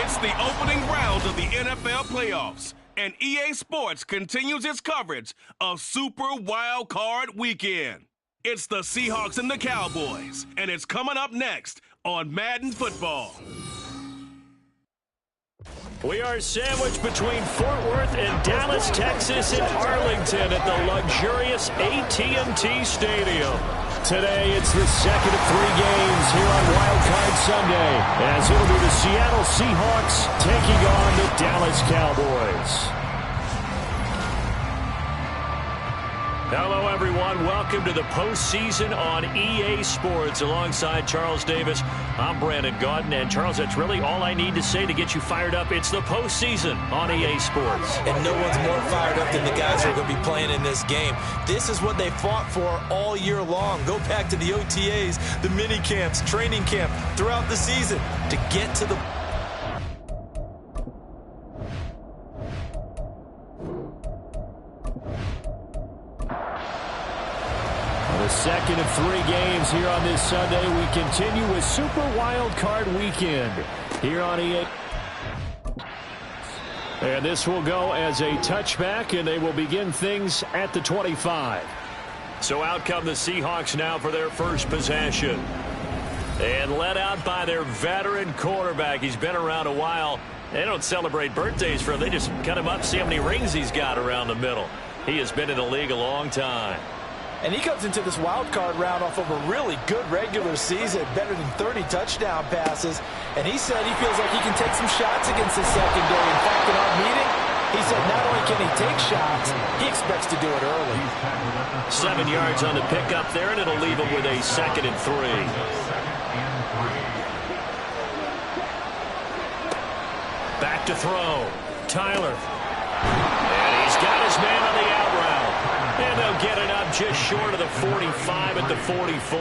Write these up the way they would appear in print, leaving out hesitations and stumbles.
It's the opening round of the NFL playoffs, and EA Sports continues its coverage of Super Wild Card Weekend. It's the Seahawks and the Cowboys, and it's coming up next on Madden Football. We are sandwiched between Fort Worth and Dallas, Texas in Arlington at the luxurious AT&T Stadium. Today, it's the second of 3 games here on Wild Card Sunday, as it'll be the Seattle Seahawks taking on the Dallas Cowboys. Hello, everyone. Welcome to the postseason on EA Sports. Alongside Charles Davis, I'm Brandon Gaudin. And, Charles, that's really all I need to say to get you fired up. It's the postseason on EA Sports. And no one's more fired up than the guys who are going to be playing in this game. This is what they fought for all year long. Go back to the OTAs, the mini camps, training camp, throughout the season to get to the... The second of 3 games here on this Sunday. We continue with Super Wild Card Weekend here on EA. And this will go as a touchback, and they will begin things at the 25. So out come the Seahawks now for their first possession. And led out by their veteran quarterback. He's been around a while. They don't celebrate birthdays for him. They just cut him up, see how many rings he's got around the middle. He has been in the league a long time. And he comes into this wild card round off of a really good regular season, better than 30 touchdown passes. And he said he feels like he can take some shots against the secondary. In fact, in our meeting, he said not only can he take shots, he expects to do it early. 7 yards on the pickup there, and it'll leave him with a 2nd and 3. Back to throw. Tyler. And he's got his man on the out route. And they'll get it up just short of the 45 at the 44.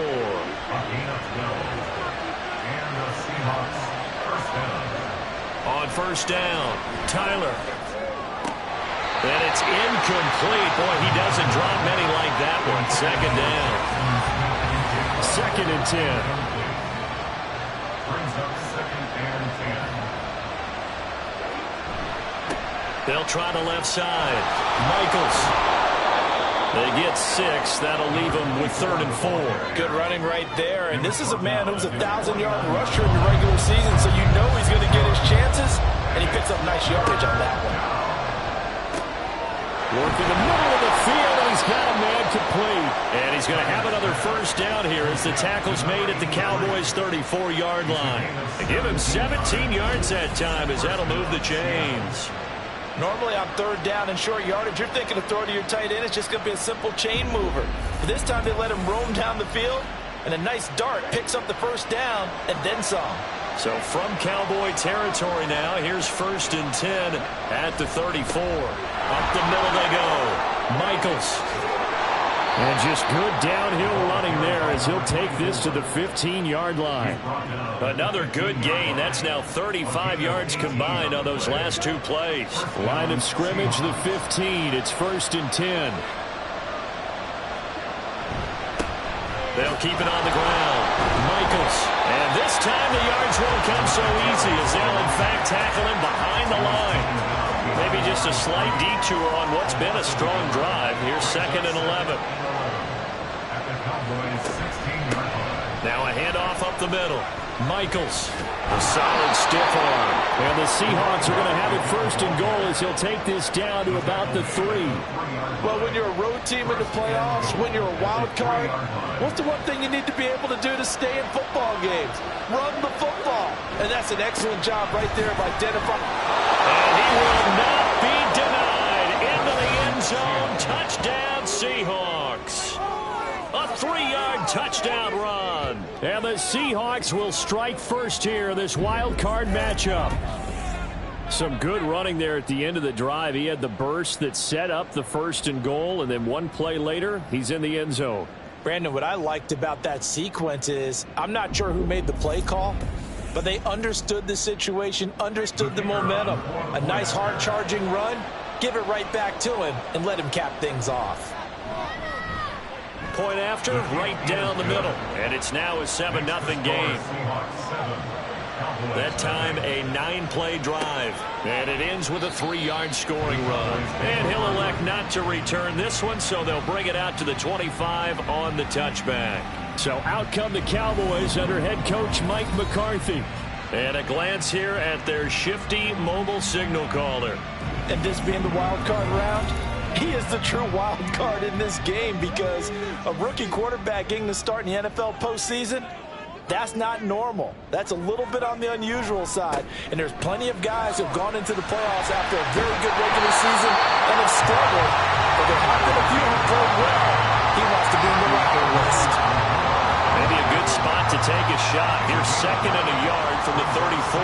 On first down, Tyler. And it's incomplete. Boy, he doesn't drop many like that one. 2nd down. 2nd and 10. They'll try the left side. Michaels. They get 6. That'll leave them with 3rd and 4. Good running right there. And this is a man who's a 1,000-yard rusher in the regular season, so you know he's going to get his chances. And he picks up nice yardage on that one. Working the middle of the field, and he's got a man complete. And he's going to have another first down here as the tackle's made at the Cowboys' 34-yard line. They give him 17 yards that time as that'll move the chains. Normally on 3rd down and short yardage, you're thinking of throwing to your tight end. It's just going to be a simple chain mover. But this time they let him roam down the field, and a nice dart picks up the first down and then some. So from Cowboy territory now, here's 1st and 10 at the 34. Up the middle they go. Michaels. And just good downhill running there as he'll take this to the 15-yard line. Another good gain. That's now 35 yards combined on those last 2 plays. Line of scrimmage, the 15. It's 1st and 10. They'll keep it on the ground. Michaels. And this time the yards won't come so easy as they'll, in fact, tackle him behind the line. Maybe just a slight detour on what's been a strong drive. Here's 2nd and 11. Now a handoff up the middle. Michaels. A solid stiff arm. And the Seahawks are going to have it 1st and goal as he'll take this down to about the 3. Well, when you're a road team in the playoffs, when you're a wild card, what's the one thing you need to be able to do to stay in football games? Run the football. And that's an excellent job right there of identifying. And he will not be denied. Into the end zone. Touchdown, Seahawks. A 3-yard touchdown run. And the Seahawks will strike first here in this wild card matchup. Some good running there at the end of the drive. He had the burst that set up the 1st and goal, and then 1 play later, he's in the end zone. Brandon, what I liked about that sequence is I'm not sure who made the play call, but they understood the situation, understood the momentum. A nice hard-charging run, give it right back to him, and let him cap things off. Point after, right down the middle. And it's now a 7-0 game. That time a 9-play drive. And it ends with a 3-yard scoring run. And he'll elect not to return this one, so they'll bring it out to the 25 on the touchback. So out come the Cowboys under head coach Mike McCarthy. And a glance here at their shifty mobile signal caller. And this being the wild card round, he is the true wild card in this game because a rookie quarterback getting to start in the NFL postseason, that's not normal. That's a little bit on the unusual side. And there's plenty of guys who have gone into the playoffs after a very good regular season and have struggled. But there have been a few who played well. He wants to be in the record list. Maybe a good spot to take a shot. Here's 2nd and a yard from the 34.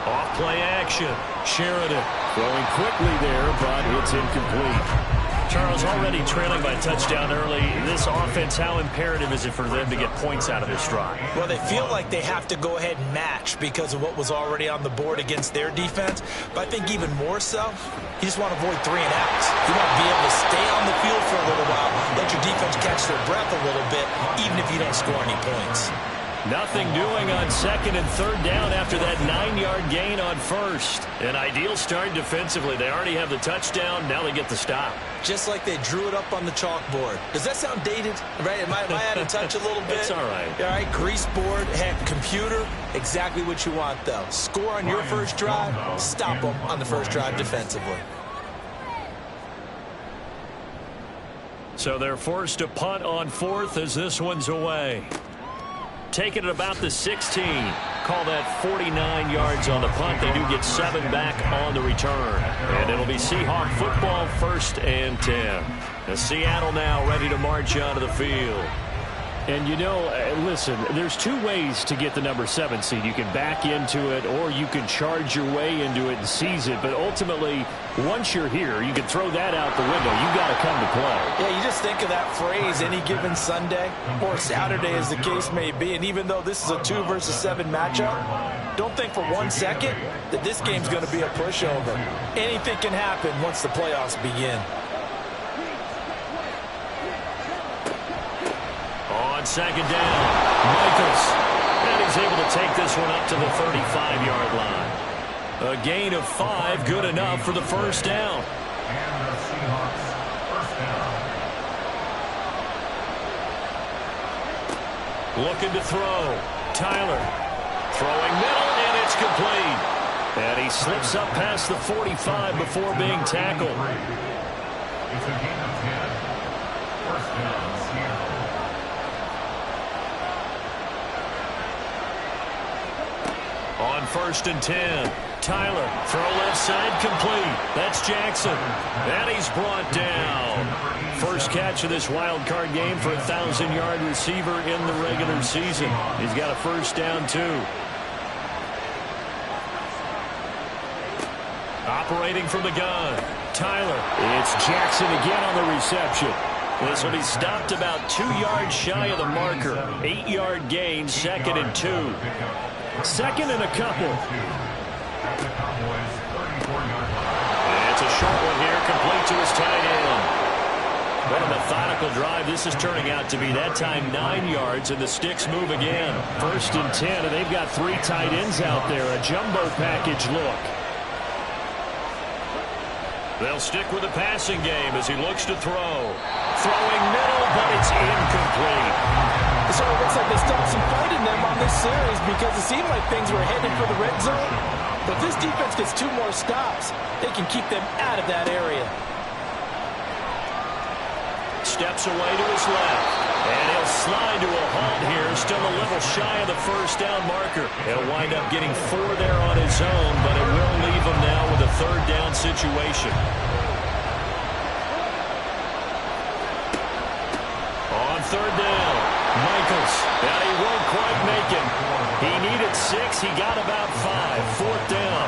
Off play action. Sheridan throwing quickly there, but it's incomplete. Charles, already trailing by touchdown early. This offense, how imperative is it for them to get points out of this drive? Well, they feel like they have to go ahead and match because of what was already on the board against their defense. But I think even more so, you just want to avoid 3 and outs. You want to be able to stay on the field for a little while, let your defense catch their breath a little bit, even if you don't score any points. Nothing doing on 2nd and 3rd down after that 9-yard gain on 1st. An ideal start defensively. They already have the touchdown. Now they get the stop. Just like they drew it up on the chalkboard. Does that sound dated? Right? Am I out of touch a little bit? It's all right. All right, grease board, heck, computer, exactly what you want, though. Score on your first drive, stop them on the first drive defensively. So they're forced to punt on 4th as this one's away. Taking it about the 16. Call that 49 yards on the punt. They do get 7 back on the return. And it'll be Seahawk football 1st and 10. And Seattle now ready to march onto the field. And, you know, listen, there's 2 ways to get the number 7 seed. You can back into it or you can charge your way into it and seize it. But ultimately, once you're here, you can throw that out the window. You've got to come to play. Yeah, you just think of that phrase, any given Sunday or Saturday as the case may be. And even though this is a 2 versus 7 matchup, don't think for 1 second that this game's going to be a pushover. Anything can happen once the playoffs begin. On 2nd down, Michaels. And he's able to take this one up to the 35-yard line. A gain of 5, good enough for the 1st down. And the Seahawks first down. Looking to throw. Tyler. Throwing middle, and it's complete. And he slips up past the 45 before being tackled. It's a gain of 10. First down, Seattle. On 1st and 10, Tyler, throw left side complete. That's Jackson. And he's brought down. First catch of this wild card game for a 1,000-yard receiver in the regular season. He's got a 1st down, too. Operating from the gun, Tyler. It's Jackson again on the reception. This will be stopped about 2 yards shy of the marker. 8-yard gain, 2nd and 2. 2nd and a couple. It's a short one here, complete to his tight end. What a methodical drive this is turning out to be. That time 9 yards, and the sticks move again. 1st and 10, and they've got 3 tight ends out there. A jumbo package look. They'll stick with the passing game as he looks to throw. Throwing middle, but it's incomplete. It sort of looks like they still have some fight in them on this series because it seemed like things were headed for the red zone. But if this defense gets 2 more stops, they can keep them out of that area. Steps away to his left. And he'll slide to a halt here, still a little shy of the 1st down marker. He'll wind up getting 4 there on his own, but it will leave him now with a 3rd down situation. On 3rd down, Michaels. And he won't quite make it. He needed 6. He got about 5. 4th down.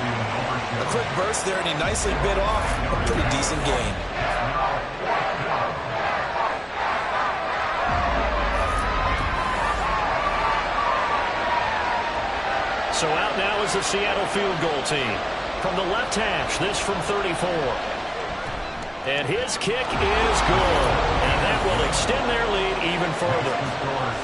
A quick burst there, and he nicely bit off a pretty decent gain. So out now is the Seattle field goal team. From the left hash, this from 34. And his kick is good. And that will extend their lead even further.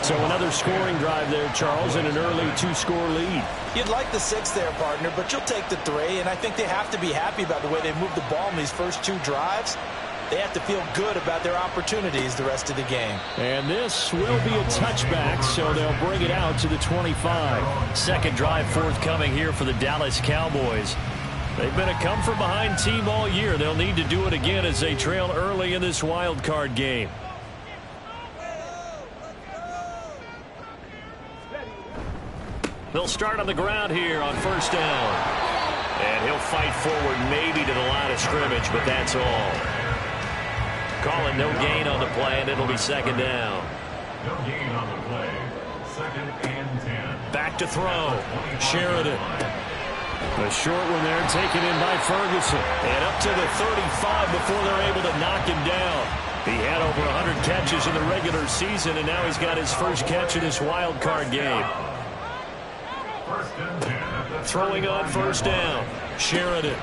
So another scoring drive there, Charles, and an early 2-score lead. You'd like the 6 there, partner, but you'll take the 3. And I think they have to be happy about the way they moved the ball in these first 2 drives. They have to feel good about their opportunities the rest of the game. And this will be a touchback, so they'll bring it out to the 25. Second drive forthcoming here for the Dallas Cowboys. They've been a come-from-behind team all year. They'll need to do it again as they trail early in this wild card game. They'll start on the ground here on first down. And he'll fight forward maybe to the line of scrimmage, but that's all. Calling no gain on the play, and it'll be second down. No gain on the play. Second and 10. Back to throw. Sheridan. A short one there taken in by Ferguson. And up to the 35 before they're able to knock him down. He had over 100 catches in the regular season, and now he's got his first catch in this wild card game. First and 10. Throwing on first down. Sheridan.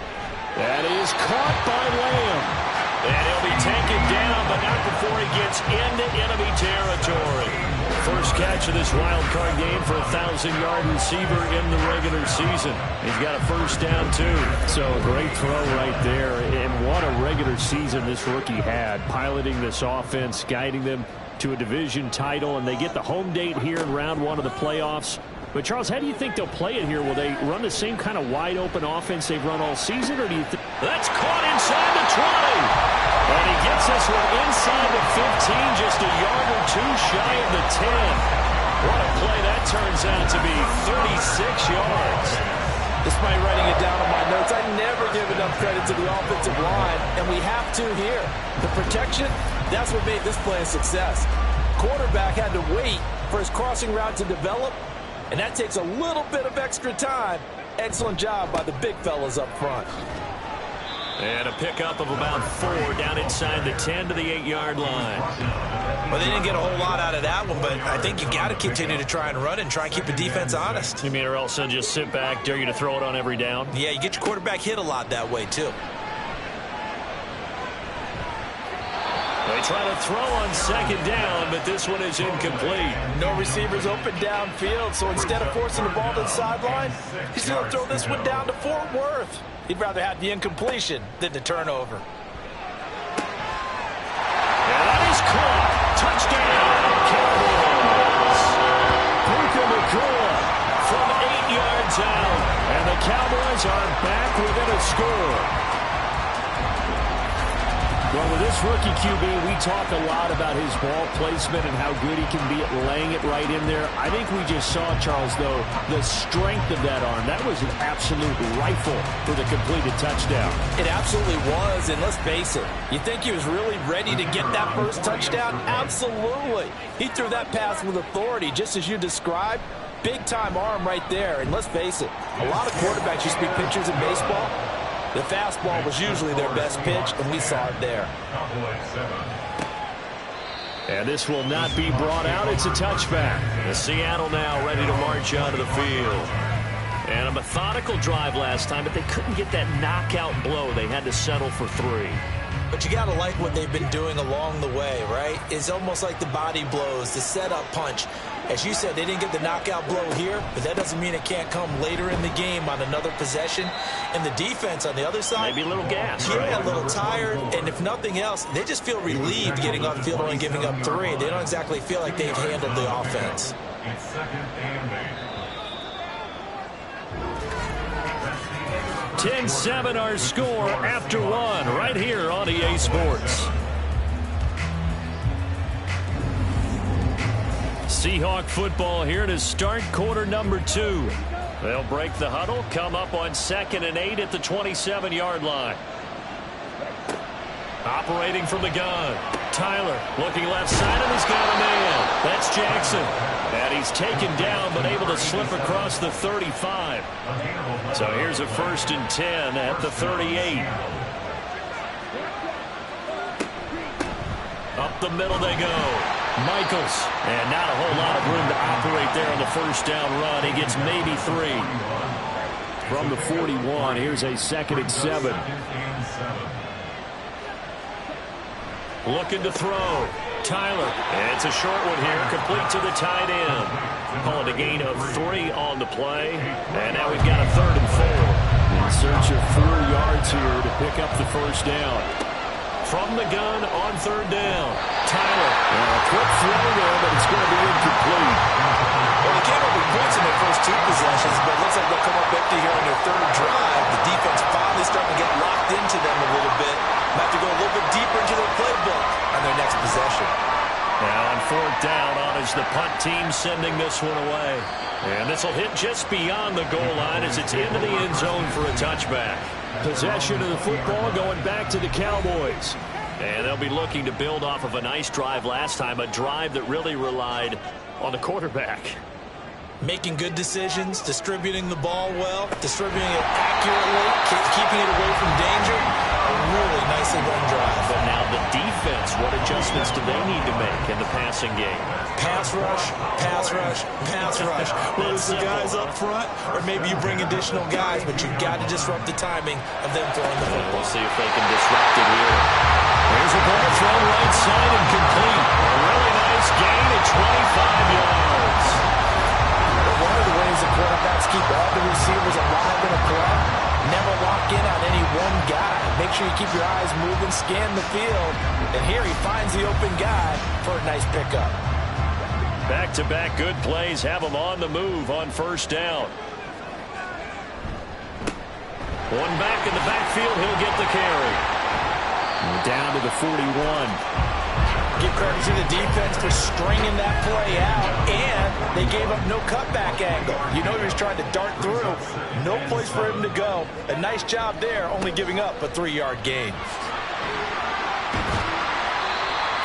That is caught by Lamb. And he'll be taken down, but not before he gets into enemy territory. First catch of this wild card game for a 1,000-yard receiver in the regular season. He's got a first down, too. So a great throw right there. And what a regular season this rookie had, piloting this offense, guiding them to a division title. And they get the home date here in round 1 of the playoffs. But, Charles, how do you think they'll play it here? Will they run the same kind of wide-open offense they've run all season, or do you think... That's caught inside the 20. And he gets this one inside the 15, just a yard or 2 shy of the 10. What a play that turns out to be, 36 yards. Despite writing it down on my notes, I never give enough credit to the offensive line, and we have to here. The protection, that's what made this play a success. Quarterback had to wait for his crossing route to develop, and that takes a little bit of extra time. Excellent job by the big fellas up front. And a pickup of about 4 down inside the 10 to the 8-yard line. Well, they didn't get a whole lot out of that one, but I think you got to continue to try and run and try and keep the defense honest. You mean or else they'll just sit back, dare you to throw it on every down? Yeah, you get your quarterback hit a lot that way, too. They try to throw on second down, but this one is incomplete. No receivers open downfield, so instead of forcing the ball to the sideline, he's going to throw this one down to Fort Worth. He'd rather have the incompletion than the turnover. And that is caught. Touchdown, Cowboys. Puka Nacua from 8 yards out. And the Cowboys are back within a score. Well, with this rookie QB, we talk a lot about his ball placement and how good he can be at laying it right in there. I think we just saw, Charles, though, the strength of that arm. That was an absolute rifle for the completed touchdown. It absolutely was, and let's face it, you think he was really ready to get that first touchdown? Absolutely. He threw that pass with authority, just as you described. Big-time arm right there, and let's face it, a lot of quarterbacks, you speak pitchers in baseball, the fastball was usually their best pitch, and we saw it there. And this will not be brought out. It's a touchback. The Seattle now ready to march onto the field. And a methodical drive last time, but they couldn't get that knockout blow. They had to settle for 3. But you got to like what they've been doing along the way, right? It's almost like the body blows, the setup punch. As you said, they didn't get the knockout blow here, but that doesn't mean it can't come later in the game on another possession. And the defense on the other side, maybe a little gas, yeah, right? A little tired, and if nothing else, they just feel relieved getting off the field and giving up 3. They don't exactly feel like they've handled the offense. It's second and 8. 10-7 our score after 1 right here on EA Sports. Seahawk football here to start quarter number 2. They'll break the huddle, come up on 2nd and 8 at the 27-yard line. Operating from the gun. Tyler looking left side, and he's got a man. That's Jackson. And he's taken down, but able to slip across the 35. So here's a 1st and 10 at the 38. Up the middle they go. Michaels. And not a whole lot of room to operate there on the first down run. He gets maybe 3. From the 41, here's a 2nd and 7. Looking to throw. Tyler. And it's a short one here, complete to the tight end. Call it a gain of 3 on the play. And now we've got a 3rd and 4. In search of 4 yards here to pick up the first down. From the gun on 3rd down. Tyler. And a quick throw there, but it's going to be incomplete. Well, they came up with points in their first 2 possessions, but it looks like they'll come up empty here on their 3rd drive. The defense finally starting to get locked into them a little bit. Might have to go a little bit deeper into their playbook on their next possession. Now on 4th down on is the punt team sending this one away. And this will hit just beyond the goal line as it's into the end zone for a touchback. Possession of the football going back to the Cowboys. And they'll be looking to build off of a nice drive last time, a drive that really relied on the quarterback. Making good decisions, distributing the ball well, distributing it accurately, keeping it away from danger. A really nicely run drive. But now the defense, what adjustments do they need to make in the passing game? Pass rush, pass rush, pass rush. Whether it's the guys up front or maybe you bring additional guys, but you've got to disrupt the timing of them throwing the football. We'll see if they can disrupt it here. There's a ball thrown right side and complete. A really nice gain at 25 yards. One of the ways the quarterbacks keep all the receivers alive in a play, never lock in on any one guy. Make sure you keep your eyes moving, scan the field. And here he finds the open guy for a nice pickup. Back-to-back good plays have him on the move on 1st down. One back in the backfield, he'll get the carry. Down to the 41. Give credit to the defense for stringing that play out, and they gave up no cutback angle. You know he was trying to dart through. No place for him to go. A nice job there, only giving up a 3-yard gain.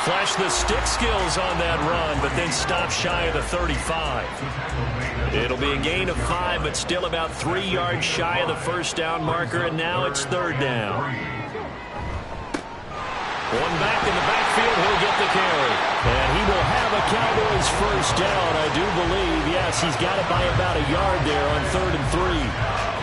Flash the stick skills on that run, but then stop shy of the 35. It'll be a gain of 5, but still about 3 yards shy of the 1st down marker, and now it's 3rd down. One back in the backfield, he'll get the carry. And he will have a Cowboys 1st down, I do believe. Yes, he's got it by about a yard there on 3rd and 3.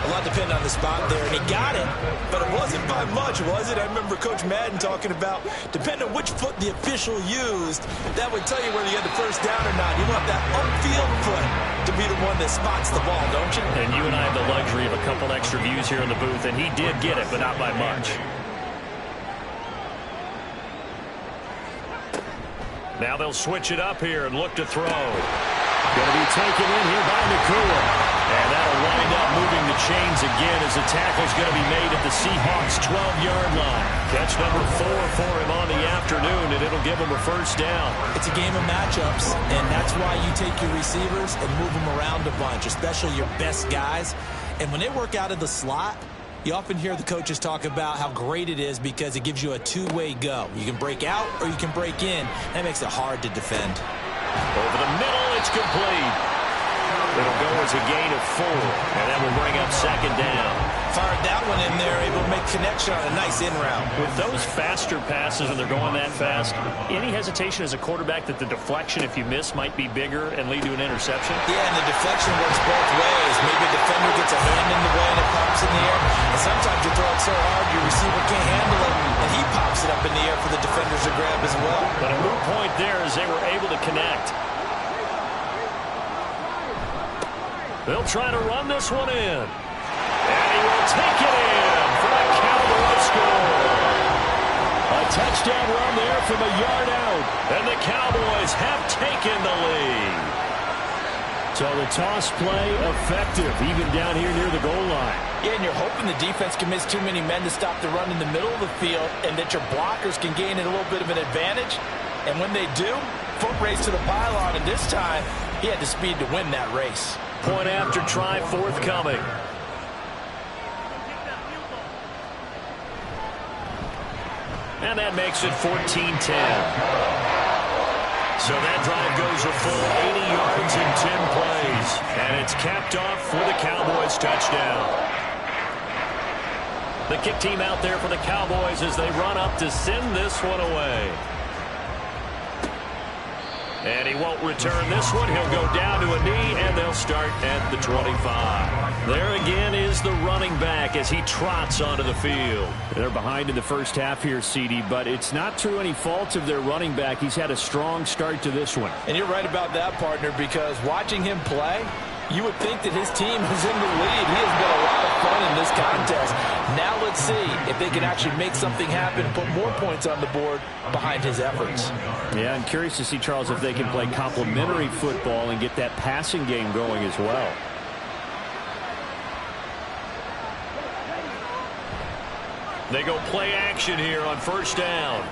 A lot depending on the spot there, and he got it, but it wasn't by much, was it? I remember Coach Madden talking about, depending on which foot the official used, that would tell you whether you had the 1st down or not. You want that upfield foot to be the one that spots the ball, don't you? And you and I have the luxury of a couple extra views here in the booth, and he did get it, but not by much. Now they'll switch it up here and look to throw. Going to be taken in here by Nakua. And that'll wind up moving the chains again as the tackle's going to be made at the Seahawks' 12-yard line. Catch number 4 for him on the afternoon, and it'll give him a 1st down. It's a game of matchups, and that's why you take your receivers and move them around a bunch, especially your best guys. And when they work out of the slot, you often hear the coaches talk about how great it is because it gives you a 2-way go. You can break out or you can break in. That makes it hard to defend. Over the middle, it's complete. It'll go as a gain of 4, and that will bring up 2nd down. Fired that one in there, able to make connection on a nice in route. With those faster passes and they're going that fast, any hesitation as a quarterback that the deflection, if you miss, might be bigger and lead to an interception? Yeah, and the deflection works both ways. Maybe a defender gets a hand in the way and it pops in the air. And sometimes you throw it so hard your receiver can't handle it, and he pops it up in the air for the defenders to grab as well. But a moot point there as they were able to connect. They'll try to run this one in. And he will take it in for a Cowboy score. A touchdown run there from a yard out. And the Cowboys have taken the lead. So the toss play effective, even down here near the goal line. Yeah, and you're hoping the defense can miss too many men to stop the run in the middle of the field and that your blockers can gain a little bit of an advantage. And when they do, foot race to the pylon, and this time he had the speed to win that race. Point after try forthcoming. And that makes it 14-10. So that drive goes a full 80 yards in 10 plays. And it's capped off for the Cowboys touchdown. The kick team out there for the Cowboys as they run up to send this one away. And he won't return this one. He'll go down to a knee, and they'll start at the 25. There again is the running back as he trots onto the field. They're behind in the first half here, CD, but it's not through any fault of their running back. He's had a strong start to this one. And you're right about that, partner, because watching him play, you would think that his team is in the lead. He has been a lot of fun in this contest. Now let's see if they can actually make something happen, put more points on the board behind his efforts. Yeah, I'm curious to see, Charles, if they can play complementary football and get that passing game going as well. They go play action here on first down.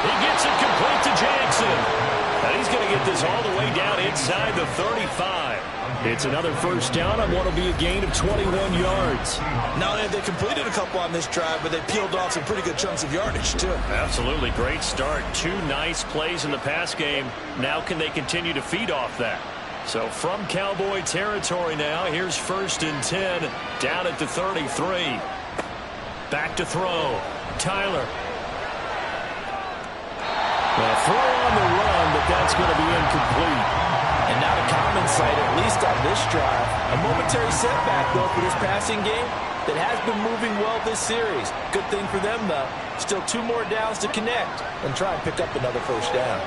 He gets it complete to Jackson. And he's going to get this all the way down inside the 35. It's another first down on what will be a gain of 21 yards. Not only have they completed a couple on this drive, but they peeled off some pretty good chunks of yardage, too. Absolutely. Great start. 2 nice plays in the pass game. Now can they continue to feed off that? So from Cowboy territory now, here's 1st and 10 down at the 33. Back to throw. Tyler. Well, throw on the run, but that's going to be incomplete. And not a common sight, at least on this drive. A momentary setback, though, for this passing game that has been moving well this series. Good thing for them, though. Still 2 more downs to connect and try and pick up another first down.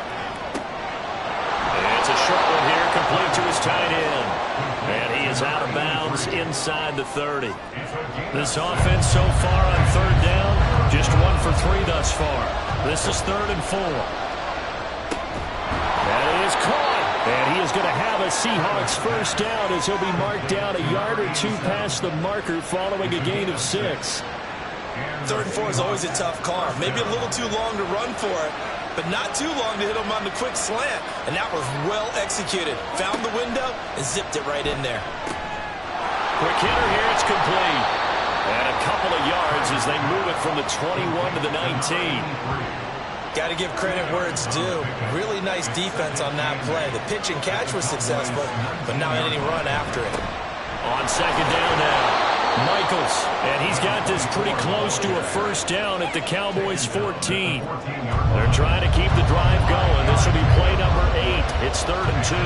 And it's a short one here, complete to his tight end. And he is out of bounds inside the 30. This offense so far on 3rd down, just 1 for 3 thus far. This is 3rd and 4. That is caught. And he is going to have a Seahawks first down as he'll be marked down a yard or 2 past the marker following a gain of 6. 3rd and 4 is always a tough call. Maybe a little too long to run for it, but not too long to hit him on the quick slant. And that was well executed. Found the window and zipped it right in there. Quick hitter here, it's complete. And a couple of yards as they move it from the 21 to the 19. Got to give credit where it's due. Really nice defense on that play. The pitch and catch was successful, but not any run after it. On 2nd down now, Michaels. And he's got this pretty close to a first down at the Cowboys' 14. They're trying to keep the drive going. This will be play number 8. It's 3rd and 2.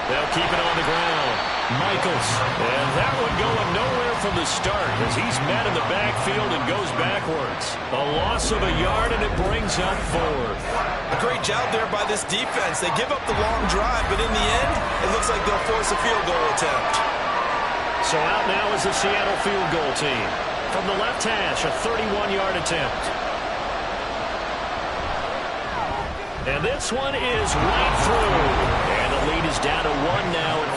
They'll keep it on the ground. Michaels. And that one going nowhere from the start as he's met in the backfield and goes backwards. A loss of a yard, and it brings up 4th. A great job there by this defense. They give up the long drive, but in the end, it looks like they'll force a field goal attempt. So out now is the Seattle field goal team. From the left hash, a 31-yard attempt. And this one is right through. And the lead is down to 1 now at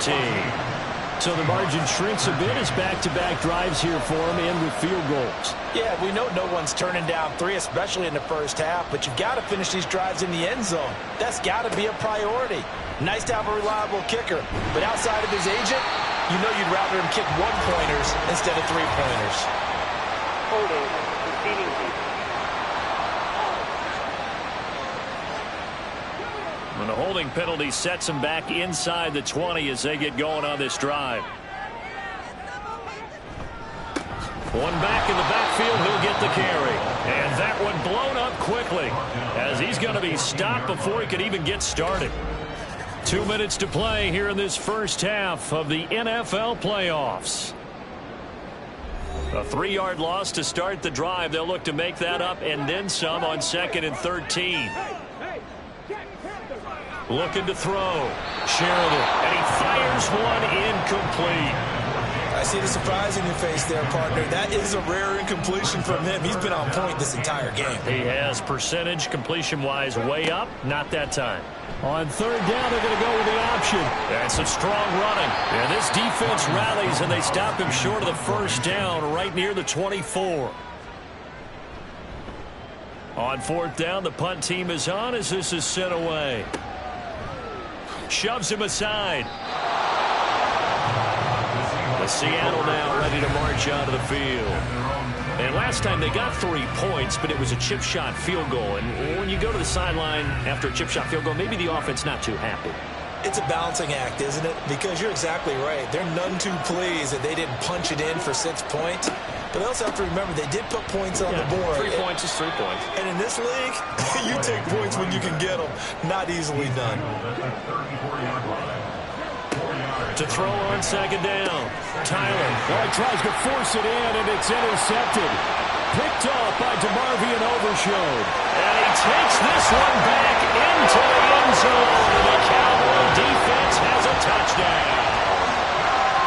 14-13. So the margin shrinks a bit as back-to-back drives here for him and with field goals. Yeah, we know no one's turning down 3, especially in the first half, but you've got to finish these drives in the end zone. That's got to be a priority. Nice to have a reliable kicker, but outside of his agent, you know you'd rather him kick 1-pointers instead of 3-pointers. Holding, proceeding to. And the holding penalty sets them back inside the 20 as they get going on this drive. One back in the backfield, he'll get the carry. And that one blown up quickly as he's going to be stopped before he could even get started. 2 minutes to play here in this first half of the NFL playoffs. A 3-yard loss to start the drive. They'll look to make that up and then some on 2nd and 13. Looking to throw. Sheridan. And he fires one incomplete. I see the surprise in your face there, partner. That is a rare incompletion from him. He's been on point this entire game. He has percentage completion-wise way up. Not that time. On 3rd down, they're going to go with the option. And some strong running. And this defense rallies, and they stop him short of the first down right near the 24. On 4th down, the punt team is on as this is sent away. Shoves him aside. The Seattle now ready to march onto the field. And last time they got 3 points, but it was a chip shot field goal. And when you go to the sideline after a chip shot field goal, maybe the offense not too happy. It's a balancing act, isn't it? Because you're exactly right. They're none too pleased that they didn't punch it in for 6 points. But they also have to remember they did put points on the board. 3 points is 3 points. And in this league, you take points when you can get them. Not easily done. To throw on second down. Tyler. Well, he tries to force it in, and it's intercepted. Picked off by DeMarvion Overshown. And he takes this one back into the end zone. The Cowboy defense has a touchdown.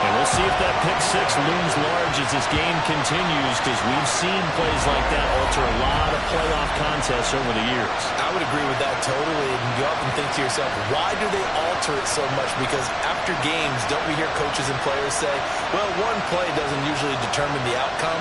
And we'll see if that pick six looms large as this game continues, because we've seen plays like that alter a lot of playoff contests over the years. I would agree with that totally. And you often think to yourself, why do they alter it so much? Because after games, don't we hear coaches and players say, well, one play doesn't usually determine the outcome?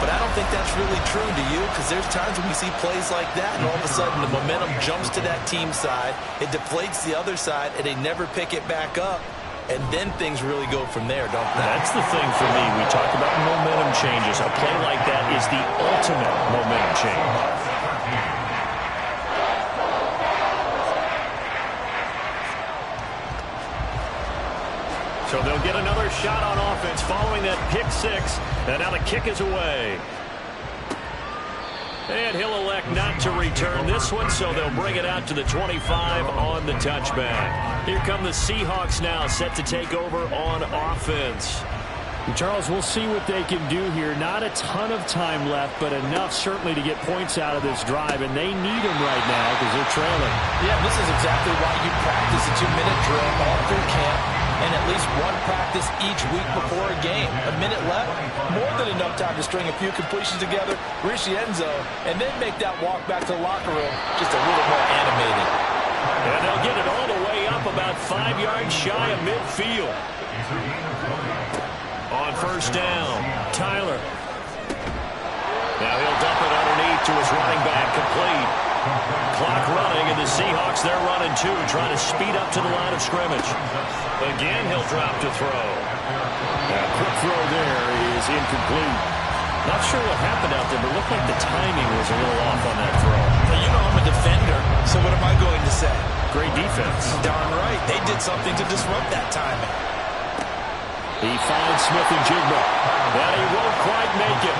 But I don't think that's really true, do you? Because there's times when we see plays like that, and all of a sudden the momentum jumps to that team side, it deflates the other side, and they never pick it back up. And then things really go from there, don't they? That's the thing for me. We talk about momentum changes. A play like that is the ultimate momentum change. So they'll get another shot on offense following that pick six. And now the kick is away. And he'll elect not to return this one, so they'll bring it out to the 25 on the touchback. Here come the Seahawks now, set to take over on offense. Charles, we'll see what they can do here. Not a ton of time left, but enough certainly to get points out of this drive, and they need them right now because they're trailing. Yeah, this is exactly why you practice a 2-minute drill all through camp, and at least one practice each week before a game. A minute left, more than enough time to string a few completions together, reach the end zone, and then make that walk back to the locker room just a little more animated. And they'll get it all the way up about 5 yards shy of midfield. On first down, Tyler. Now he'll dump it underneath to his running back, complete. Clock running, and the Seahawks, they're running too, trying to speed up to the line of scrimmage. Again, he'll drop to throw. A quick throw there is incomplete. Not sure what happened out there, but it looked like the timing was a little off on that throw. Now, you know I'm a defender, so what am I going to say? Great defense. Darn right. They did something to disrupt that timing. He finds Smith and Jigba. But he won't quite make it.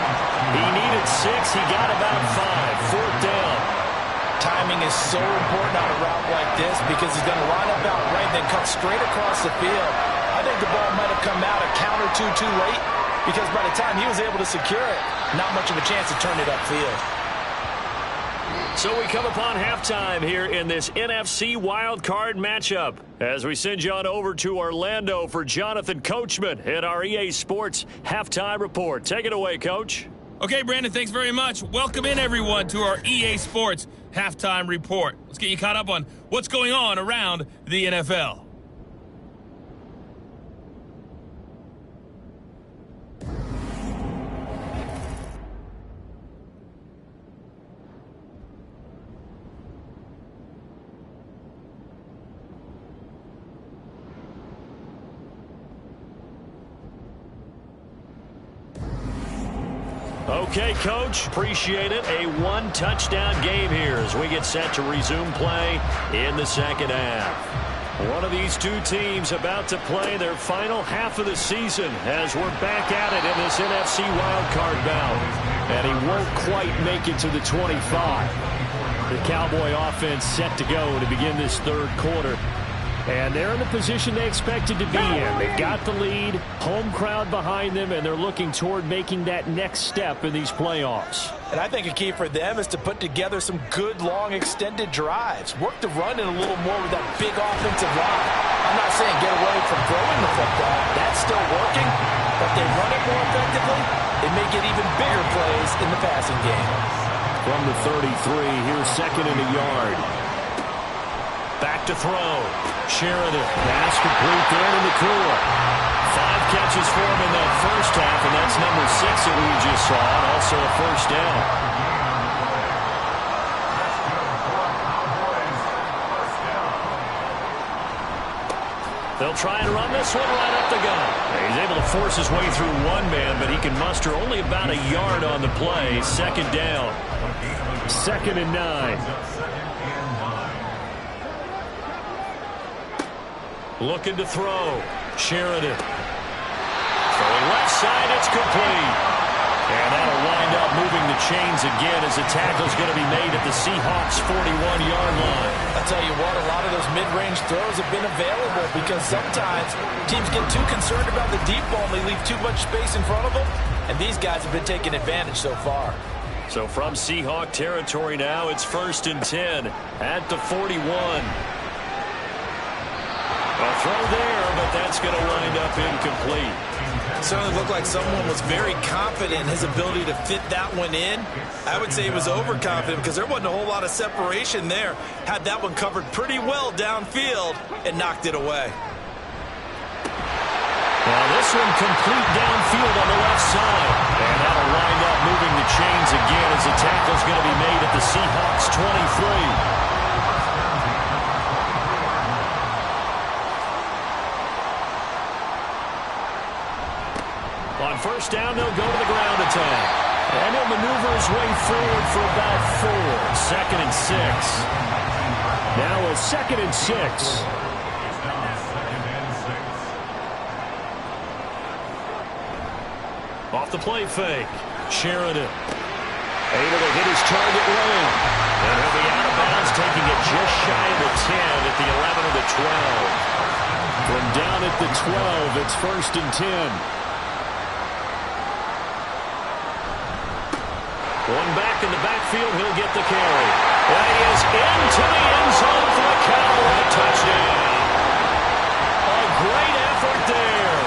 He needed 6. He got about 5. Fourth down. Timing is so important on a route like this because he's going to line up out right, then cut straight across the field. I think the ball might have come out a count or two too late because by the time he was able to secure it, not much of a chance to turn it upfield. So we come upon halftime here in this NFC wildcard matchup as we send you on over to Orlando for Jonathan Coachman in our EA Sports Halftime Report. Take it away, Coach. Okay, Brandon, thanks very much. Welcome in, everyone, to our EA Sports Halftime Report. Let's get you caught up on what's going on around the NFL. Okay, Coach, appreciate it. A one-touchdown game here as we get set to resume play in the second half. One of these two teams about to play their final half of the season as we're back at it in this NFC wildcard bout. And he won't quite make it to the 25. The Cowboy offense set to go to begin this third quarter. And they're in the position they expected to be in. They've got the lead, home crowd behind them, and they're looking toward making that next step in these playoffs. And I think a key for them is to put together some good, long, extended drives. Work the run in a little more with that big offensive line. I'm not saying get away from throwing the football. That's still working. But if they run it more effectively, they may get even bigger plays in the passing game. From the 33, here's second and a yard. Back to throw. Sheridan. Pass complete there to McCool. 5 catches for him in that first half, and that's number 6 that we just saw, and also a first down. They'll try and run this one right up the gut. He's able to force his way through one man, but he can muster only about a yard on the play. Second down. Second and 9. Looking to throw. Sheridan. Throwing left side, it's complete. And that'll wind up moving the chains again as the tackle's going to be made at the Seahawks' 41-yard line. I'll tell you what, a lot of those mid-range throws have been available because sometimes teams get too concerned about the deep ball and they leave too much space in front of them, and these guys have been taking advantage so far. So from Seahawk territory now, it's 1st and 10 at the 41. A throw there, but that's going to wind up incomplete. Certainly looked like someone was very confident in his ability to fit that one in. I would say he was overconfident because there wasn't a whole lot of separation there. Had that one covered pretty well downfield and knocked it away. Now this one complete downfield on the left side. And that'll wind up moving the chains again as the tackle's going to be made at the Seahawks' 23. On first down, they'll go to the ground attack. And he'll maneuver his way forward for about 4. 2nd and 6. Now a 2nd and 6. Off the play fake. Sheridan able to hit his target lane. And he'll be out of bounds, taking it just shy of the 10 at the 11 of the 12. From down at the 12, it's 1st and 10. One back in the backfield, he'll get the carry. And he is into the end zone for a Cowboy touchdown. A great effort there.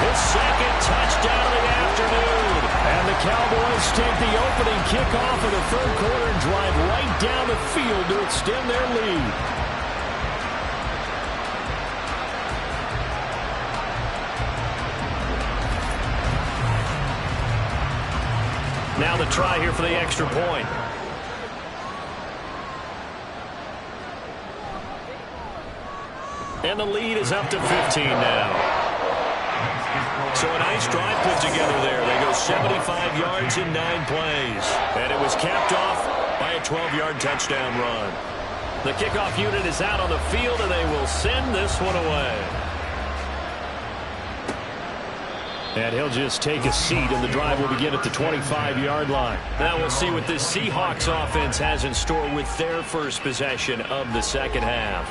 His 2nd touchdown of the afternoon. And the Cowboys take the opening kickoff of the 3rd quarter and drive right down the field to extend their lead. Now the try here for the extra point. And the lead is up to 15 now. So a nice drive put together there. They go 75 yards in 9 plays. And it was capped off by a 12-yard touchdown run. The kickoff unit is out on the field, and they will send this one away. And he'll just take a seat, and the drive will begin at the 25-yard line. Now we'll see what this Seahawks offense has in store with their first possession of the second half.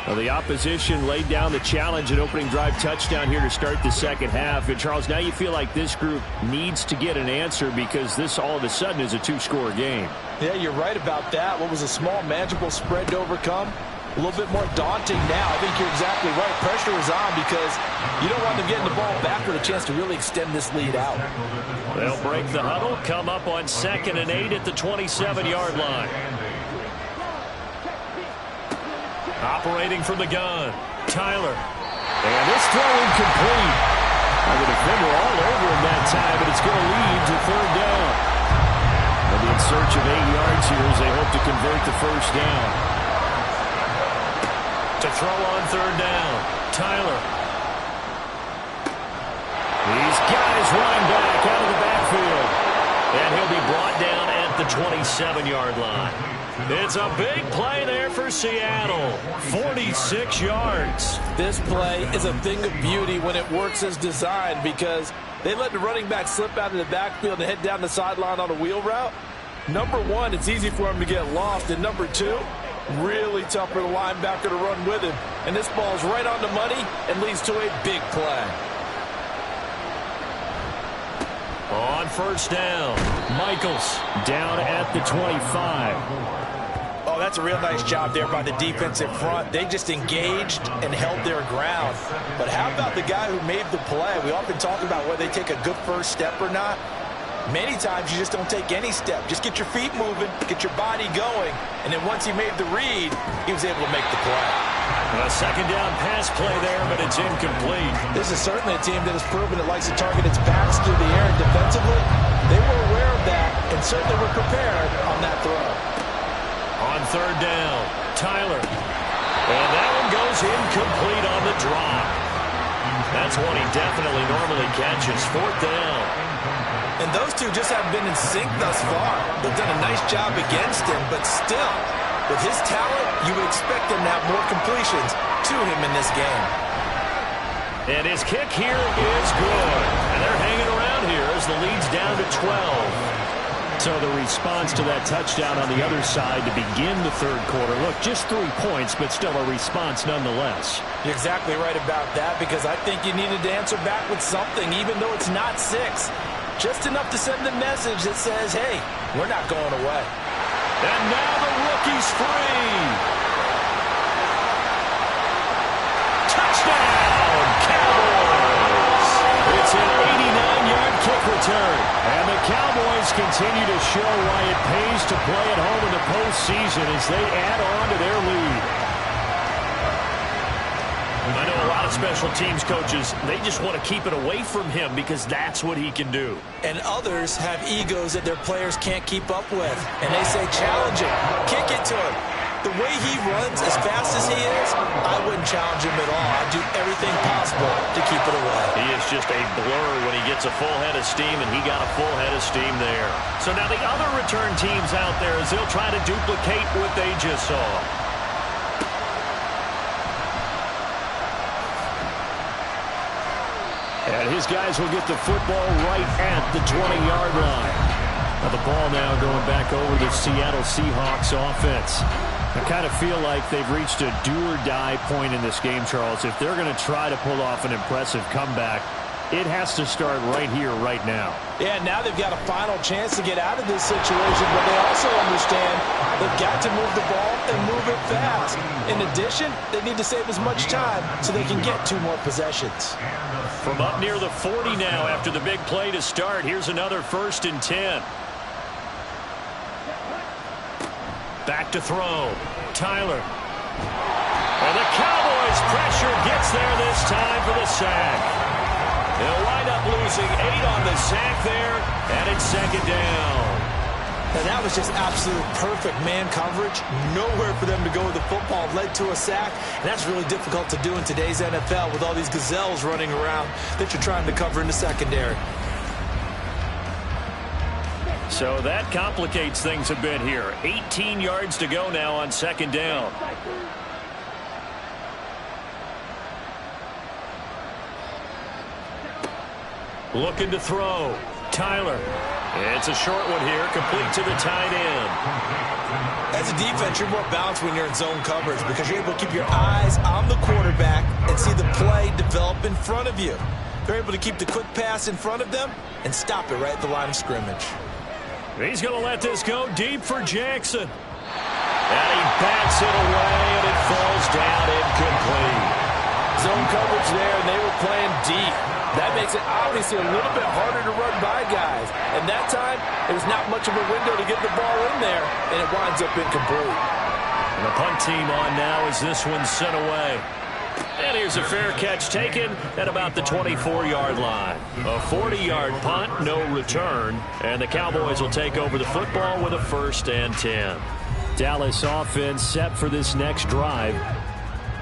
Well, the opposition laid down the challenge and opening drive touchdown here to start the second half. And, Charles, now you feel like this group needs to get an answer because this all of a sudden is a 2-score game. Yeah, you're right about that. What was a small, manageable spread to overcome? A little bit more daunting now. I think you're exactly right. Pressure is on because you don't want them getting the ball back with a chance to really extend this lead out. They'll break the huddle, come up on 2nd and 8 at the 27-yard line. Operating from the gun, Tyler. And this throw incomplete. The defender all over him that time, but it's going to lead to 3rd down. They'll be in search of 8 yards here as they hope to convert the first down. To throw on 3rd down, Tyler. He's got his line back out of the backfield. And he'll be brought down at the 27-yard line. It's a big play there for Seattle. 46 yards. This play is a thing of beauty when it works as designed because they let the running back slip out of the backfield and head down the sideline on a wheel route. Number one, it's easy for him to get lost. And number two, really tough for the linebacker to run with him. And this ball's right on the money and leads to a big play. On first down, Michaels down at the 25. Oh, that's a real nice job there by the defensive front. They just engaged and held their ground. But how about the guy who made the play? We often talk about whether they take a good first step or not. Many times you just don't take any step. Just get your feet moving, get your body going, and then once he made the read, he was able to make the play. A second down pass play there, but it's incomplete. This is certainly a team that has proven it likes to target its backs through the air and defensively. They were aware of that and certainly were prepared on that throw. On third down, Tyler. And that one goes incomplete on the drop. That's one he definitely normally catches. Fourth down. And those two just haven't been in sync thus far. They've done a nice job against him, but still, with his talent, you would expect him to have more completions to him in this game. And his kick here is good. And they're hanging around here as narrows the leads down to 12. So the response to that touchdown on the other side to begin the third quarter. Look, just 3 points, but still a response nonetheless. You're exactly right about that, because I think you needed to answer back with something, even though it's not 6. Just enough to send a message that says, hey, we're not going away. And now the rookie's free. Touchdown, Cowboys! It's an 89-yard kick return. And the Cowboys continue to show why it pays to play at home in the postseason as they add on to their lead. I know a lot of special teams coaches, they just want to keep it away from him because that's what he can do. And others have egos that their players can't keep up with. And they say, challenge him, kick it to him. The way he runs as fast as he is, I wouldn't challenge him at all. I'd do everything possible to keep it away. He is just a blur when he gets a full head of steam, and he got a full head of steam there. So now the other return teams out there, as they'll try to duplicate what they just saw. And his guys will get the football right at the 20-yard line. Now the ball now going back over the Seattle Seahawks offense. I kind of feel like they've reached a do-or-die point in this game, Charles. If they're going to try to pull off an impressive comeback, it has to start right here, right now. Yeah, now they've got a final chance to get out of this situation, but they also understand they've got to move the ball and move it fast. In addition, they need to save as much time so they can get 2 more possessions. From up near the 40 now after the big play to start, here's another 1st and 10. Back to throw. Tyler. And the Cowboys pressure gets there this time for the sack. They'll wind up losing 8 on the sack there, and it's 2nd down. And that was just absolute perfect man coverage. Nowhere for them to go with the football. Led to a sack, and that's really difficult to do in today's NFL with all these gazelles running around that you're trying to cover in the secondary. So that complicates things a bit here. 18 yards to go now on 2nd down. Looking to throw. Tyler. It's a short one here, complete to the tight end. As a defense, you're more balanced when you're in zone coverage because you're able to keep your eyes on the quarterback and see the play develop in front of you. They're able to keep the quick pass in front of them and stop it right at the line of scrimmage. He's going to let this go deep for Jackson. And he bats it away, and it falls down incomplete. Zone coverage there, and they were playing deep. That makes it obviously a little bit harder to run by guys. And that time, there was not much of a window to get the ball in there, and it winds up incomplete. And the punt team on now as this one's sent away. And here's a fair catch taken at about the 24-yard line. A 40-yard punt, no return. And the Cowboys will take over the football with a 1st and 10. Dallas offense set for this next drive.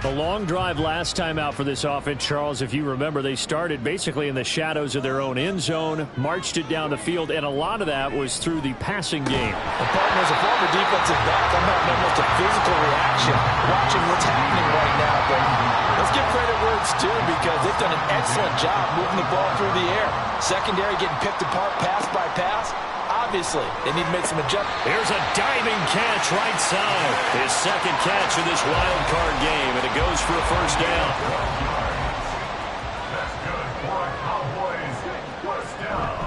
The long drive last time out for this offense, Charles, if you remember, they started basically in the shadows of their own end zone, marched it down the field, and a lot of that was through the passing game. The partner is a former defensive back. I'm having almost a physical reaction watching what's happening right now. But let's give credit where it's due because they've done an excellent job moving the ball through the air. Secondary getting picked apart pass by pass. Obviously, they need to make some adjustments. Here's a diving catch right side. His 2nd catch of this wild card game, and it goes for a 1st down. That's good for a Cowboys 1st down.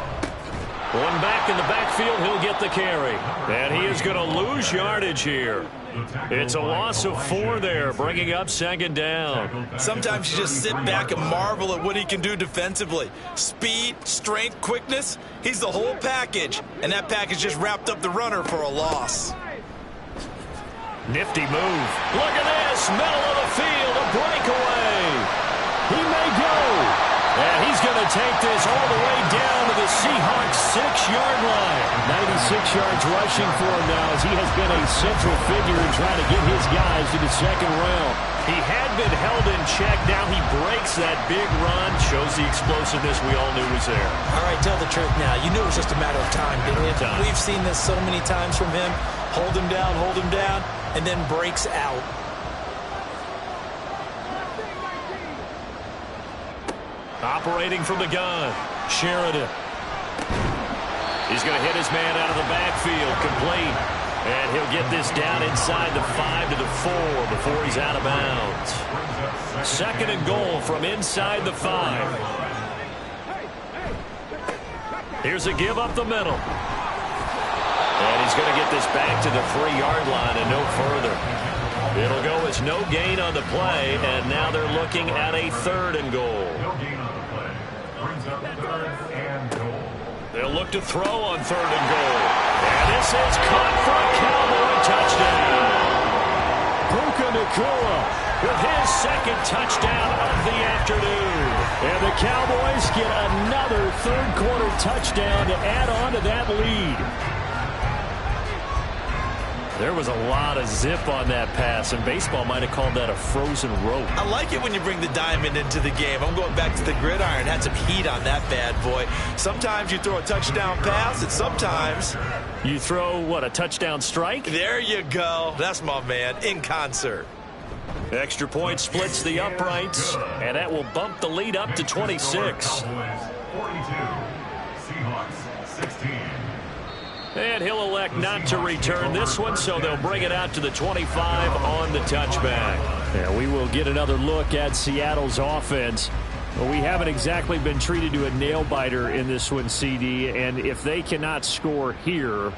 One back in the backfield, he'll get the carry. And he is going to lose yardage here. It's a loss of 4 there, bringing up 2nd down. Sometimes you just sit back and marvel at what he can do defensively. Speed, strength, quickness, he's the whole package. And that package just wrapped up the runner for a loss. Nifty move. Look at this, middle of the field, a breakaway. He may go. And he's going to take this all the way down to the Seahawks 6-yard line. 96 yards rushing for him now as he has been a central figure in trying to get his guys to the 2nd round. He had been held in check. Now he breaks that big run. Shows the explosiveness we all knew was there. All right, tell the truth now. You knew it was just a matter of time, didn't you? We've seen this so many times from him. Hold him down, and then breaks out. Operating from the gun, Sheridan. He's going to hit his man out of the backfield, complete. And he'll get this down inside the 5 to the 4 before he's out of bounds. 2nd and goal from inside the 5. Here's a give up the middle. And he's going to get this back to the 3-yard line and no further. It'll go as no gain on the play, and now they're looking at a 3rd and goal. No gain on the play. Brings up 3rd and goal. They'll look to throw on 3rd and goal. And this is caught for a Cowboy touchdown. Puka Nacua with his 2nd touchdown of the afternoon. And the Cowboys get another 3rd-quarter touchdown to add on to that lead. There was a lot of zip on that pass, and baseball might have called that a frozen rope. I like it when you bring the diamond into the game. I'm going back to the gridiron. Had some heat on that bad boy. Sometimes you throw a touchdown pass, and sometimes you throw, what, a touchdown strike? There you go. That's my man, in concert. Extra point splits the uprights, and that will bump the lead up to 26. Cowboys 42, Seahawks 16. And he'll elect not to return this one, so they'll bring it out to the 25 on the touchback. Yeah, we will get another look at Seattle's offense. Well, we haven't exactly been treated to a nail-biter in this one, CD, and if they cannot score here,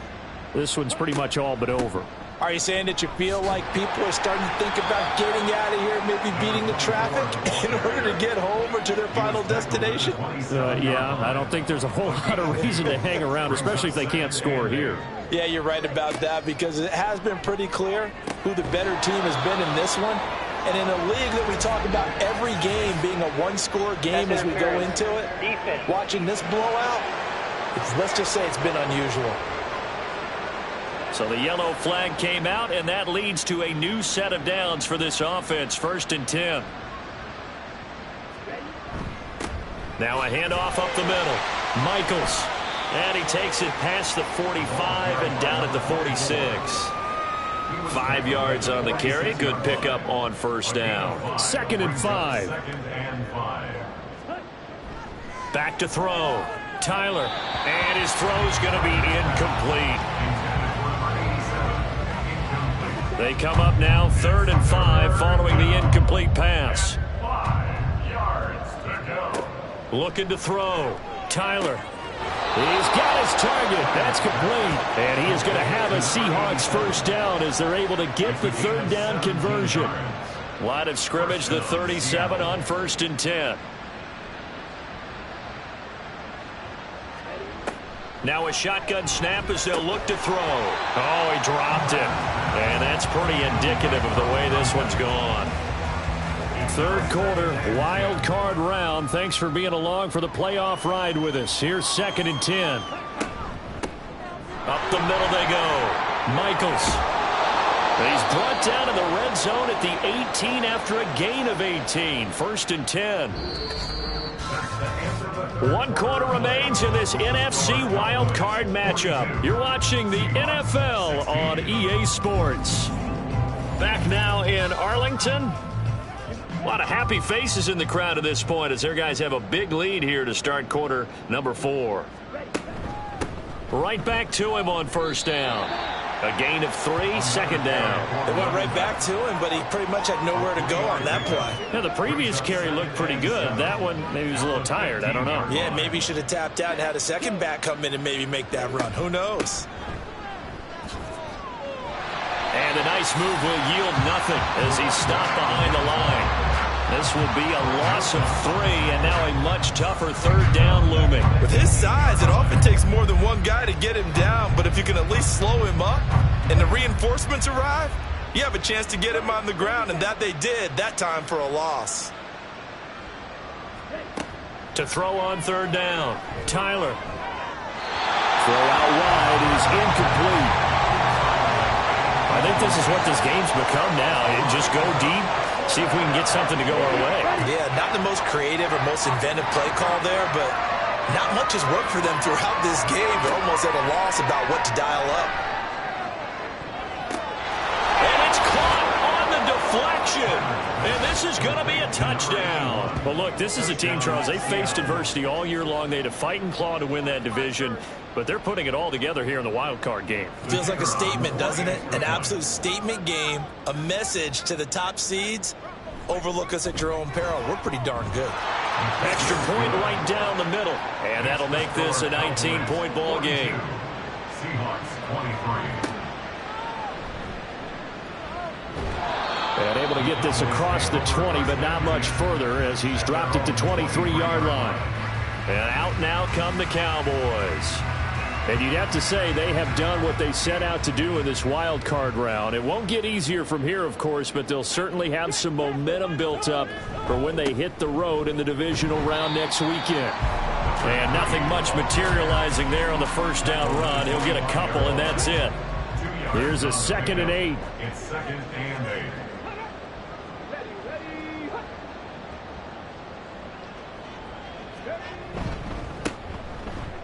this one's pretty much all but over. Are you saying that you feel like people are starting to think about getting out of here, maybe beating the traffic in order to get home or to their final destination? Yeah, I don't think there's a whole lot of reason to hang around, especially if they can't score here. Yeah, you're right about that, because it has been pretty clear who the better team has been in this one. And in a league that we talk about every game being a one-score game as we go into it, watching this blowout, let's just say it's been unusual. So the yellow flag came out, and that leads to a new set of downs for this offense. 1st and 10. Now a handoff up the middle. Michaels. And he takes it past the 45 and down at the 46. 5 yards on the carry. Good pickup on 1st down. 2nd and 5. Back to throw. Tyler. And his throw's going to be incomplete. They come up now 3rd and 5 following the incomplete pass. 5 yards to go. Looking to throw. Tyler. He's got his target. That's complete. And he is going to have a Seahawks 1st down as they're able to get the 3rd down conversion. Line of scrimmage, the 37 on 1st and 10. Now a shotgun snap as they'll look to throw. Oh, he dropped it. And that's pretty indicative of the way this one's gone. 3rd quarter, wild card round. Thanks for being along for the playoff ride with us. Here's 2nd and 10. Up the middle they go. Michaels. He's brought down in the red zone at the 18 after a gain of 18. 1st and 10. 1 quarter remains in this NFC wild card matchup. You're watching the NFL on EA Sports. Back now in Arlington. A lot of happy faces in the crowd at this point as their guys have a big lead here to start quarter number 4. Right back to him on 1st down. A gain of 3, 2nd down. They went right back to him, but he pretty much had nowhere to go on that play. Yeah, the previous carry looked pretty good. That one, maybe he was a little tired. I don't know. Yeah, maybe he should have tapped out and had a second back come in and maybe make that run. Who knows? And a nice move will yield nothing as he's stopped behind the line. This will be a loss of 3, and now a much tougher 3rd down looming. With his size, it often takes more than one guy to get him down, but if you can at least slow him up and the reinforcements arrive, you have a chance to get him on the ground, and that they did, that time for a loss. To throw on 3rd down, Tyler. Throw out wide is incomplete. I think this is what this game's become now. Just go deep. See if we can get something to go our way. Yeah, not the most creative or most inventive play call there, but not much has worked for them throughout this game. They're almost at a loss about what to dial up. And it's caught on the deflection. reception. And this is going to be a touchdown. Well, look, this is a team, Charles. They faced adversity all year long. They had to fight and claw to win that division, but they're putting it all together here in the wild card game. Feels like a statement, doesn't it? An absolute statement game, a message to the top seeds. Overlook us at your own peril. We're pretty darn good. Extra point right down the middle. And that'll make this a 19-point ball game. Seahawks 23. And able to get this across the 20, but not much further as he's dropped it to 23-yard line. And out now come the Cowboys. And you'd have to say they have done what they set out to do in this wild card round. It won't get easier from here, of course, but they'll certainly have some momentum built up for when they hit the road in the divisional round next weekend. And nothing much materializing there on the first down run. He'll get a couple, and that's it. Here's a 2nd and 8. It's 2nd and 8.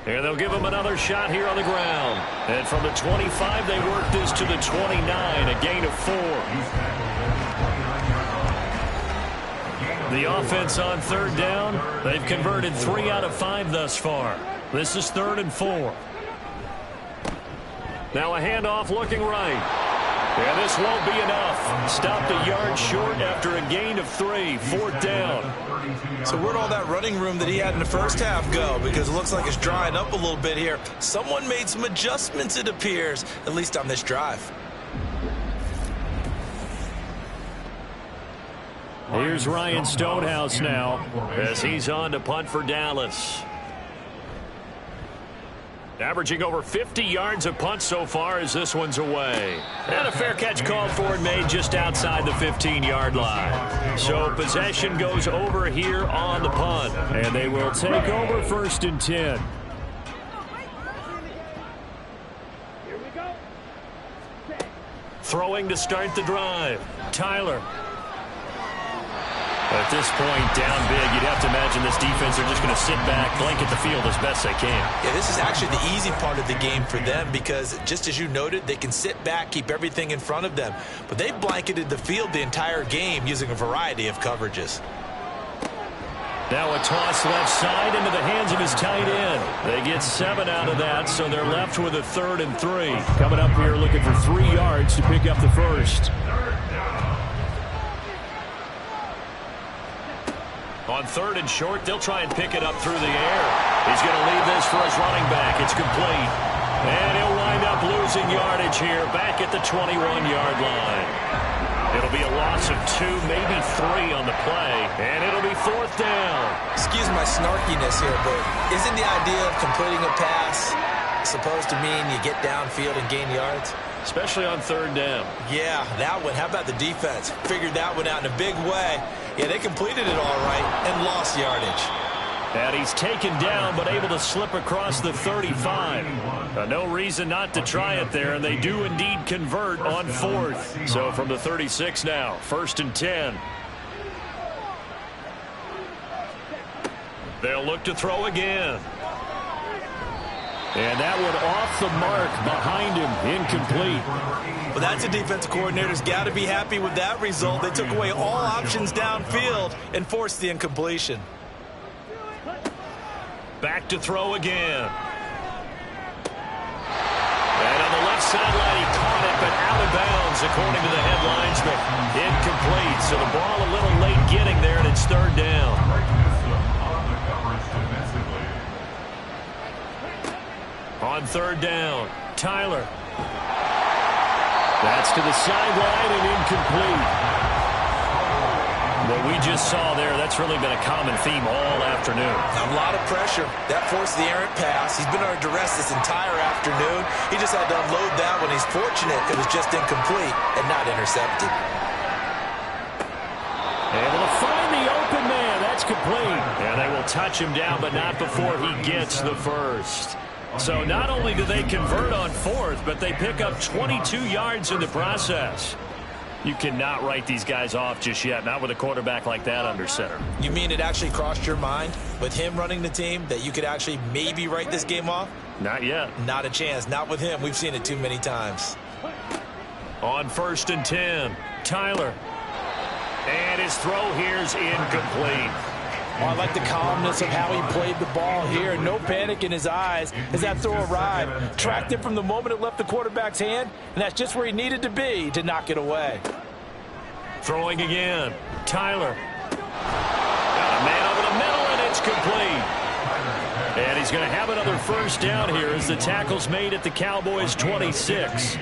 And they'll give him another shot here on the ground. And from the 25, they work this to the 29, a gain of 4. The offense on 3rd down, they've converted 3 out of 5 thus far. This is 3rd and 4. Now a handoff looking right. And this won't be enough. Stopped a yard short after a gain of 3, 4th down. So where'd all that running room that he had in the first half go? Because it looks like it's drying up a little bit here. Someone made some adjustments, it appears, at least on this drive. Here's Ryan Stonehouse now as he's on to punt for Dallas. Averaging over 50 yards a punt so far as this one's away. And a fair catch called for and made just outside the 15-yard line. So possession goes over here on the punt. And they will take over 1st and 10. Throwing to start the drive. Tyler. At this point, down big, you'd have to imagine this defense are just going to sit back, blanket the field as best they can. Yeah, this is actually the easy part of the game for them because, just as you noted, they can sit back, keep everything in front of them. But they've blanketed the field the entire game using a variety of coverages. Now a toss left side into the hands of his tight end. They get 7 out of that, so they're left with a 3rd and 3. Coming up here looking for 3 yards to pick up the first. On 3rd and short, they'll try and pick it up through the air. He's going to leave this for his running back. It's complete. And he'll wind up losing yardage here back at the 21-yard line. It'll be a loss of 2, maybe 3 on the play. And it'll be 4th down. Excuse my snarkiness here, but isn't the idea of completing a pass supposed to mean you get downfield and gain yards? Especially on 3rd down. Yeah, that one. How about the defense? Figured that one out in a big way. Yeah, they completed it all right and lost yardage. And he's taken down but able to slip across the 35. No reason not to try it there, and they do indeed convert on 4th. So from the 36 now, 1st and 10. They'll look to throw again. And that one off the mark behind him, incomplete. Well, that's a defensive coordinator's got to be happy with that result. They took away all options downfield and forced the incompletion. Back to throw again. And on the left sideline, he caught it, but out of bounds, according to the headlines, but incomplete. So the ball a little late getting there, and it's 3rd down. On 3rd down, Tyler. That's to the sideline and incomplete. What we just saw there, that's really been a common theme all afternoon. A lot of pressure. That forced the errant pass. He's been under duress this entire afternoon. He just had to unload that one. He's fortunate it was just incomplete and not intercepted. Able to find the open man. That's complete. And they will touch him down, but not before he gets the first. So not only do they convert on 4th, but they pick up 22 yards in the process. You cannot write these guys off just yet, not with a quarterback like that under center. You mean it actually crossed your mind with him running the team that you could actually maybe write this game off? Not yet. Not a chance. Not with him. We've seen it too many times. On 1st and 10, Tyler. And his throw here's incomplete. Oh, I like the calmness of how he played the ball here. No panic in his eyes as that throw arrived. Tracked it from the moment it left the quarterback's hand, and that's just where he needed to be to knock it away. Throwing again. Tyler. Got a man over the middle, and it's complete. And he's going to have another first down here as the tackle's made at the Cowboys' 26.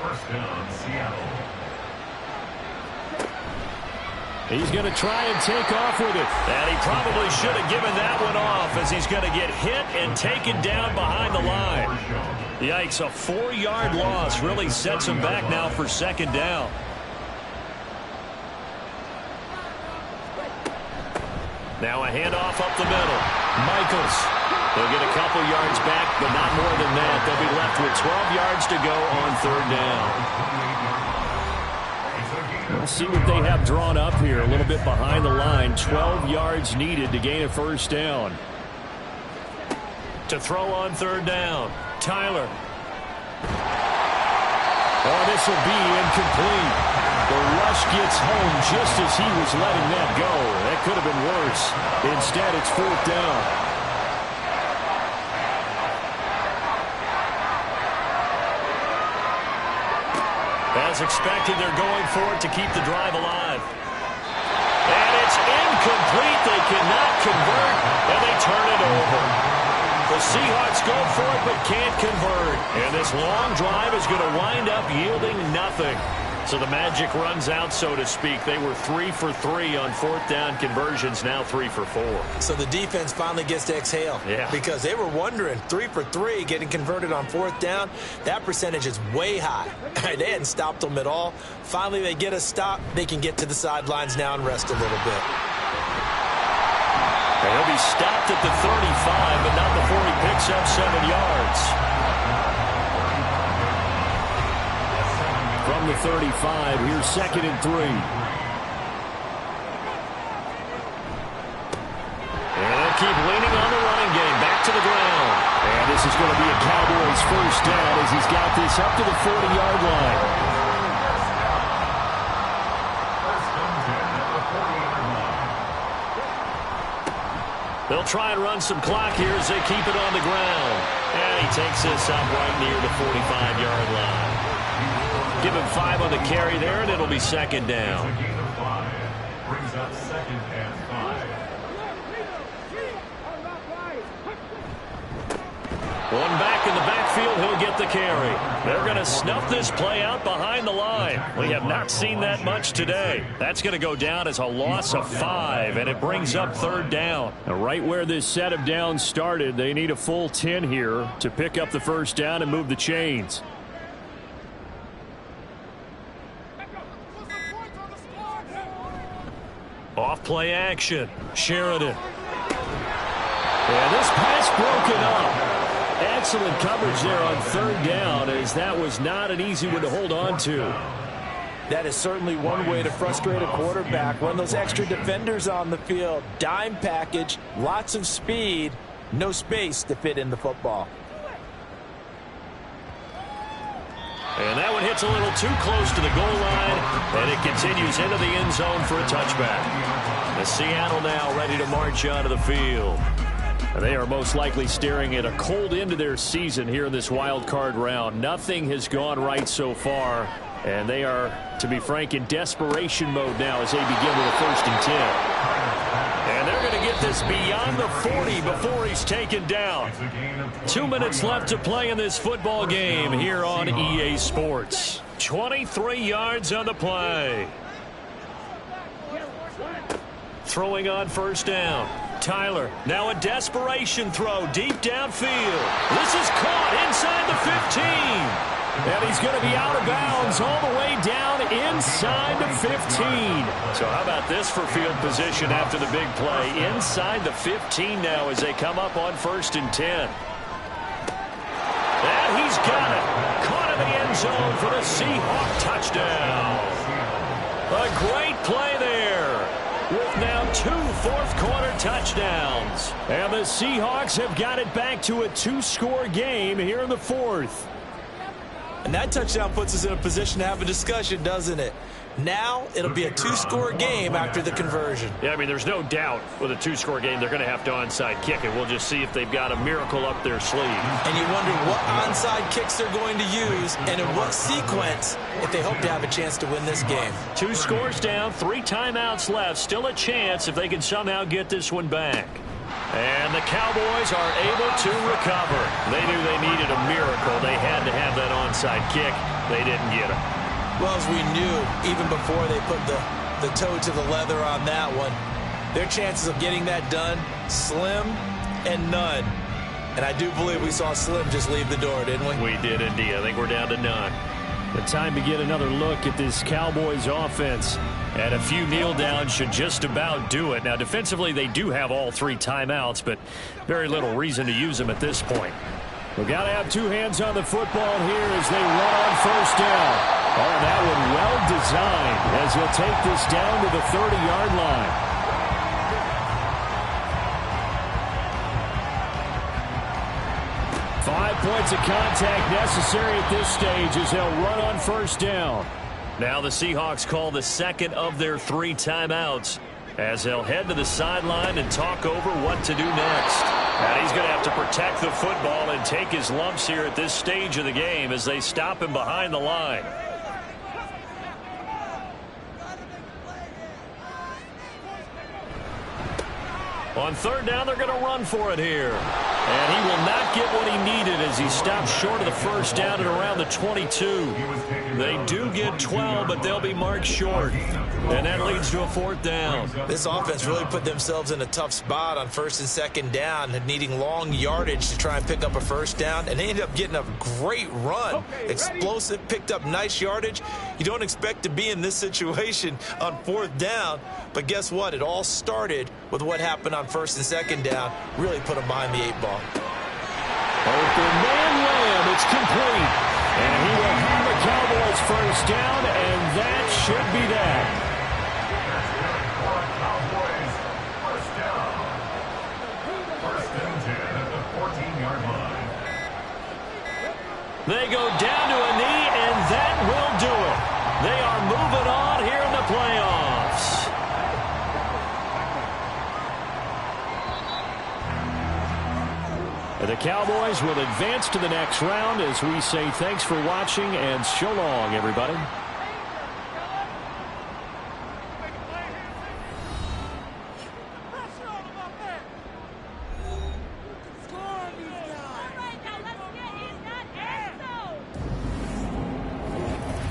First down, Seattle. He's going to try and take off with it. And he probably should have given that one off as he's going to get hit and taken down behind the line. Yikes, a 4-yard loss really sets him back now for second down. Now a handoff up the middle. Michaels. They'll get a couple yards back, but not more than that. They'll be left with 12 yards to go on third down. We'll see what they have drawn up here. A little bit behind the line. 12 yards needed to gain a first down. To throw on third down. Tyler. Oh, this will be incomplete. The rush gets home just as he was letting that go. That could have been worse. Instead, it's fourth down. As expected, they're going for it to keep the drive alive. And it's incomplete. They cannot convert, and they turn it over. The Seahawks go for it but can't convert. And this long drive is going to wind up yielding nothing. So the magic runs out, so to speak. They were 3 for 3 on fourth down conversions, now 3 for 4. So the defense finally gets to exhale. Yeah. Because they were wondering, 3 for 3 getting converted on fourth down. That percentage is way high. They hadn't stopped them at all. Finally, they get a stop. They can get to the sidelines now and rest a little bit. He'll be stopped at the 35, but not before he picks up 7 yards. From the 35, here's 2nd and 3. And they'll keep leaning on the running game. Back to the ground. And this is going to be a Cowboys first down as he's got this up to the 40-yard line. They'll try and run some clock here as they keep it on the ground. And he takes this up right near the 45-yard line. Give him 5 on the carry there, and it'll be second down. Brings up 2nd and 5. One back in the backfield, he'll get the carry. They're going to snuff this play out behind the line. We have not seen that much today. That's going to go down as a loss of 5, and it brings up third down. Now, right where this set of downs started, they need a full 10 here to pick up the first down and move the chains. Off play action. Sheridan. Yeah, this pass broken up. Excellent coverage there on third down, as that was not an easy one to hold on to. That is certainly one way to frustrate a quarterback. Run those extra defenders on the field. Dime package, lots of speed, no space to fit in the football. And that one hits a little too close to the goal line, and it continues into the end zone for a touchback. The Seattle now ready to march onto the field. And they are most likely staring at a cold end to their season here in this wild card round. Nothing has gone right so far, and they are, to be frank, in desperation mode now as they begin with a 1st and 10. And they're going to get this beyond the 40 before he's taken down. 2 minutes left to play in this football game here on EA Sports. 23 yards on the play. Throwing on first down. Tyler, now a desperation throw deep downfield. This is caught inside the 15. And he's going to be out of bounds all the way down inside the 15. So how about this for field position after the big play? Inside the 15 now as they come up on 1st and 10. And he's got it. Caught in the end zone for the Seahawk touchdown. A great play there. With now 2 fourth-quarter touchdowns. And the Seahawks have got it back to a 2-score game here in the 4th. And that touchdown puts us in a position to have a discussion, doesn't it? Now it'll be a two-score game after the conversion. Yeah, I mean, there's no doubt with a two-score game they're going to have to onside kick it. We'll just see if they've got a miracle up their sleeve. And you wonder what onside kicks they're going to use and in what sequence if they hope to have a chance to win this game. 2 scores down, 3 timeouts left. Still a chance if they can somehow get this one back. And the Cowboys are able to recover. They knew they needed a miracle. They had to have that onside kick. They didn't get it. Well, as we knew, even before they put the toe to the leather on that one, their chances of getting that done, slim and none. And I do believe we saw Slim just leave the door, didn't we? We did indeed. I think we're down to none. The time to get another look at this Cowboys offense. And a few kneel downs should just about do it. Now, defensively, they do have all 3 timeouts, but very little reason to use them at this point. We've got to have 2 hands on the football here as they run on first down. Oh, that one well designed as he'll take this down to the 30-yard line. Five points of contact necessary at this stage as they'll run on first down. Now the Seahawks call the second of their 3 timeouts as they'll head to the sideline and talk over what to do next. And he's going to have to protect the football and take his lumps here at this stage of the game as they stop him behind the line. On third down, they're going to run for it here. And he will not get what he needed as he stops short of the first down at around the 22. They do get 12, but they'll be marked short. And that leads to a 4th down. This offense really put themselves in a tough spot on 1st and 2nd down, needing long yardage to try and pick up a first down. And they ended up getting a great run. Explosive, picked up nice yardage. You don't expect to be in this situation on 4th down. But guess what? It all started with what happened on 1st and 2nd down. Really put them behind the 8 ball. Open man Lamb, it's complete. And he will have the Cowboys first down, and that should be that. They go down to a knee, and that will do it. They are moving on here in the playoffs. The Cowboys will advance to the next round as we say thanks for watching and so long, everybody.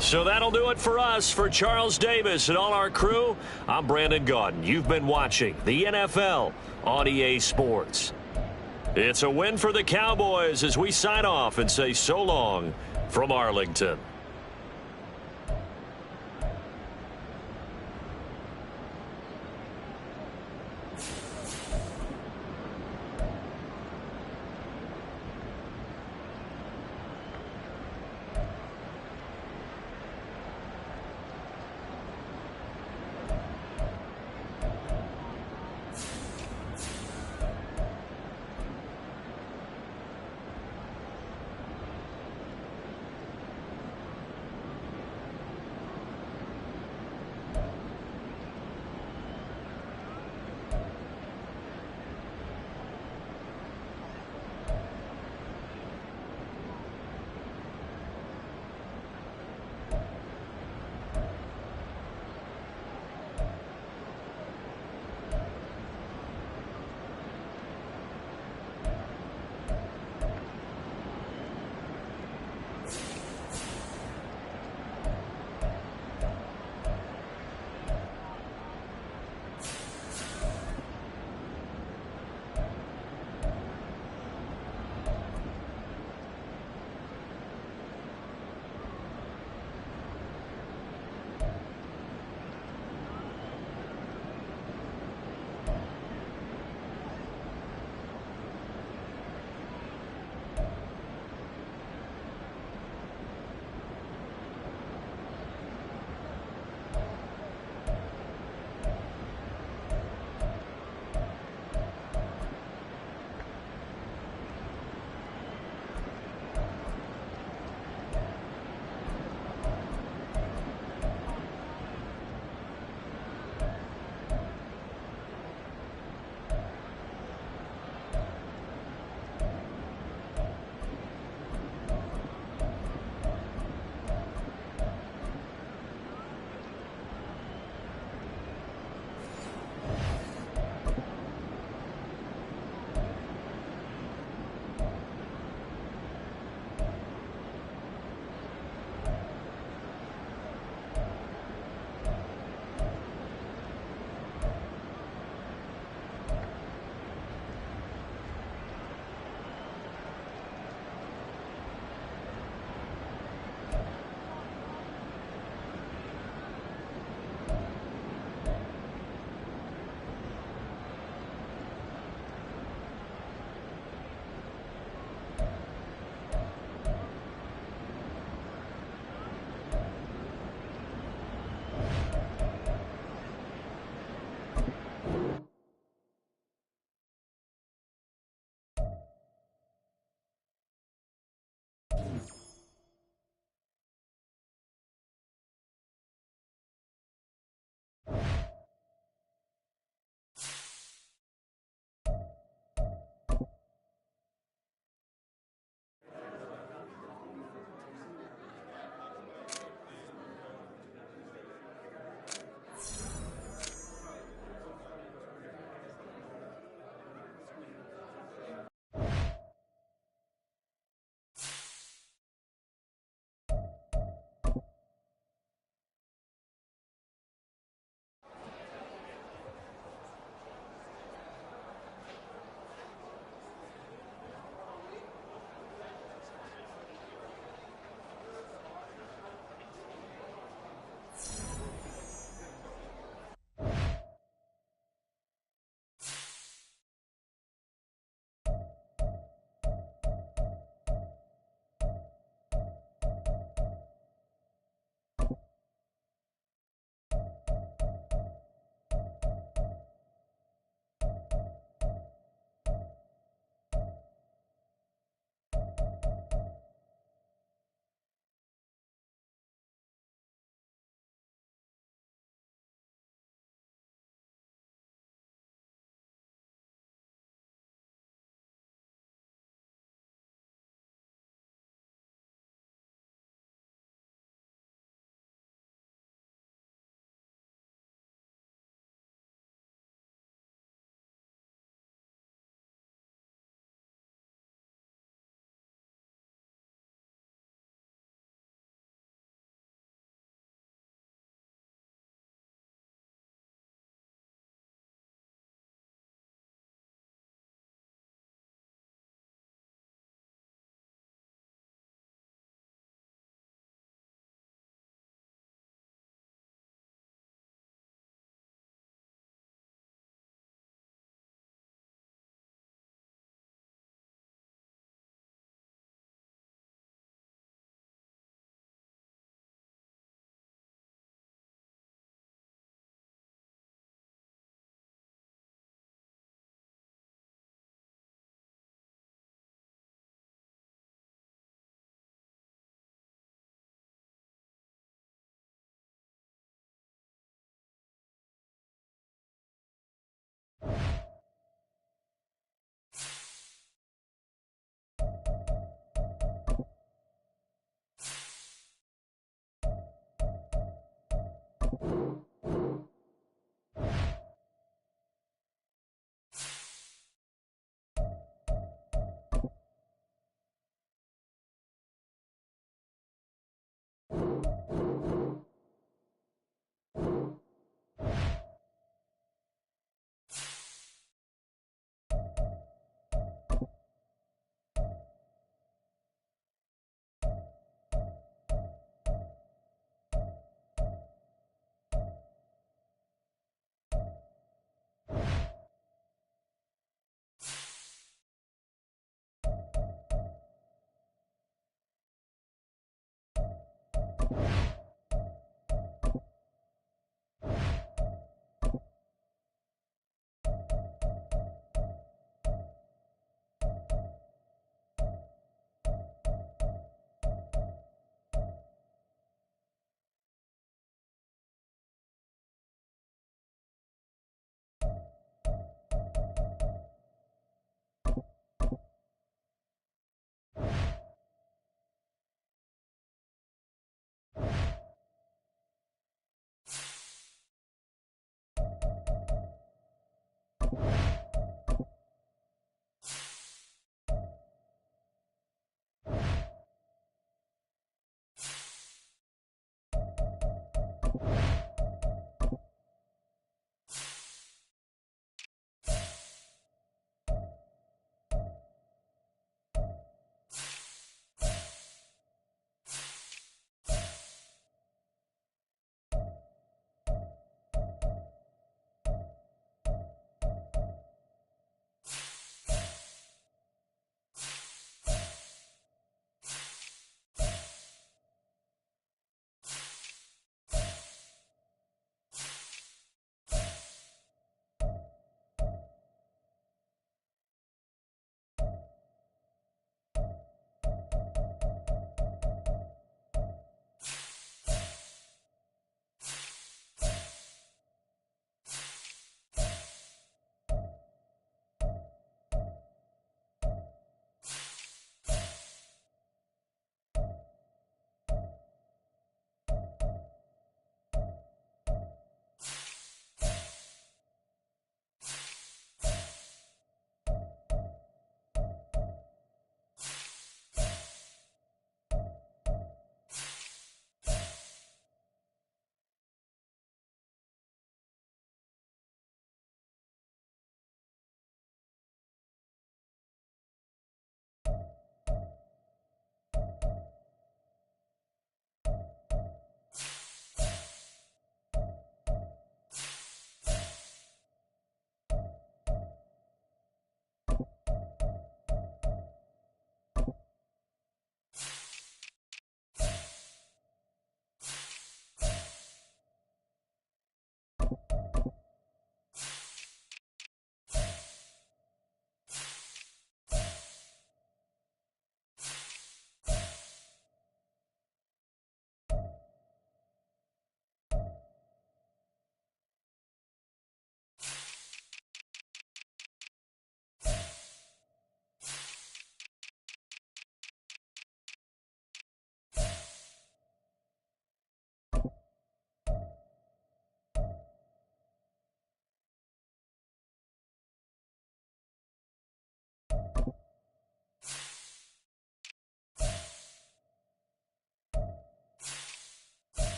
So that'll do it for us. For Charles Davis and all our crew, I'm Brandon Gaudin. You've been watching the NFL on EA Sports. It's a win for the Cowboys as we sign off and say so long from Arlington.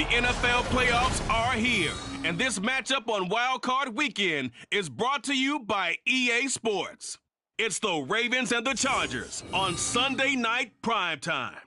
The NFL playoffs are here, and this matchup on Wild Card Weekend is brought to you by EA Sports. It's the Ravens and the Chargers on Sunday night primetime.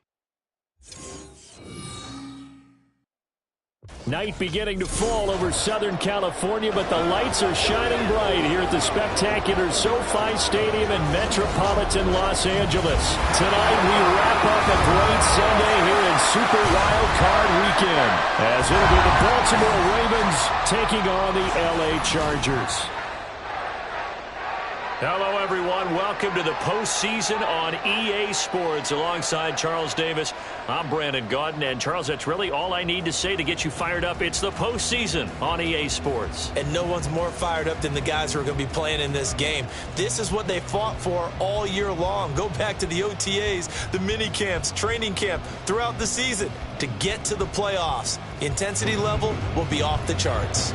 Night beginning to fall over Southern California, but the lights are shining bright here at the spectacular SoFi Stadium in metropolitan Los Angeles. Tonight we wrap up a great Sunday here in Super Wild Card Weekend, as it'll be the Baltimore Ravens taking on the LA Chargers. Hello, everyone. Welcome to the postseason on EA Sports. Alongside Charles Davis, I'm Brandon Gaudin. And, Charles, that's really all I need to say to get you fired up. It's the postseason on EA Sports. And no one's more fired up than the guys who are going to be playing in this game. This is what they fought for all year long. Go back to the OTAs, the mini camps, training camp, throughout the season to get to the playoffs. Intensity level will be off the charts.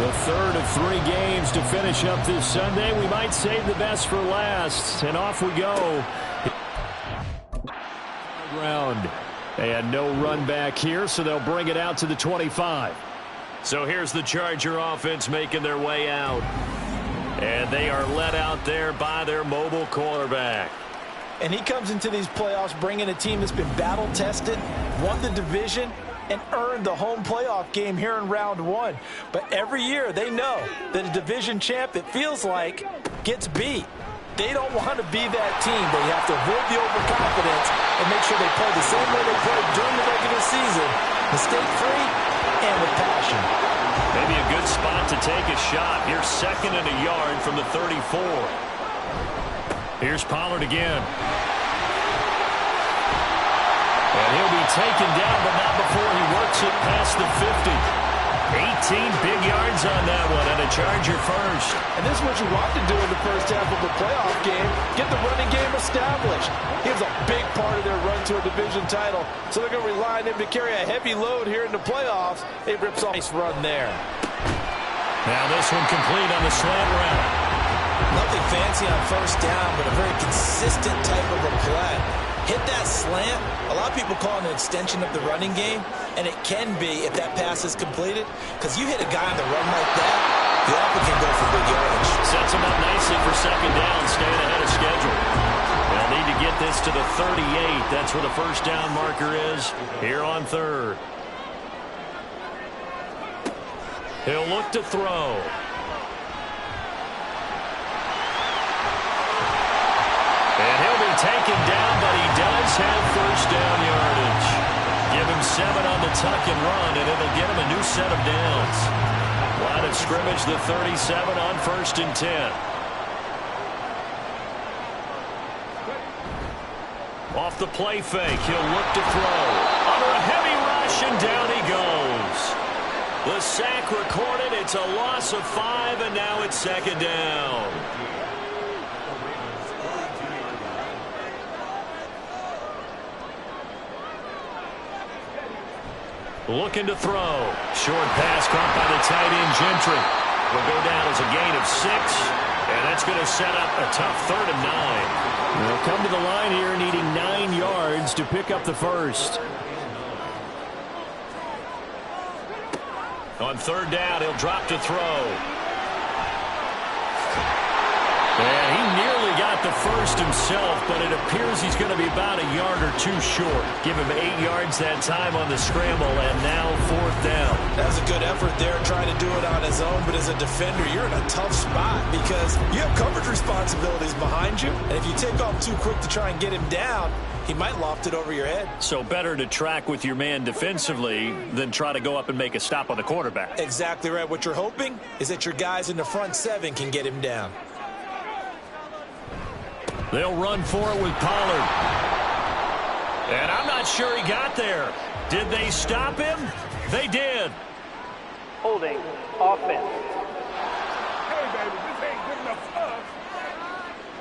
The third of 3 games to finish up this Sunday. We might save the best for last. And off we go. Round. And no run back here, so they'll bring it out to the 25. So here's the Charger offense making their way out. And they are led out there by their mobile quarterback. And he comes into these playoffs bringing a team that's been battle-tested, won the division, and earned the home playoff game here in round 1. But every year they know that a division champ, it feels like, gets beat. They don't want to be that team. They have to avoid the overconfidence and make sure they play the same way they played during the regular season, mistake-free and with passion. Maybe a good spot to take a shot. Here's 2nd and a yard from the 34. Here's Pollard again. And he'll be taken down, but not before he works it past the 50. 18 big yards on that one, and a Charger first. And this is what you want to do in the first half of the playoff game, get the running game established. He was a big part of their run to a division title, so they're going to rely on him to carry a heavy load here in the playoffs. It rips off his run there. Now this one complete on the slant route. Nothing fancy on first down, but a very consistent type of a play. Hit that slant. A lot of people call it an extension of the running game, and it can be if that pass is completed, because you hit a guy on the run like that, the offense can go for big yardage. Sets him up nicely for 2nd down, staying ahead of schedule. They'll need to get this to the 38. That's where the first down marker is here on 3rd. He'll look to throw. And he'll be taken down, but he does have first down yardage. Give him 7 on the tuck and run, and it'll get him a new set of downs. Line of scrimmage, the 37 on 1st and 10. Off the play fake, he'll look to throw. Under a heavy rush, and down he goes. The sack recorded. It's a loss of 5, and now it's 2nd down. Looking to throw. Short pass caught by the tight end, Gentry. Will go down as a gain of 6, and that's going to set up a tough 3rd and 9. They'll come to the line here needing 9 yards to pick up the first. On 3rd down, he'll drop to throw. And he nearly got the first himself, but it appears he's going to be about a yard or 2 short. Give him 8 yards that time on the scramble, and now 4th down. That was a good effort there, trying to do it on his own, but as a defender, you're in a tough spot because you have coverage responsibilities behind you, and if you take off too quick to try and get him down, he might loft it over your head. So better to track with your man defensively than try to go up and make a stop on the quarterback. Exactly right. What you're hoping is that your guys in the front 7 can get him down. They'll run for it with Pollard. And I'm not sure he got there. Did they stop him? They did. Holding. Offense. Hey, baby, this ain't good enough for us.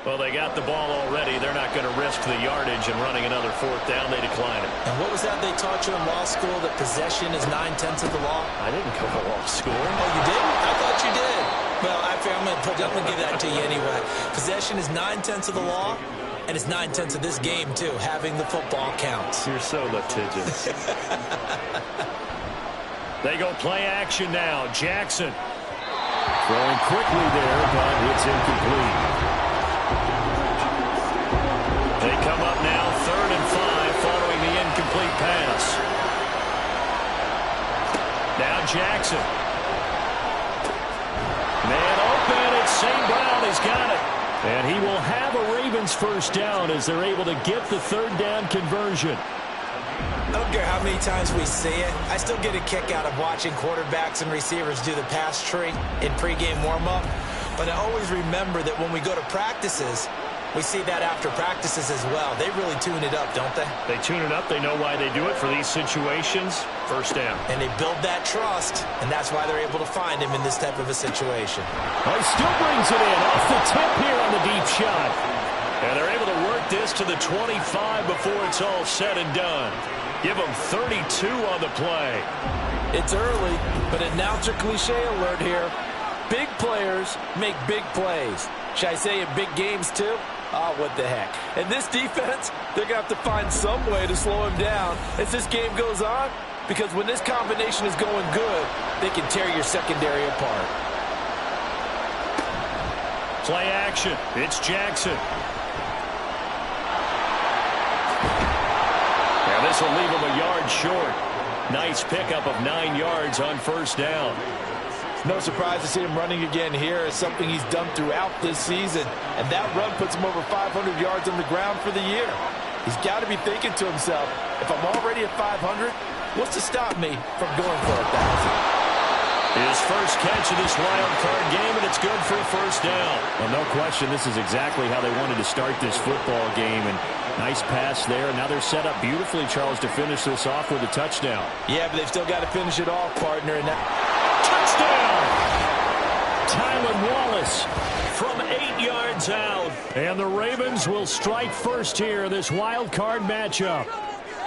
Well, they got the ball already. They're not going to risk the yardage and running another 4th down. They decline it. And what was that they taught you in law school, that possession is 9/10 of the law? I didn't go to law school. Oh, you didn't? I thought you did. Well, I'm going to give that to you anyway. Possession is 9/10 of the law, and it's 9/10 of this game, too. Having the football counts. You're so litigious. They go play action now. Jackson throwing quickly there, but it's incomplete. They come up now 3rd and 5 following the incomplete pass. Now Jackson. Man open, it's St. Brown. He's got it. And he will have a Ravens first down as they're able to get the 3rd down conversion. I don't care how many times we see it. I still get a kick out of watching quarterbacks and receivers do the pass tree in pregame warm-up. But I always remember that when we go to practices, we see that after practices as well. They really tune it up, don't they? They tune it up. They know why they do it for these situations. First down. And they build that trust, and that's why they're able to find him in this type of a situation. Oh, he still brings it in off the tip here on the deep shot. And they're able to work this to the 25 before it's all said and done. Give them 32 on the play. It's early, but announcer cliche alert here. Big players make big plays. Should I say in big games too? Oh, what the heck. And this defense, they're going to have to find some way to slow him down as this game goes on, because when this combination is going good, they can tear your secondary apart. Play action. It's Jackson. Now this will leave him a yard short. Nice pickup of 9 yards on first down. No surprise to see him running again here. It's something he's done throughout this season. And that run puts him over 500 yards on the ground for the year. He's got to be thinking to himself, if I'm already at 500, what's to stop me from going for 1,000? His first catch of this wild card game, and it's good for a first down. Well, no question, this is exactly how they wanted to start this football game. And nice pass there. Now they're set up beautifully, Charles, to finish this off with a touchdown. Yeah, but they've still got to finish it off, partner. And touchdown! Tylan Wallace from 8 yards out. And the Ravens will strike first here in this wild card matchup.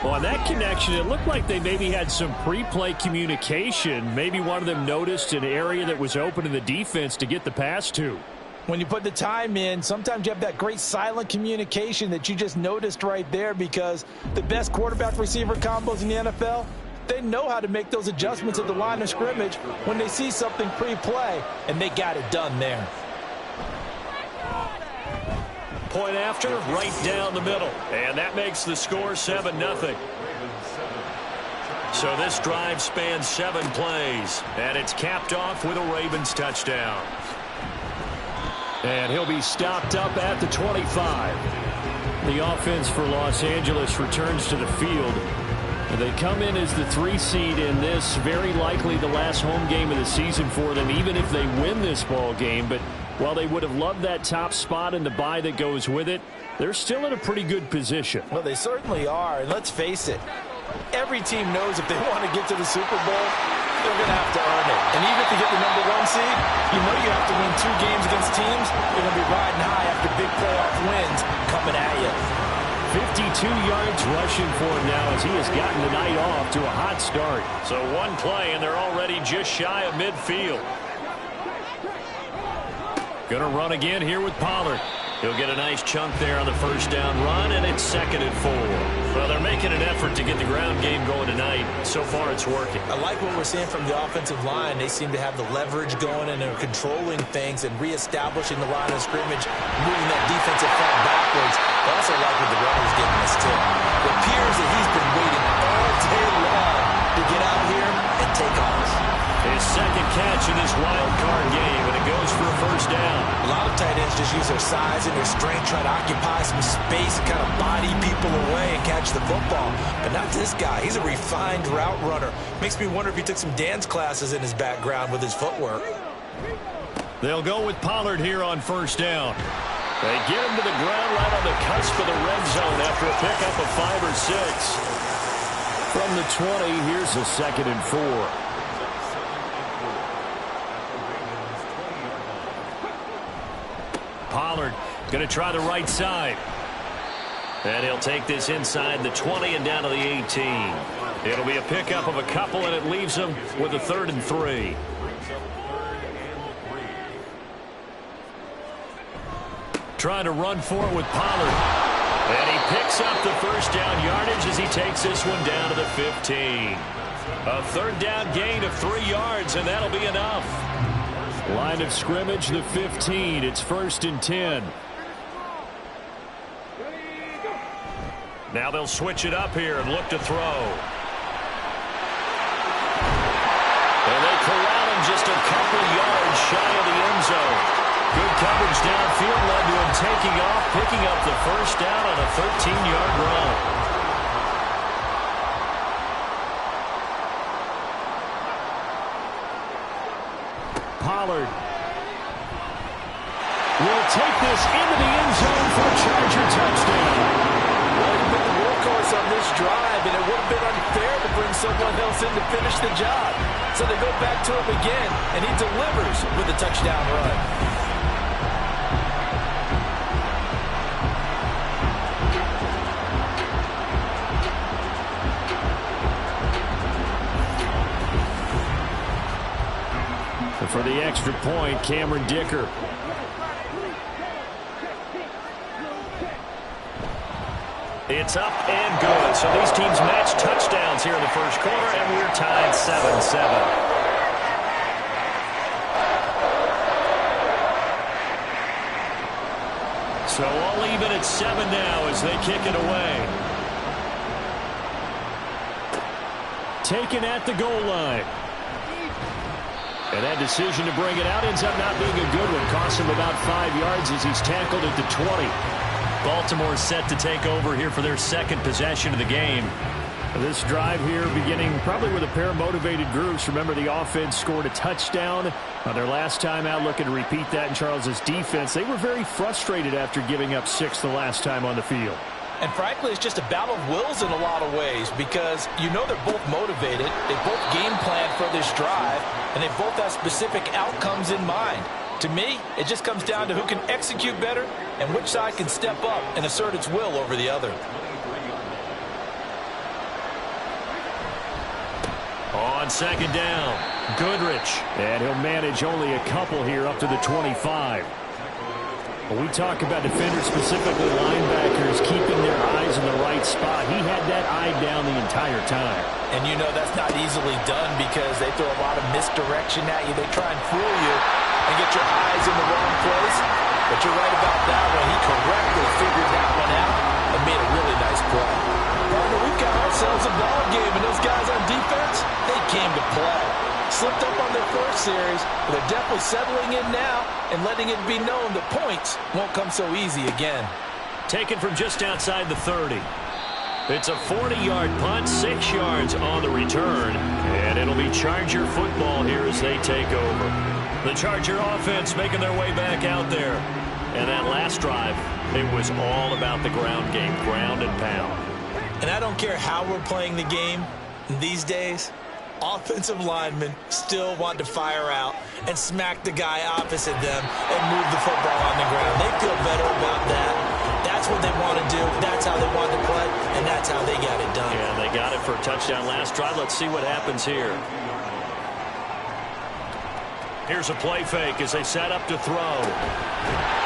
Well, on that connection, it looked like they maybe had some pre-play communication. Maybe one of them noticed an area that was open in the defense to get the pass to. When you put the time in, sometimes you have that great silent communication that you just noticed right there, because the best quarterback-receiver combos in the NFL, they know how to make those adjustments at the line of scrimmage when they see something pre-play, and they got it done there. Point after, right down the middle. And that makes the score 7-0. So this drive spans 7 plays. And it's capped off with a Ravens touchdown. And he'll be stopped up at the 25. The offense for Los Angeles returns to the field. They come in as the 3 seed in this, very likely the last home game of the season for them, even if they win this ball game. But while they would have loved that top spot and the bye that goes with it, they're still in a pretty good position. Well, they certainly are, and let's face it, every team knows if they want to get to the Super Bowl, they're going to have to earn it. And even to get the #1 seed, you know you have to win 2 games against teams. You're going to be riding high after big playoff wins coming at you. 52 yards rushing for him now as he has gotten the night off to a hot start. So 1 play, and they're already just shy of midfield. Going to run again here with Pollard. He'll get a nice chunk there on the first down run, and it's 2nd and 4. Well, they're making an effort to get the ground game going tonight. So far, it's working. I like what we're seeing from the offensive line. They seem to have the leverage going, and they're controlling things and reestablishing the line of scrimmage, moving that defensive front backwards. I also like what the runner's giving us, too. It appears that he's been waiting all day long to get out here and take off. His 2nd catch in this wild card game, and it goes for a first down. A lot of tight ends just use their size and their strength, try to occupy some space and kind of body people away and catch the football. But not this guy. He's a refined route runner. Makes me wonder if he took some dance classes in his background with his footwork. They'll go with Pollard here on first down. They get him to the ground right on the cusp of the red zone after a pickup of 5 or 6. From the 20, here's a 2nd and 4. Pollard going to try the right side. And he'll take this inside the 20 and down to the 18. It'll be a pickup of a couple, and it leaves him with a 3rd and 3. Trying to run for it with Pollard. And he picks up the first down yardage as he takes this one down to the 15. A 3rd down gain of 3 yards, and that'll be enough. Line of scrimmage, the 15. It's 1st and 10. Now they'll switch it up here and look to throw. And they corral him just a couple yards shy of the end zone. Good coverage downfield led to him taking off, picking up the first down on a 13-yard run. Pollard will take this into the end zone for a Charger touchdown. Well, he's been the workhorse on this drive, and it would have been unfair to bring someone else in to finish the job. So they go back to him again, and he delivers with a touchdown run. for the extra point, Cameron Dicker. It's up and good. So these teams match touchdowns here in the first quarter, and we're tied 7-7. So all even at 7 now as they kick it away. Taken at the goal line. And that decision to bring it out ends up not being a good one. Costs him about 5 yards as he's tackled at the 20. Baltimore set to take over here for their second possession of the game. This drive here beginning probably with a pair of motivated groups. Remember, the offense scored a touchdown on their last time out, looking to repeat that in Charles's defense. They were very frustrated after giving up 6 the last time on the field. And frankly, it's just a battle of wills in a lot of ways because you know they're both motivated. They both game plan for this drive, and they both have specific outcomes in mind. To me, it just comes down to who can execute better and which side can step up and assert its will over the other. On second down, Goodrich. And he'll manage only a couple here up to the 25. When we talk about defenders, specifically linebackers, keeping their eyes in the right spot, he had that eye down the entire time. And you know that's not easily done because they throw a lot of misdirection at you. They try and fool you and get your eyes in the wrong place. But you're right about that one. He correctly figured that one out and made a really nice play. Partner, we've got ourselves a ball game, and those guys on defense, they came to play. Slipped up on their first series, but they're definitely settling in now and letting it be known that points won't come so easy again. Taken from just outside the 30. It's a 40-yard punt, 6 yards on the return, and it'll be Charger football here as they take over. The Charger offense making their way back out there. And that last drive, it was all about the ground game, ground and pound. And I don't care how we're playing the game these days, offensive linemen still want to fire out and smack the guy opposite them and move the football on the ground. They feel better about that. That's what they want to do. That's how they want to play, and that's how they got it done. Yeah, they got it for a touchdown last drive. Let's see what happens here. Here's a play fake as they set up to throw.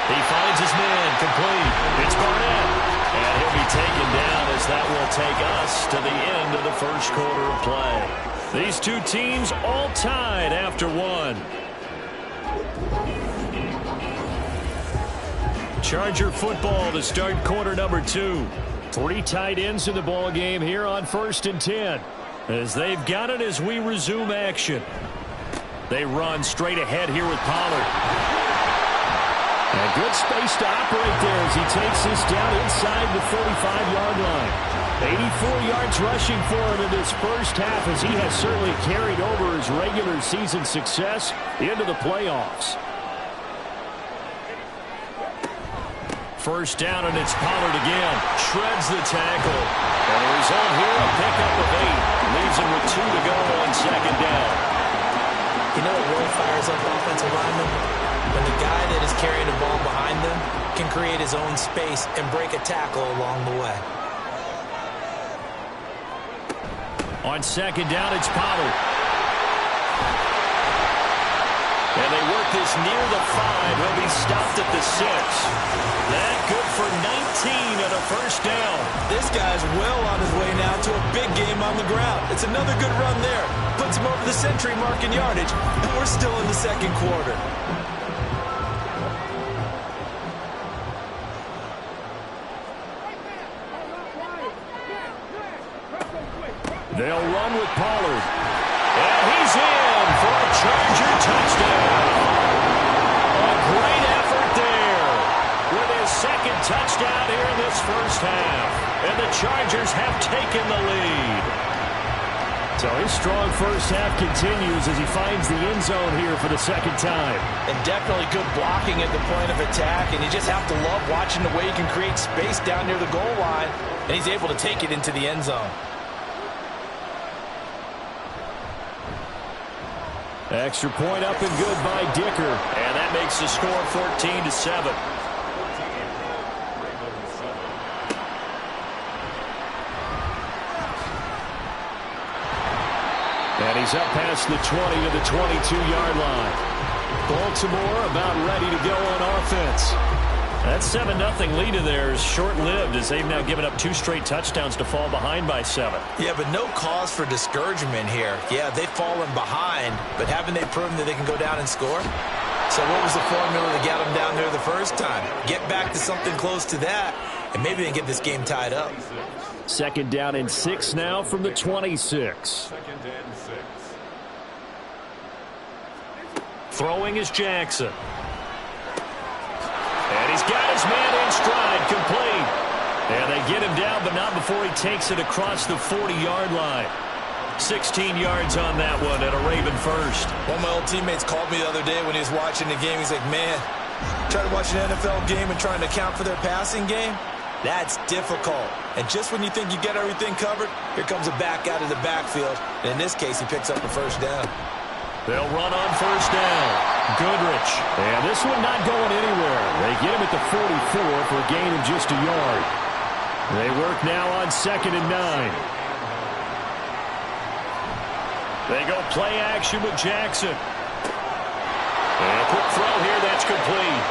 He finds his man, complete. It's Barnett. And he'll be taken down as that will take us to the end of the first quarter of play. These two teams all tied after one. Charger football to start quarter number 2. 3 tight ends in the ball game here on 1st and 10. As they've got it as we resume action. They run straight ahead here with Pollard. And good space to operate there as he takes this down inside the 35-yard line. 84 yards rushing for him in this first half as he has certainly carried over his regular season success into the playoffs. First down, and it's Pollard again. Shreds the tackle. And the result here, a pickup of 8. Leaves him with 2 to go on second down. You know what really fires up offensive linemen? When the guy that is carrying the ball behind them can create his own space and break a tackle along the way. On second down, it's Pollard. And they work this near the 5. He'll be stopped at the 6. That good for 19 and a first down. This guy's well on his way now to a big game on the ground. It's another good run there. Puts him over the century mark in yardage, and we're still in the second quarter. They'll run with Pollard. And he's in for a Charger touchdown. A great effort there with his second touchdown here in this first half. And the Chargers have taken the lead. So his strong first half continues as he finds the end zone here for the second time. And definitely good blocking at the point of attack. And you just have to love watching the way he can create space down near the goal line. And he's able to take it into the end zone. Extra point up and good by Dicker. And that makes the score 14-7. And he's up past the 20 to the 22-yard line. Baltimore about ready to go on offense. That 7-0 lead of theirs short-lived as they've now given up 2 straight touchdowns to fall behind by 7. Yeah, but no cause for discouragement here. Yeah, they've fallen behind, but haven't they proven that they can go down and score? So what was the formula that got them down there the first time? Get back to something close to that, and maybe they can get this game tied up. 2nd down and 6 now from the 26. Throwing is Jackson. And he's got his man in stride, complete. And they get him down, but not before he takes it across the 40-yard line. 16 yards on that one and a Raven first. One of my old teammates called me the other day when he was watching the game. He's like, man, trying to watch an NFL game and trying to account for their passing game? That's difficult. And just when you think you get everything covered, here comes a back out of the backfield. And in this case, he picks up a first down. They'll run on first down. Goodrich. And this one not going anywhere. They get him at the 44 for a gain of just a yard. They work now on 2nd and 9. They go play action with Jackson. And a quick throw here, that's complete.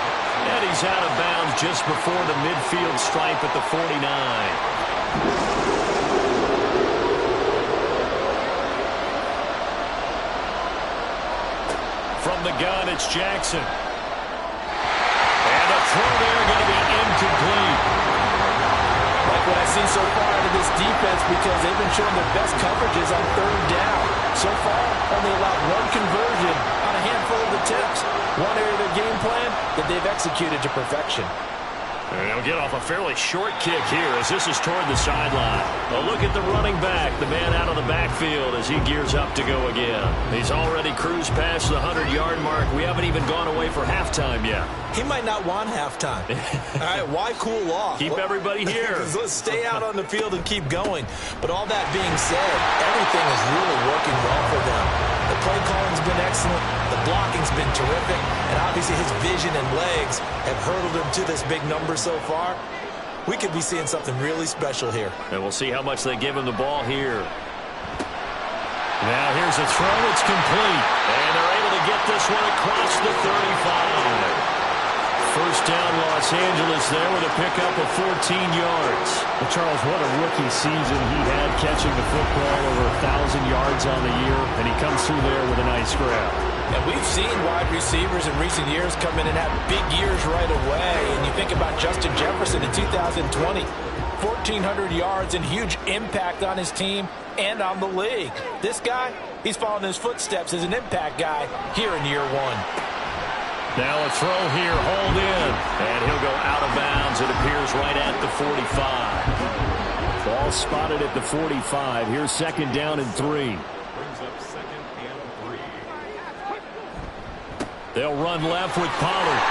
And he's out of bounds just before the midfield stripe at the 49. From the gun, it's Jackson. And a throw there going to be incomplete. Like what I've seen so far out of this defense, because they've been showing their best coverages on 3rd down. So far, only allowed 1 conversion on a handful of attempts. One area of their game plan that they've executed to perfection. And they'll get off a fairly short kick here as this is toward the sideline. A look at the running back, the man out of the backfield as he gears up to go again. He's already cruised past the 100-yard mark. We haven't even gone away for halftime yet. He might not want halftime. All right, why cool off? Keep everybody here. Let's stay out on the field and keep going. But all that being said, everything is really working well for them. The play calling's been excellent. The blocking's been terrific. And obviously his vision and legs have hurdled him to this big number so far. We could be seeing something really special here. And we'll see how much they give him the ball here. Now here's a throw. It's complete. And they're able to get this one across the 35. First down, Los Angeles there with a pickup of 14 yards. Well, Charles, what a rookie season he had catching the football, over 1,000 yards on the year, and he comes through there with a nice grab. And we've seen wide receivers in recent years come in and have big years right away. And you think about Justin Jefferson in 2020, 1,400 yards and huge impact on his team and on the league. This guy, he's following his footsteps as an impact guy here in year 1. Now a throw here, hold in, and he'll go out of bounds. It appears right at the 45. Ball spotted at the 45. Here's 2nd down and 3. Brings up 2nd and 3. They'll run left with Pollard.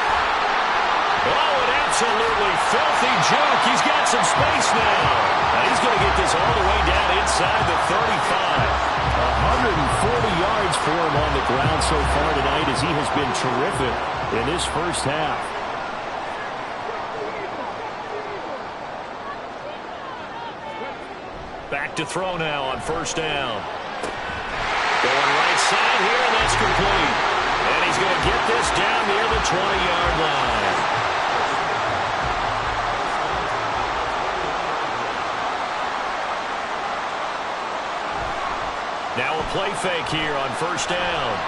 Oh, an absolutely filthy juke. He's got some space now. And he's going to get this all the way down inside the 35. 140 yards for him on the ground so far tonight as he has been terrific in this first half. Back to throw now on first down. Going right side here, and that's complete. And he's going to get this down near the 20-yard line. Now a play fake here on first down.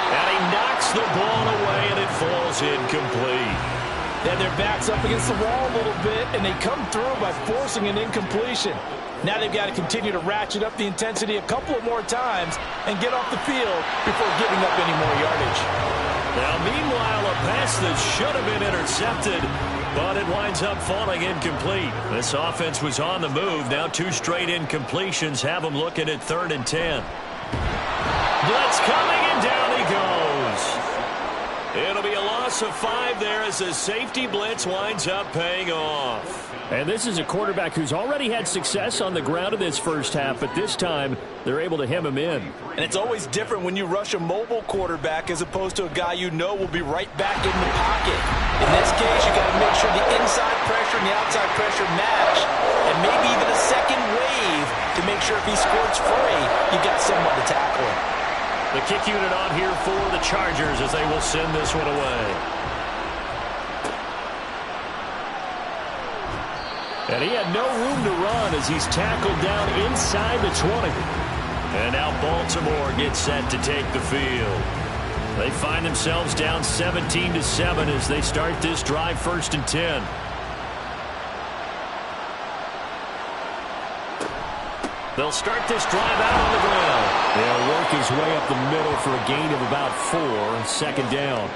And he knocks the ball away, and it falls incomplete. Then their back's up against the wall a little bit, and they come through by forcing an incompletion. Now they've got to continue to ratchet up the intensity a couple of more times and get off the field before giving up any more yardage. Now, meanwhile, a pass that should have been intercepted, but it winds up falling incomplete. This offense was on the move. Now 2 straight incompletions have them looking at 3rd and 10. Blitz coming, and down he goes. It'll be a loss of 5 there as the safety blitz winds up paying off. And this is a quarterback who's already had success on the ground in this first half, but this time they're able to hem him in. And it's always different when you rush a mobile quarterback as opposed to a guy you know will be right back in the pocket. In this case, you got to make sure the inside pressure and the outside pressure match, and maybe even a second wave to make sure if he squirts free, you got someone to tackle him. The kick unit on here for the Chargers as they will send this one away. And he had no room to run as he's tackled down inside the 20. And now Baltimore gets set to take the field. They find themselves down 17-7 as they start this drive 1st and 10. They'll start this drive out on the ground. They'll work his way up the middle for a gain of about 4, 2nd down.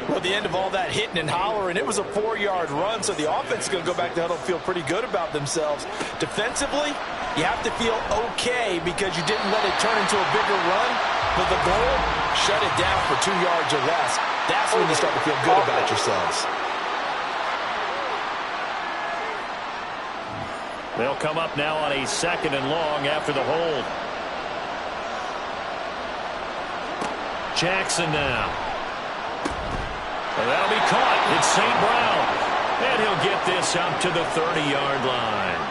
Well, at the end of all that hitting and hollering, it was a 4-yard run, so the offense is going to go back to huddle and feel pretty good about themselves. Defensively, you have to feel okay because you didn't let it turn into a bigger run, but the goal, shut it down for 2 yards or less. That's when you start to feel good about yourselves. They'll come up now on a 2nd and long after the hold. Jackson now. And that'll be caught. It's St. Brown. And he'll get this up to the 30-yard line.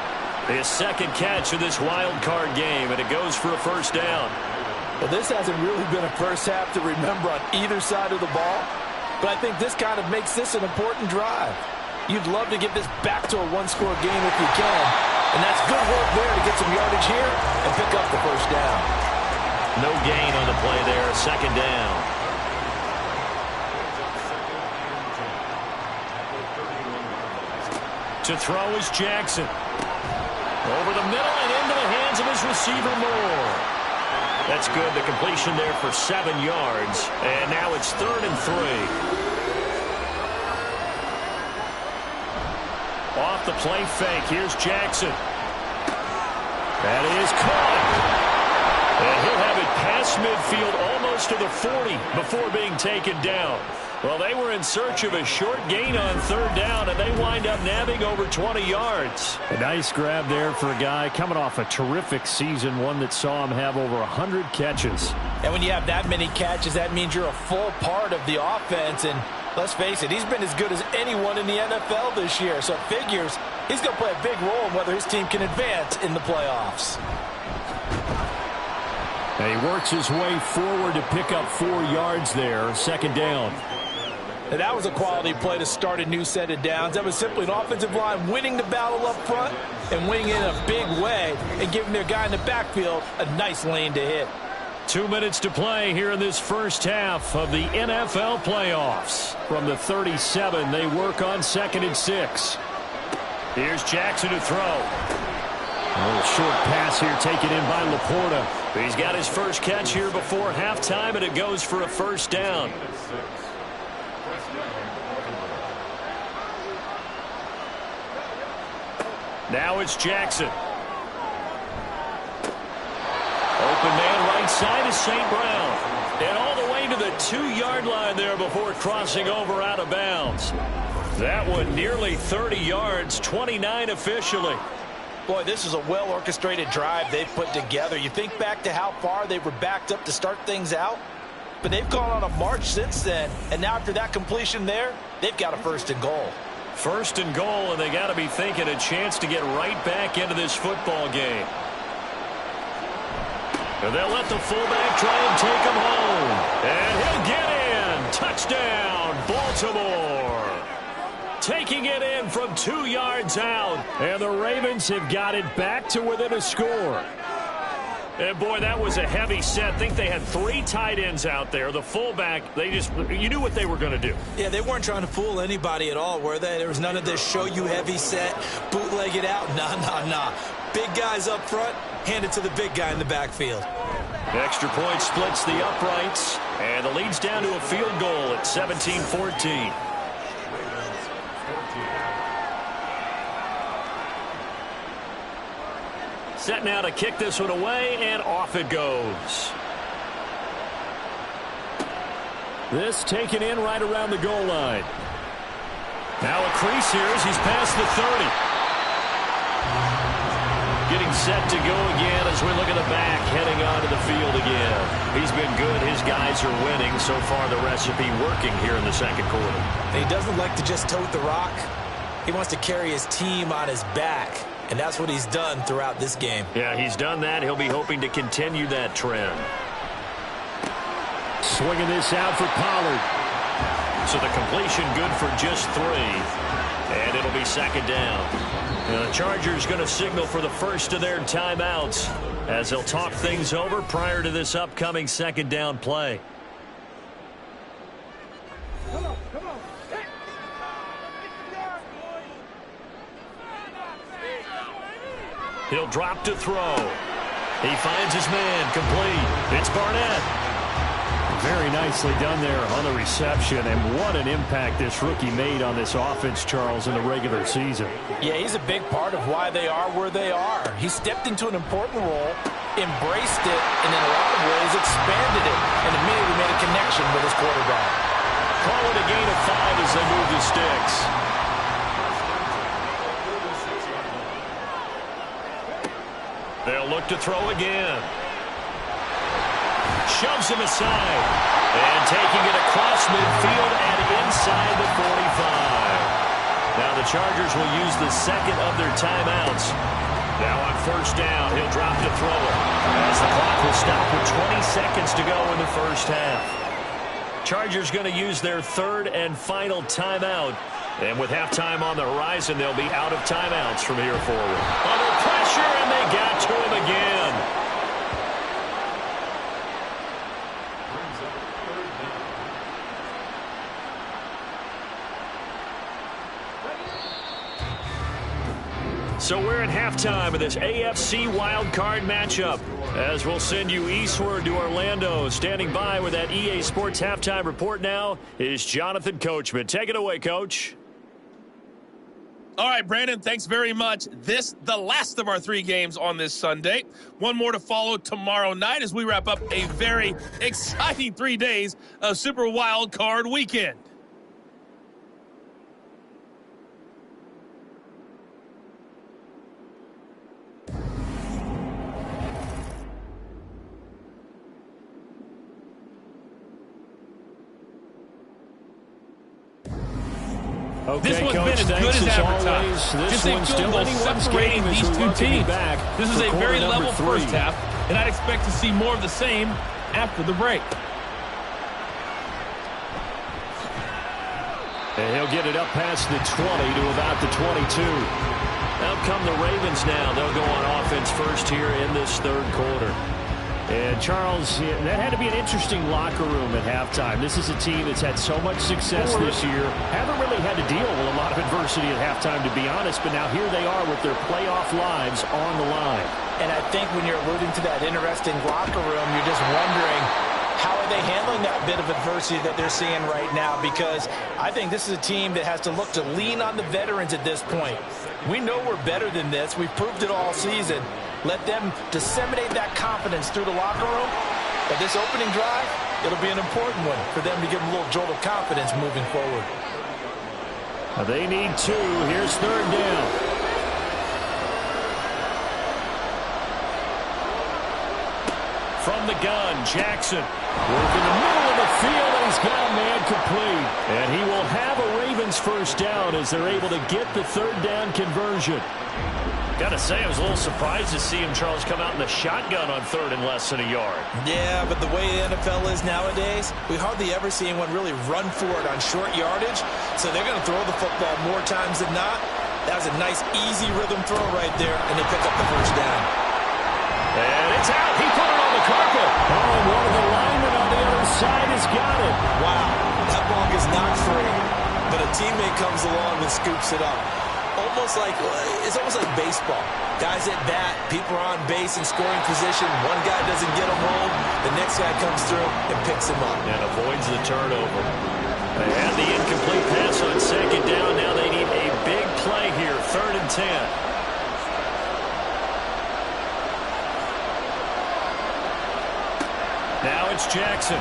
His 2nd catch of this wild card game, and it goes for a 1st down. Well, this hasn't really been a first half to remember on either side of the ball, but I think this kind of makes this an important drive. You'd love to get this back to a one-score game if you can, and that's good work there to get some yardage here and pick up the 1st down. No gain on the play there, 2nd down. To throw is Jackson. Over the middle and into the hands of his receiver Moore. That's good. The completion there for 7 yards. And now it's 3rd and 3. Off the play fake. Here's Jackson. That is caught. And he'll have it past midfield almost to the 40 before being taken down. Well, they were in search of a short gain on 3rd down, and they wind up nabbing over 20 yards. A nice grab there for a guy coming off a terrific season, one that saw him have over 100 catches. And when you have that many catches, that means you're a full part of the offense. And let's face it, he's been as good as anyone in the NFL this year. So it figures he's going to play a big role in whether his team can advance in the playoffs. And he works his way forward to pick up 4 yards there, 2nd down. And that was a quality play to start a new set of downs. That was simply an offensive line winning the battle up front and winning it in a big way and giving their guy in the backfield a nice lane to hit. 2 minutes to play here in this first half of the NFL playoffs. From the 37, they work on 2nd and 6. Here's Jackson to throw. A little short pass here taken in by Laporta. He's got his first catch here before halftime, and it goes for a 1st down. Now it's Jackson. Open man right side is St. Brown. And all the way to the 2-yard line there before crossing over out of bounds. That one nearly 30 yards, 29 officially. Boy, this is a well-orchestrated drive they've put together. You think back to how far they were backed up to start things out, but they've gone on a march since then. And now after that completion there, they've got a 1st and goal. 1st and goal, and they got to be thinking a chance to get right back into this football game. And they'll let the fullback try and take him home. And he'll get in. Touchdown, Baltimore. Taking it in from 2 yards out. And the Ravens have got it back to within a score. And, boy, that was a heavy set. I think they had 3 tight ends out there. The fullback, you knew what they were going to do. Yeah, they weren't trying to fool anybody at all, were they? There was none of this show you heavy set, bootleg it out. Nah. Big guys up front, hand it to the big guy in the backfield. Extra point splits the uprights, and the lead's down to a field goal at 17-14. Set now to kick this one away, and off it goes. This taken in right around the goal line. Now a crease here as he's past the 30. Getting set to go again as we look at the back, heading onto the field again. He's been good. His guys are winning. So far, the recipe working here in the second quarter. He doesn't like to just tote the rock. He wants to carry his team on his back, and that's what he's done throughout this game. Yeah, he's done that. He'll be hoping to continue that trend. Swinging this out for Pollard. So the completion good for just 3. And it'll be second down. Now the Chargers going to signal for the first of their timeouts as they'll talk things over prior to this upcoming second down play. He'll drop to throw. He finds his man complete. It's Barnett. Very nicely done there on the reception, and what an impact this rookie made on this offense, Charles, in the regular season. Yeah, he's a big part of why they are where they are. He stepped into an important role, embraced it, and in a lot of ways expanded it, and immediately made a connection with his quarterback. Call it a gain of 5 as they move the sticks. They'll look to throw again. Shoves him aside. And taking it across midfield and inside the 45. Now the Chargers will use the second of their timeouts. Now on first down, he'll drop to throw it. As the clock will stop with 20 seconds to go in the first half. Chargers going to use their third and final timeout. And with halftime on the horizon, they'll be out of timeouts from here forward. Under pressure, and they got to him again. So we're at halftime of this AFC wildcard matchup as we'll send you eastward to Orlando. Standing by with that EA Sports halftime report now is Jonathan Coachman. Take it away, Coach. All right, Brandon, thanks very much. The last of our 3 games on this Sunday. One more to follow tomorrow night as we wrap up a very exciting 3 days of Super Wild Card Weekend. Okay, this one's Coach, been as good as advertised. This Just a one's field still goal anyone's separating game as these we two welcome you teams. back This is for a quarter very number level 3. first half, and I'd expect to see more of the same after the break. And he'll get it up past the 20 to about the 22. Out come the Ravens now. They'll go on offense first here in this third quarter. And, Charles, that had to be an interesting locker room at halftime. This is a team that's had so much success this year. Haven't really had to deal with a lot of adversity at halftime, to be honest. But now here they are with their playoff lives on the line. And I think when you're alluding to that interesting locker room, you're just wondering, how are they handling that bit of adversity that they're seeing right now? Because I think this is a team that has to look to lean on the veterans at this point. We know we're better than this. We've proved it all season. Let them disseminate that confidence through the locker room. But this opening drive, it'll be an important one for them to give them a little jolt of confidence moving forward. Now they need 2. Here's third down. From the gun, Jackson. Working the middle of the field, and he's got a man complete. And he will have a Ravens first down as they're able to get the third down conversion. Got to say, I was a little surprised to see him, Charles, come out in the shotgun on third and less than a yard. Yeah, but the way the NFL is nowadays, we hardly ever see anyone really run for it on short yardage. So they're going to throw the football more times than not. That was a nice, easy rhythm throw right there, and they pick up the first down. And it's out. He put it on the carpet. Oh, and one of the linemen on the other side has got it. Wow, that ball is not free, but a teammate comes along and scoops it up. It's almost like baseball. Guys at bat, people are on base in scoring position. One guy doesn't get him home. The next guy comes through and picks him up. And avoids the turnover. They had the incomplete pass on second down. Now they need a big play here. 3rd and 10. Now it's Jackson.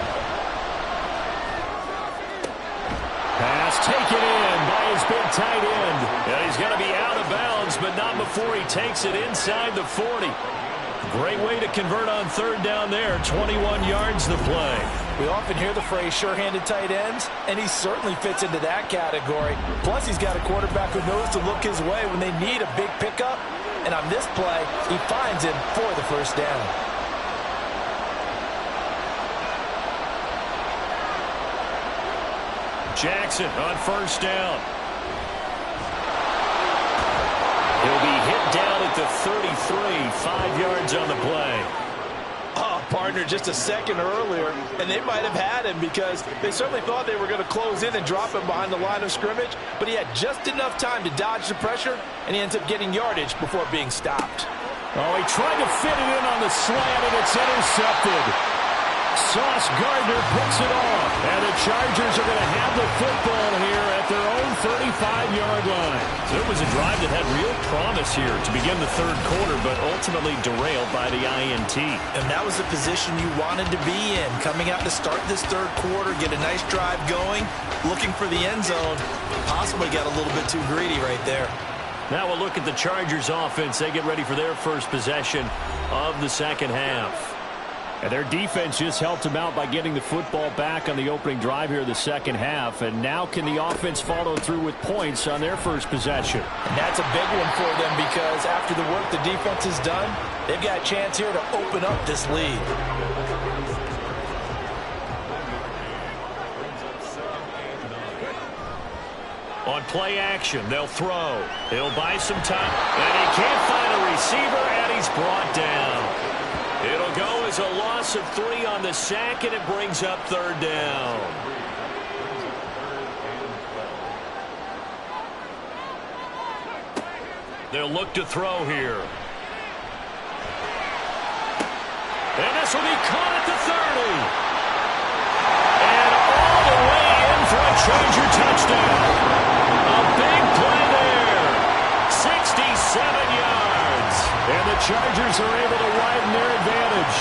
Pass taken in by his big tight end. And he's going to be out of bounds, but not before he takes it inside the 40. Great way to convert on third down there. 21 yards the play. We often hear the phrase sure-handed tight ends, and he certainly fits into that category. Plus, he's got a quarterback who knows to look his way when they need a big pickup. And on this play, he finds him for the first down. Jackson on first down. He'll be hit down at the 33, 5 yards on the play. Oh, partner, just a second earlier, and they might have had him because they certainly thought they were going to close in and drop him behind the line of scrimmage, but he had just enough time to dodge the pressure, and he ends up getting yardage before being stopped. Oh, he tried to fit it in on the slant, and it's intercepted. Sauce Gardner picks it off, and the Chargers are going to have the football here at their own 35-yard line. So it was a drive that had real promise here to begin the third quarter, but ultimately derailed by the INT. And that was the position you wanted to be in, coming out to start this third quarter, get a nice drive going, looking for the end zone. Possibly got a little bit too greedy right there. Now we'll look at the Chargers offense. They get ready for their first possession of the second half. And their defense just helped them out by getting the football back on the opening drive here in the second half. And now can the offense follow through with points on their first possession? And that's a big one for them because after the work the defense has done, they've got a chance here to open up this lead. On play action, they'll throw. He'll buy some time. And he can't find a receiver, and he's brought down. It'll go as a loss of 3 on the sack, and it brings up third down. They'll look to throw here. And this will be caught at the 30. And all the way in for a Charger touchdown. A big play there. 67 yards. And the Chargers are able to widen their advantage.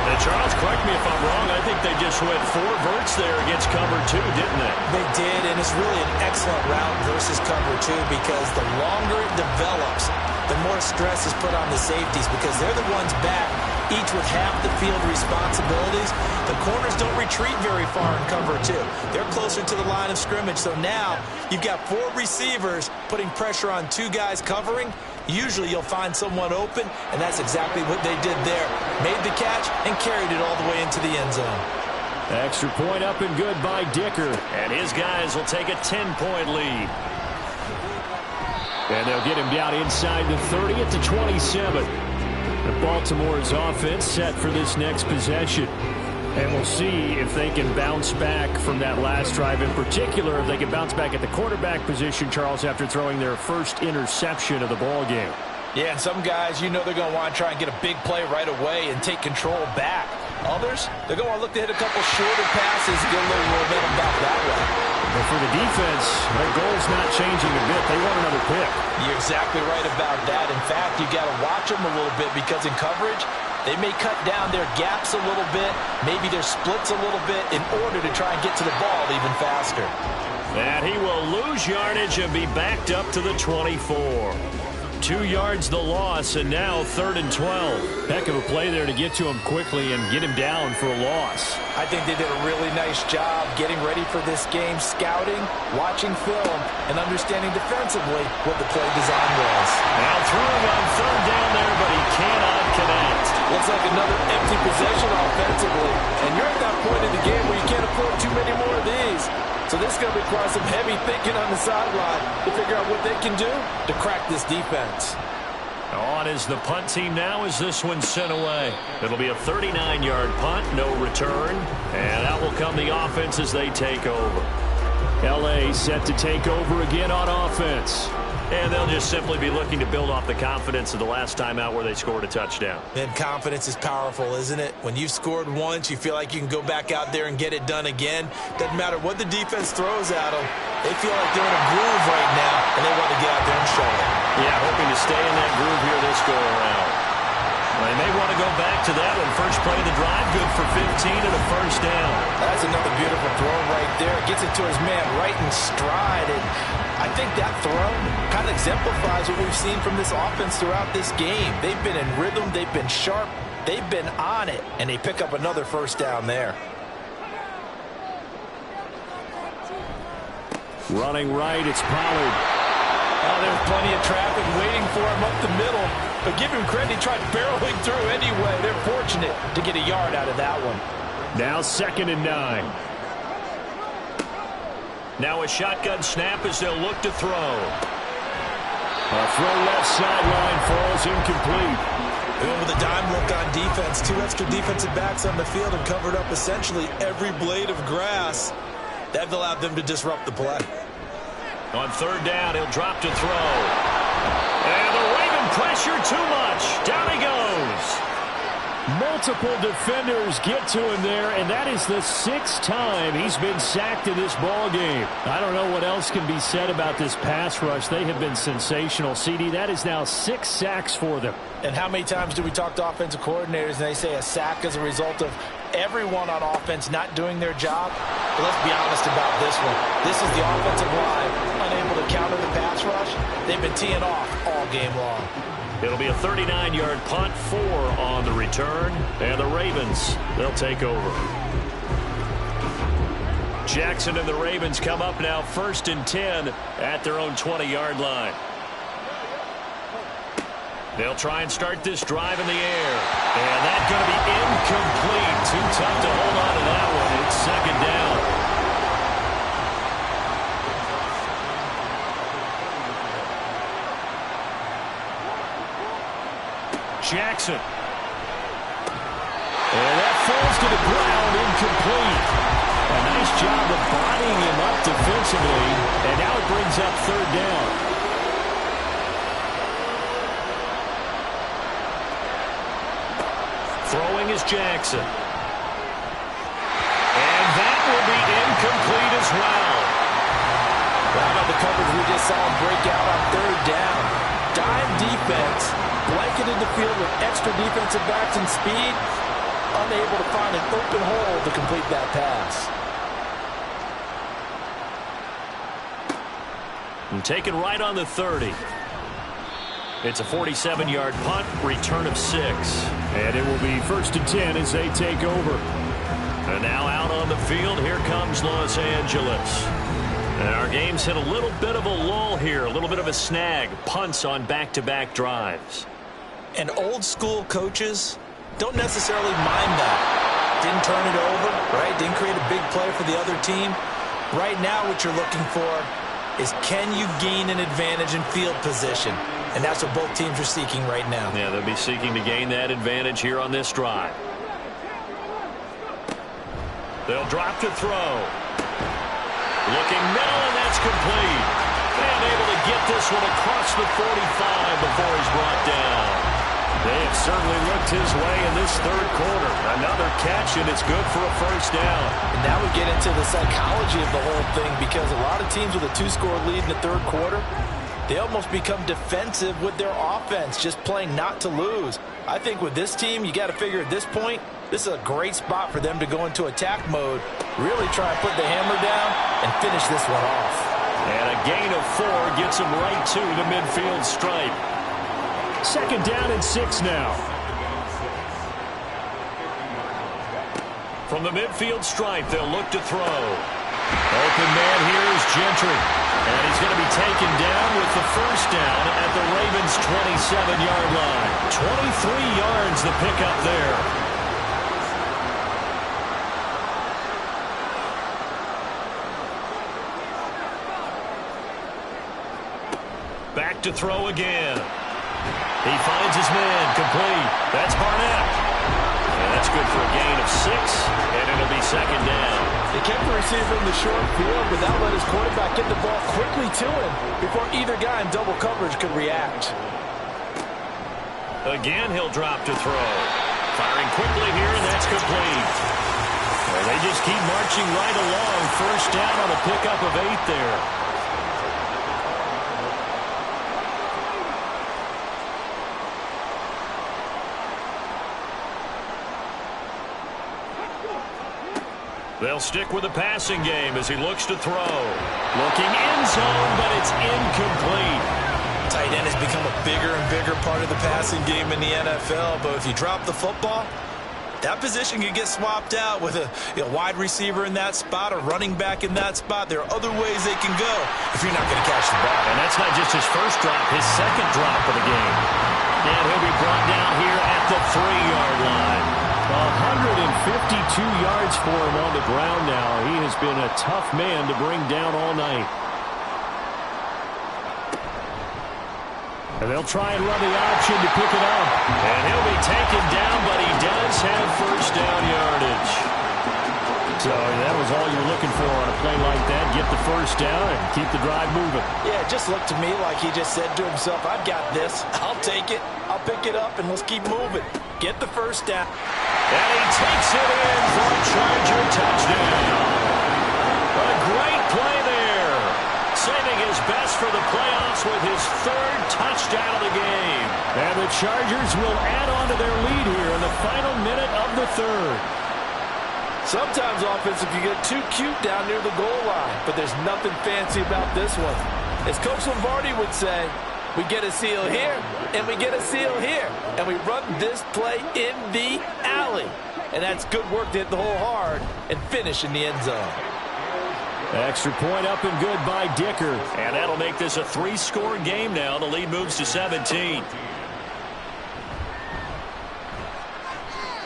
And Charles, correct me if I'm wrong, I think they just went 4 verts there against cover 2, didn't they? They did, and it's really an excellent route versus cover 2 because the longer it develops, the more stress is put on the safeties because they're the ones back, each with half the field responsibilities. The corners don't retreat very far in cover 2. They're closer to the line of scrimmage, so now you've got 4 receivers putting pressure on 2 guys covering. Usually you'll find someone open, and that's exactly what they did there. Made the catch and carried it all the way into the end zone. Extra point up and good by Dicker. And his guys will take a 10-point lead. And they'll get him down inside the 30 at the 27. And Baltimore's offense set for this next possession. And we'll see if they can bounce back from that last drive. In particular, if they can bounce back at the quarterback position, Charles, after throwing their first interception of the ball game. Yeah, and some guys, you know they're going to want to try and get a big play right away and take control back. Others, they're going to look to hit a couple shorter passes and get a little momentum back that way. But for the defense, their goal's not changing a bit. They want another pick. You're exactly right about that. In fact, you got to watch them a little bit because in coverage, they may cut down their gaps a little bit, maybe their splits a little bit in order to try and get to the ball even faster. And he will lose yardage and be backed up to the 24. 2 yards the loss, and now 3rd and 12. Heck of a play there to get to him quickly and get him down for a loss. I think they did a really nice job getting ready for this game, scouting, watching film, and understanding defensively what the play design was. Now throwing on 3rd down there, but he cannot connect. Looks like another empty possession offensively, and you're at that point in the game where you can't afford too many more of these. So this is going to require some heavy thinking on the sideline to figure out what they can do to crack this defense. On is the punt team now as this one's sent away. It'll be a 39-yard punt, no return. And out will come the offense as they take over. L.A. set to take over again on offense. And they'll just simply be looking to build off the confidence of the last time out where they scored a touchdown. And confidence is powerful, isn't it? When you've scored once, you feel like you can go back out there and get it done again. Doesn't matter what the defense throws at them. They feel like they're in a groove right now, and they want to get out there and show it. Yeah, hoping to stay in that groove here this go-around. Well, they may want to go back to that one. First play of the drive, good for 15 and a first down. That's another beautiful throw right there. Gets it to his man right in stride. And I think that throw kind of exemplifies what we've seen from this offense throughout this game. They've been in rhythm. They've been sharp. They've been on it. And they pick up another first down there. Running right, it's Pollard. Oh, there's plenty of traffic waiting for him up the middle. But give him credit, he tried barreling through anyway. They're fortunate to get a yard out of that one. Now 2nd and 9. Now a shotgun snap as they'll look to throw. A throw left sideline falls incomplete. Going with a dime look on defense. 2 extra defensive backs on the field and covered up essentially every blade of grass. That allowed them to disrupt the play. On 3rd down, he'll drop to throw. And the Raven pressure too much. Down he goes. Multiple defenders get to him there, and that is the 6th time he's been sacked in this ball game. I don't know what else can be said about this pass rush. They have been sensational. CD, that is now 6 sacks for them. And how many times do we talk to offensive coordinators and they say a sack is a result of everyone on offense not doing their job? But let's be honest about this one. This is the offensive line unable to counter the pass rush. They've been teeing off all game long. It'll be a 39-yard punt, 4 on the return. And the Ravens, they'll take over. Jackson and the Ravens come up now 1st and 10 at their own 20-yard line. They'll try and start this drive in the air. And that's going to be incomplete. Too tough to hold on to that one. It's 2nd down. Jackson. And that falls to the ground, incomplete. A nice job of bodying him up defensively. And now it brings up 3rd down. Throwing is Jackson. And that will be incomplete as well. How about the coverage we just saw him break out on 3rd down? Dime defense, blanketed the field with extra defensive backs and speed, unable to find an open hole to complete that pass. And taken right on the 30. It's a 47-yard punt, return of 6. And it will be 1st and 10 as they take over. And now out on the field, here comes Los Angeles. And our game's hit a little bit of a lull here, a little bit of a snag. Punts on back-to-back drives. And old-school coaches don't necessarily mind that. Didn't turn it over, right? Didn't create a big play for the other team. Right now what you're looking for is can you gain an advantage in field position? And that's what both teams are seeking right now. Yeah, they'll be seeking to gain that advantage here on this drive. They'll drop to throw. Looking middle, and that's complete. And able to get this one across the 45 before he's brought down. They have certainly looked his way in this 3rd quarter. Another catch, and it's good for a first down. And now we get into the psychology of the whole thing, because a lot of teams with a 2-score lead in the 3rd quarter, they almost become defensive with their offense, just playing not to lose. I think with this team, you got to figure at this point, this is a great spot for them to go into attack mode, really try and put the hammer down and finish this one off. And a gain of 4 gets him right to the midfield stripe. 2nd down and 6 now. From the midfield stripe, they'll look to throw. Open man here is Gentry. And he's going to be taken down with the first down at the Ravens' 27-yard line. 23 yards the pickup there. Back to throw again. He finds his man, complete. That's Barnett. And that's good for a gain of 6, and it'll be 2nd down. They kept the receiver in the short field, but that let his quarterback get the ball quickly to him before either guy in double coverage could react. Again, he'll drop to throw. Firing quickly here, and that's complete. Well, they just keep marching right along. First down on a pickup of 8 there. They'll stick with the passing game as he looks to throw. Looking end zone, but it's incomplete. Tight end has become a bigger and bigger part of the passing game in the NFL, but if you drop the football, that position can get swapped out with a wide receiver in that spot, a running back in that spot. There are other ways they can go if you're not going to catch the ball. And that's not just his first drop, his second drop of the game. And he'll be brought down here at the 3-yard line. 152 yards for him on the ground now. He has been a tough man to bring down all night. And they'll try and run the option to pick it up. And he'll be taken down, but he does have first down yardage. So that was all you were looking for on a play like that. Get the first down and keep the drive moving. Yeah, it just looked to me like he just said to himself, I've got this. I'll take it. I'll pick it up, and let's keep moving. Get the first down. And he takes it in for a Charger touchdown. A great play there. Saving his best for the playoffs with his third touchdown of the game. And the Chargers will add on to their lead here in the final minute of the third. Sometimes offensive you get too cute down near the goal line, but there's nothing fancy about this one. As Coach Lombardi would say, we get a seal here, and we get a seal here, and we run this play in the alley. And that's good work to hit the hole hard and finish in the end zone. Extra point up and good by Dicker. And that'll make this a 3-score game now. The lead moves to 17.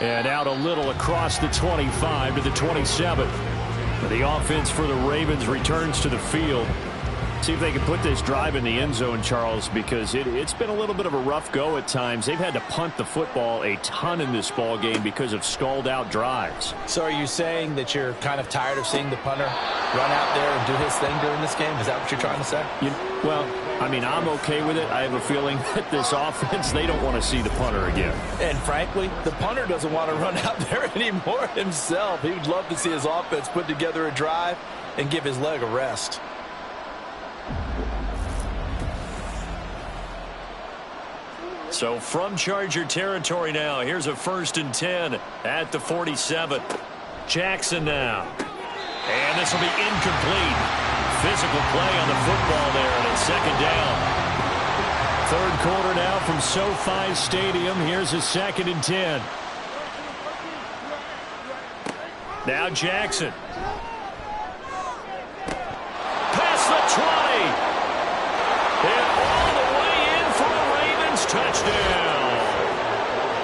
And out a little across the 25 to the 27. The offense for the Ravens returns to the field. See if they can put this drive in the end zone, Charles, because it's been a little bit of a rough go at times. They've had to punt the football a ton in this ball game because of stalled-out drives. So are you saying that you're kind of tired of seeing the punter run out there and do his thing during this game? Is that what you're trying to say? Well, I mean, I'm okay with it. I have a feeling that this offense, they don't want to see the punter again. And frankly, the punter doesn't want to run out there anymore himself. He would love to see his offense put together a drive and give his leg a rest. So from Charger territory now, here's a 1st and 10 at the 47. Jackson now. And this will be incomplete. Physical play on the football there, and it's 2nd down. 3rd quarter now from SoFi Stadium. Here's a 2nd and 10. Now Jackson. Past the 20. And all the way in for a Ravens touchdown.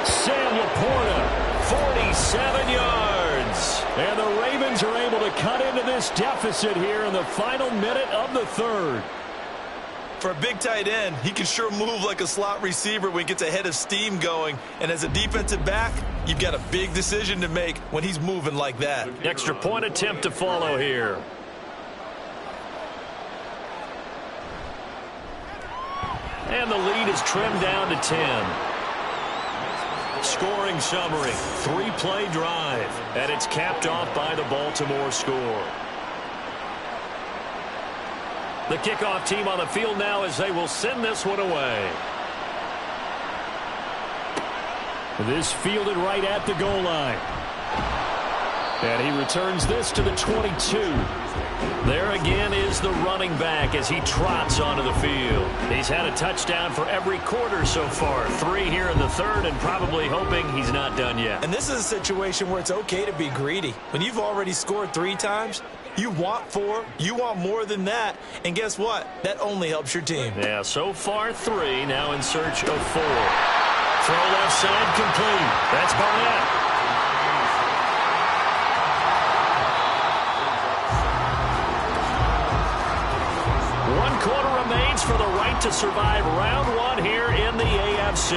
Sam Laporta, 47 yards. And the Ravens are able to cut into this deficit here in the final minute of the 3rd. For a big tight end, he can sure move like a slot receiver when he gets a head of steam going. And as a defensive back, you've got a big decision to make when he's moving like that. Extra point attempt to follow here. And the lead is trimmed down to 10. Scoring summary, 3-play drive, and it's capped off by the Baltimore score. The kickoff team on the field now as they will send this one away. This fielded right at the goal line. And he returns this to the 22. There again is the running back as he trots onto the field. He's had a touchdown for every quarter so far. 3 here in the 3rd, and probably hoping he's not done yet. And this is a situation where it's okay to be greedy. When you've already scored 3 times, you want 4, you want more than that. And guess what? That only helps your team. Yeah, so far 3, now in search of 4. Throw left side complete. That's Barnett. For the right to survive round 1 here in the AFC.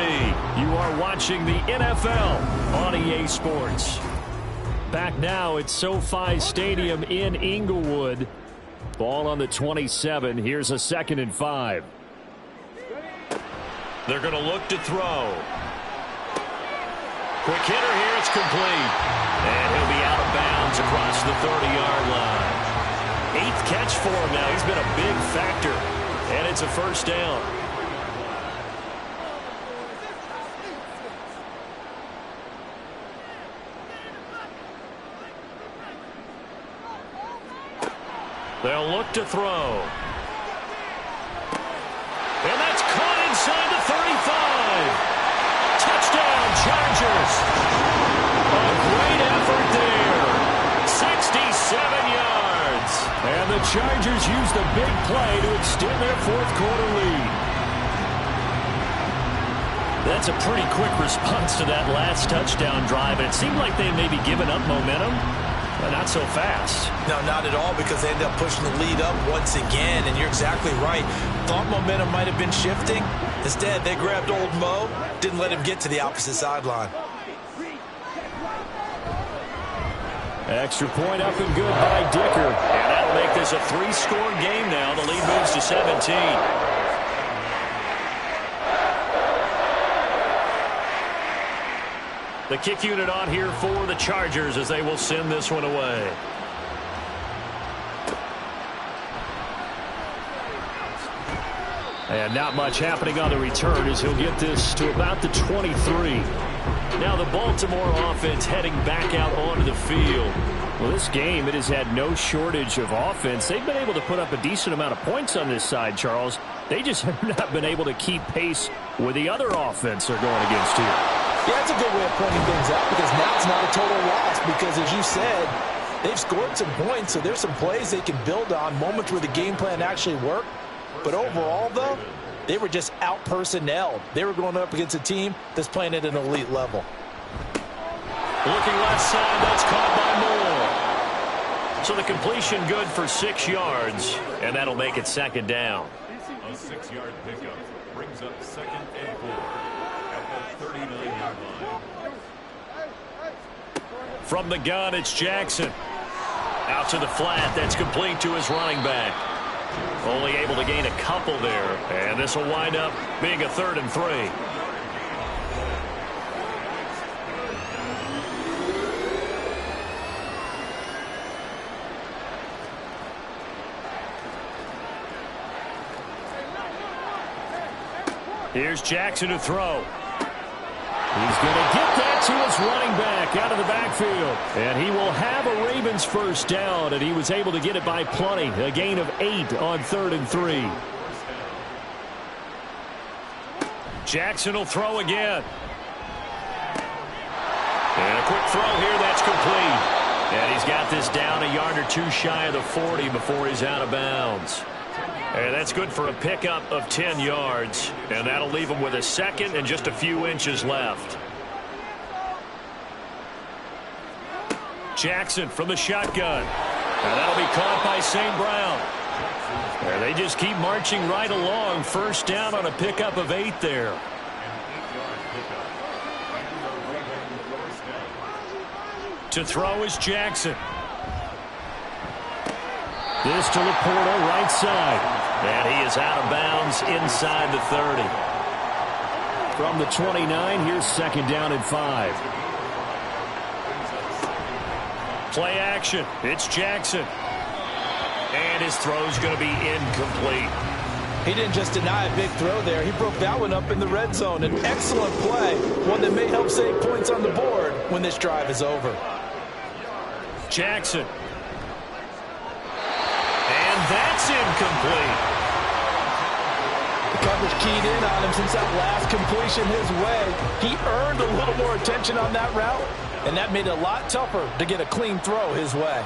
You are watching the NFL on EA Sports. Back now at SoFi Stadium in Inglewood. Ball on the 27. Here's a 2nd and 5. They're going to look to throw. Quick hitter here. It's complete. And he'll be out of bounds across the 30-yard line. 8th catch for him now. He's been a big factor. And it's a 1st down. They'll look to throw. And that's caught inside the 35. Touchdown, Chargers. A great effort there. 67 yards. And the Chargers use the big play to extend their fourth quarter lead. That's a pretty quick response to that last touchdown drive. And it seemed like they may be giving up momentum. But not so fast. No, not at all, because they ended up pushing the lead up once again, and you're exactly right. Thought momentum might have been shifting. Instead, they grabbed old Mo, didn't let him get to the opposite sideline. Extra point up and good by Dicker. And that'll make this a 3-score game now. The lead moves to 17. The kick unit on here for the Chargers as they will send this one away. And not much happening on the return as he'll get this to about the 23. Now the Baltimore offense heading back out onto the field. Well, this game, it has had no shortage of offense. They've been able to put up a decent amount of points on this side, Charles. They just have not been able to keep pace with the other offense they're going against here. Yeah, that's a good way of pointing things out, because now it's not a total loss, because as you said, they've scored some points, so there's some plays they can build on, moments where the game plan actually worked. But overall, though, they were just out-personnelled. They were going up against a team that's playing at an elite level. Looking left side, that's caught by Moore. So the completion good for 6 yards, and that'll make it second down. A 6-yard pickup brings up 2nd and 4 at the 39-yard line. From the gun, it's Jackson. Out to the flat, that's complete to his running back. Only able to gain a couple there, and this will wind up being a 3rd and 3. Here's Jackson to throw. He's going to get that to his running back out of the backfield. And he will have a Ravens first down, and he was able to get it by plenty. A gain of 8 on 3rd and 3. Jackson will throw again. And a quick throw here, that's complete. And he's got this down a yard or two shy of the 40 before he's out of bounds. And that's good for a pickup of 10 yards. And that'll leave him with a second and just a few inches left. Jackson from the shotgun. And that'll be caught by St. Brown. And they just keep marching right along. First down on a pickup of 8 there. To throw is Jackson. This to Laporta, right side. And he is out of bounds inside the 30. From the 29, here's 2nd down and 5. Play action. It's Jackson. And his throw's going to be incomplete. He didn't just deny a big throw there. He broke that one up in the red zone. An excellent play, one that may help save points on the board when this drive is over. Jackson. And that's incomplete. The coverage keyed in on him since that last completion his way. He earned a little more attention on that route, and that made it a lot tougher to get a clean throw his way.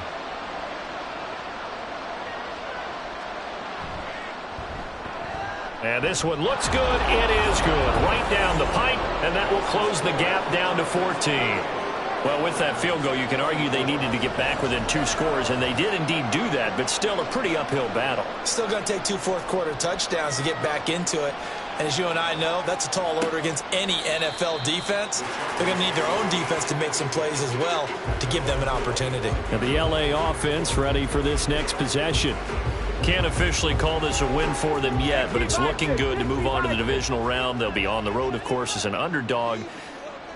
And this one looks good. It is good. Right down the pipe, and that will close the gap down to 14. Well, with that field goal, you can argue they needed to get back within 2 scores, and they did indeed do that, but still a pretty uphill battle. Still going to take 2 fourth-quarter touchdowns to get back into it. And as you and I know, that's a tall order against any NFL defense. They're going to need their own defense to make some plays as well to give them an opportunity. And the L.A. offense ready for this next possession. Can't officially call this a win for them yet, but it's looking good to move on to the divisional round. They'll be on the road, of course, as an underdog.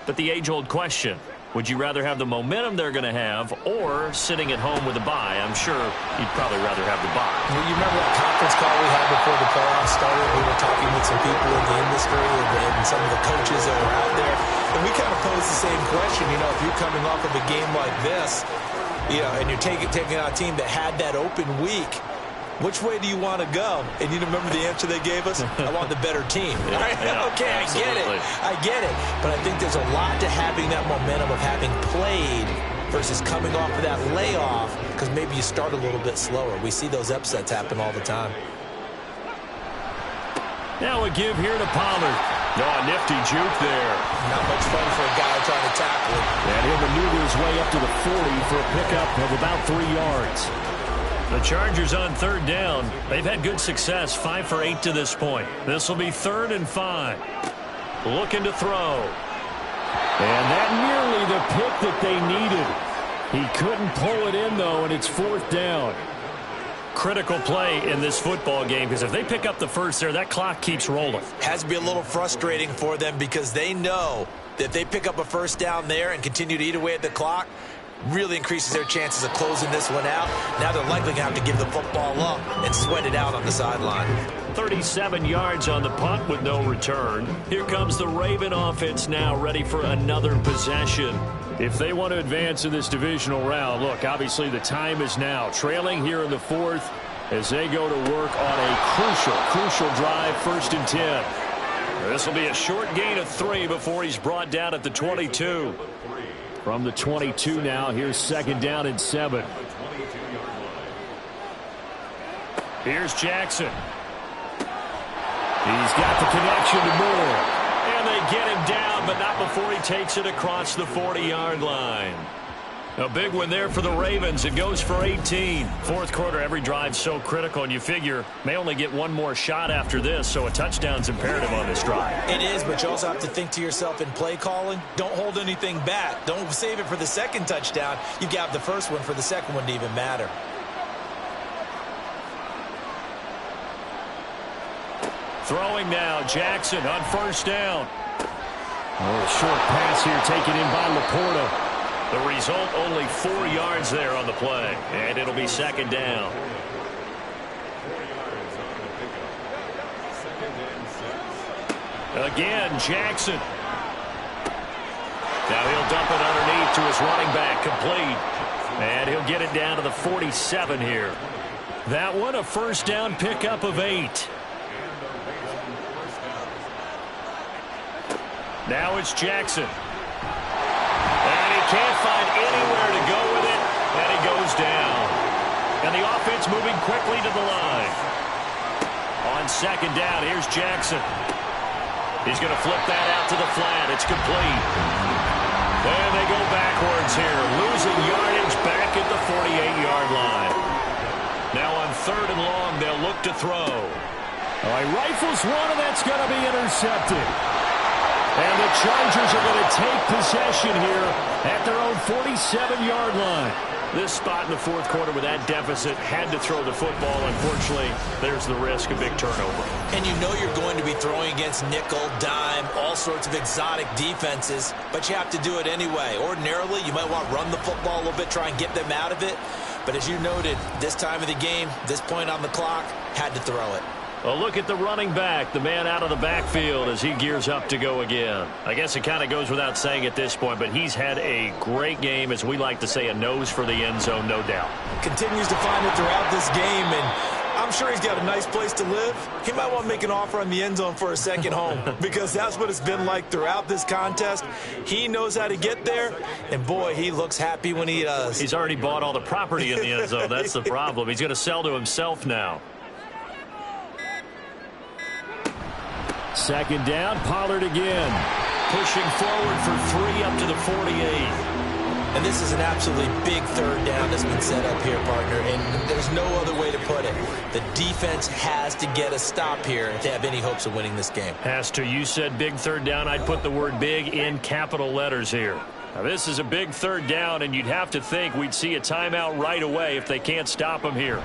But the age-old question, would you rather have the momentum they're going to have or sitting at home with a bye? I'm sure you'd probably rather have the bye. Well, you remember that conference call we had before the playoffs started? We were talking with some people in the industry and some of the coaches that were out there. And we kind of pose the same question. If you're coming off of a game like this, and you're taking on a team that had that open week, which way do you want to go? And you remember the answer they gave us? I want the better team. Okay, absolutely. I get it. But I think there's a lot to having that momentum of having played versus coming off of that layoff, because maybe you start a little bit slower. We see those upsets happen all the time. Now a give here to Pollard. A nifty juke there. Not much fun for a guy trying to tackle it. And he'll maneuver his way up to the 40 for a pickup of about 3 yards. The Chargers on third down. They've had good success, 5 for 8 to this point. This will be 3rd and 5. Looking to throw. And that nearly the pick that they needed. He couldn't pull it in, though, and it's 4th down. Critical play in this football game, because if they pick up the first there, that clock keeps rolling. Has to be a little frustrating for them, because they know that if they pick up a first down there and continue to eat away at the clock, really increases their chances of closing this one out. Now they're likely going to have to give the football up and sweat it out on the sideline. 37 yards on the punt with no return. Here comes the Raven offense now, ready for another possession. If they want to advance in this divisional round, look, obviously the time is now. Trailing here in the 4th as they go to work on a crucial drive, 1st and 10. This will be a short gain of 3 before he's brought down at the 22. From the 22 now, here's 2nd down and 7. Here's Jackson. He's got the connection to Moore. And they get him down, but not before he takes it across the 40-yard line. A big one there for the Ravens. It goes for 18. 4th quarter, every drive so critical, and you figure may only get one more shot after this, so a touchdown's imperative on this drive. It is, but you also have to think to yourself in play calling, don't hold anything back. Don't save it for the second touchdown. You got the first one for the second one to even matter. Throwing now, Jackson on 1st down. A short pass here taken in by Laporta. The result, only 4 yards there on the play, and it'll be 2nd down. Again, Jackson. Now he'll dump it underneath to his running back, complete. And he'll get it down to the 47 here. That one, a 1st down pickup of 8. Now it's Jackson. And he can't find anywhere to go with it, and he goes down. And the offense moving quickly to the line. On 2nd down, here's Jackson. He's going to flip that out to the flat. It's complete. And they go backwards here, losing yardage back at the 48-yard line. Now on 3rd and long, they'll look to throw. All right, rifles one, and that's going to be intercepted. And the Chargers are going to take possession here at their own 47-yard line. This spot in the 4th quarter with that deficit, had to throw the football. Unfortunately, there's the risk of big turnover. And you know you're going to be throwing against nickel, dime, all sorts of exotic defenses, but you have to do it anyway. Ordinarily, you might want to run the football a little bit, try and get them out of it. But as you noted, this time of the game, this point on the clock, had to throw it. A look at the running back, the man out of the backfield as he gears up to go again. I guess it kind of goes without saying at this point, but he's had a great game, as we like to say, a nose for the end zone, no doubt. Continues to find it throughout this game, and I'm sure he's got a nice place to live. He might want to make an offer on the end zone for a second home, because that's what it's been like throughout this contest. He knows how to get there, and boy, he looks happy when he does. He's already bought all the property in the end zone. That's the problem. He's going to sell to himself now. 2nd down, Pollard again. Pushing forward for 3 up to the 48. And this is an absolutely big 3rd down that's been set up here, partner, and there's no other way to put it. The defense has to get a stop here if they have any hopes of winning this game. Has to. You said big 3rd down. I'd put the word big in capital letters here. Now, this is a big 3rd down, and you'd have to think we'd see a timeout right away if they can't stop him here.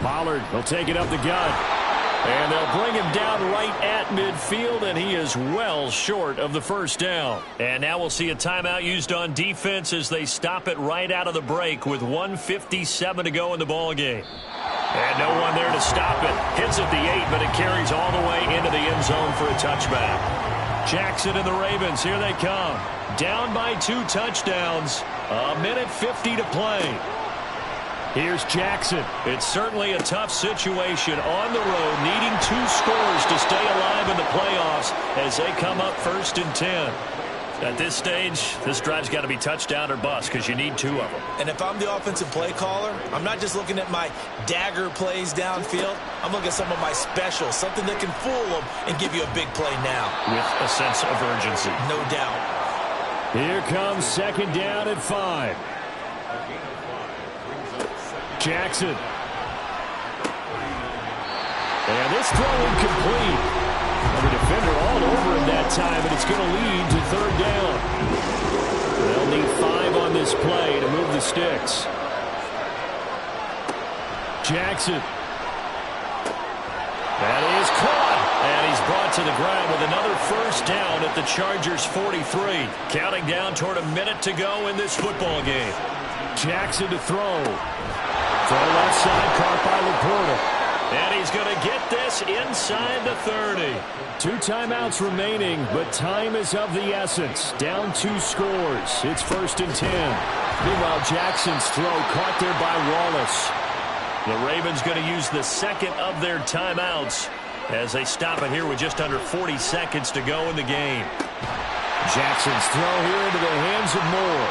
Pollard will take it up the gut. And they'll bring him down right at midfield, and he is well short of the 1st down. And now we'll see a timeout used on defense as they stop it right out of the break with 1:57 to go in the ball game. And no one there to stop it. Hits at the 8, but it carries all the way into the end zone for a touchback. Jackson and the Ravens, here they come. Down by 2 touchdowns. A minute 50 to play. Here's Jackson. It's certainly a tough situation on the road, needing 2 scores to stay alive in the playoffs as they come up 1st and 10. At this stage, this drive's got to be touchdown or bust because you need 2 of them. And if I'm the offensive play caller, I'm not just looking at my dagger plays downfield. I'm looking at some of my specials, something that can fool them and give you a big play now. With a sense of urgency. No doubt. Here comes 2nd down at 5. Jackson. And this throw incomplete. The defender all over him that time, and it's going to lead to 3rd down. They'll need 5 on this play to move the sticks. Jackson. That is caught. And he's brought to the ground with another 1st down at the Chargers' 43. Counting down toward a minute to go in this football game. Jackson to throw. Throw left side, caught by Laporta. And he's going to get this inside the 30. 2 timeouts remaining, but time is of the essence. Down 2 scores. It's 1st and 10. Meanwhile, Jackson's throw caught there by Wallace. The Ravens going to use the 2nd of their timeouts as they stop it here with just under 40 seconds to go in the game. Jackson's throw here into the hands of Moore.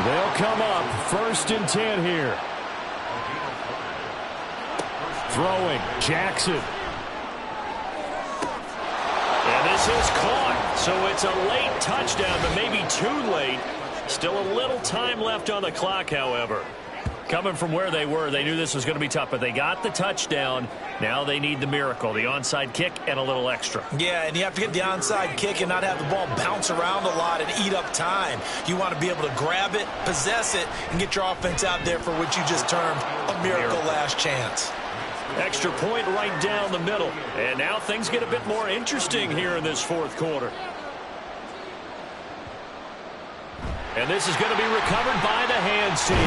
They'll come up 1st and 10 here. Throwing, Jackson. And this is caught, so it's a late touchdown, but maybe too late. Still a little time left on the clock, however. Coming from where they were, they knew this was going to be tough, but they got the touchdown. Now they need the miracle, the onside kick and a little extra. Yeah, and you have to get the onside kick and not have the ball bounce around a lot and eat up time. You want to be able to grab it, possess it, and get your offense out there for what you just termed a miracle last chance. Extra point right down the middle. And now things get a bit more interesting here in this 4th quarter. And this is going to be recovered by the hands team.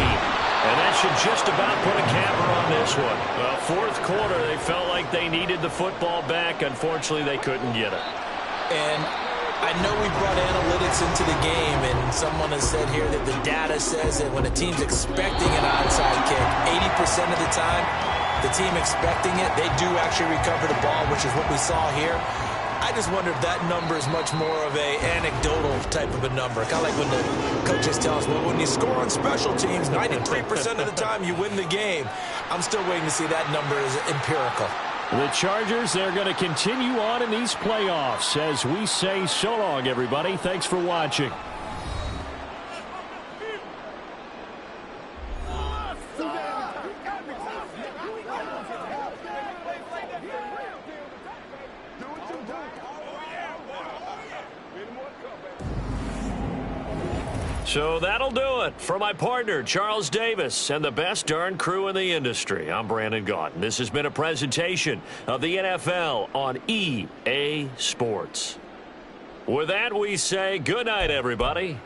And that should just about put a capper on this one. Well, 4th quarter, they felt like they needed the football back. Unfortunately, they couldn't get it. And I know we brought analytics into the game, and someone has said here that the data says that when a team's expecting an onside kick, 80% of the time, the team expecting it, they do actually recover the ball, which is what we saw here. I just wonder if that number is much more of a anecdotal type of a number. Kind of like when the coaches tell us, well, when you score on special teams, 93% of the time you win the game. I'm still waiting to see that number is empirical. The Chargers, they're going to continue on in these playoffs as we say so long, everybody. Thanks for watching. So that'll do it for my partner, Charles Davis, and the best darn crew in the industry. I'm Brandon Gaudin. This has been a presentation of the NFL on EA Sports. With that, we say good night, everybody.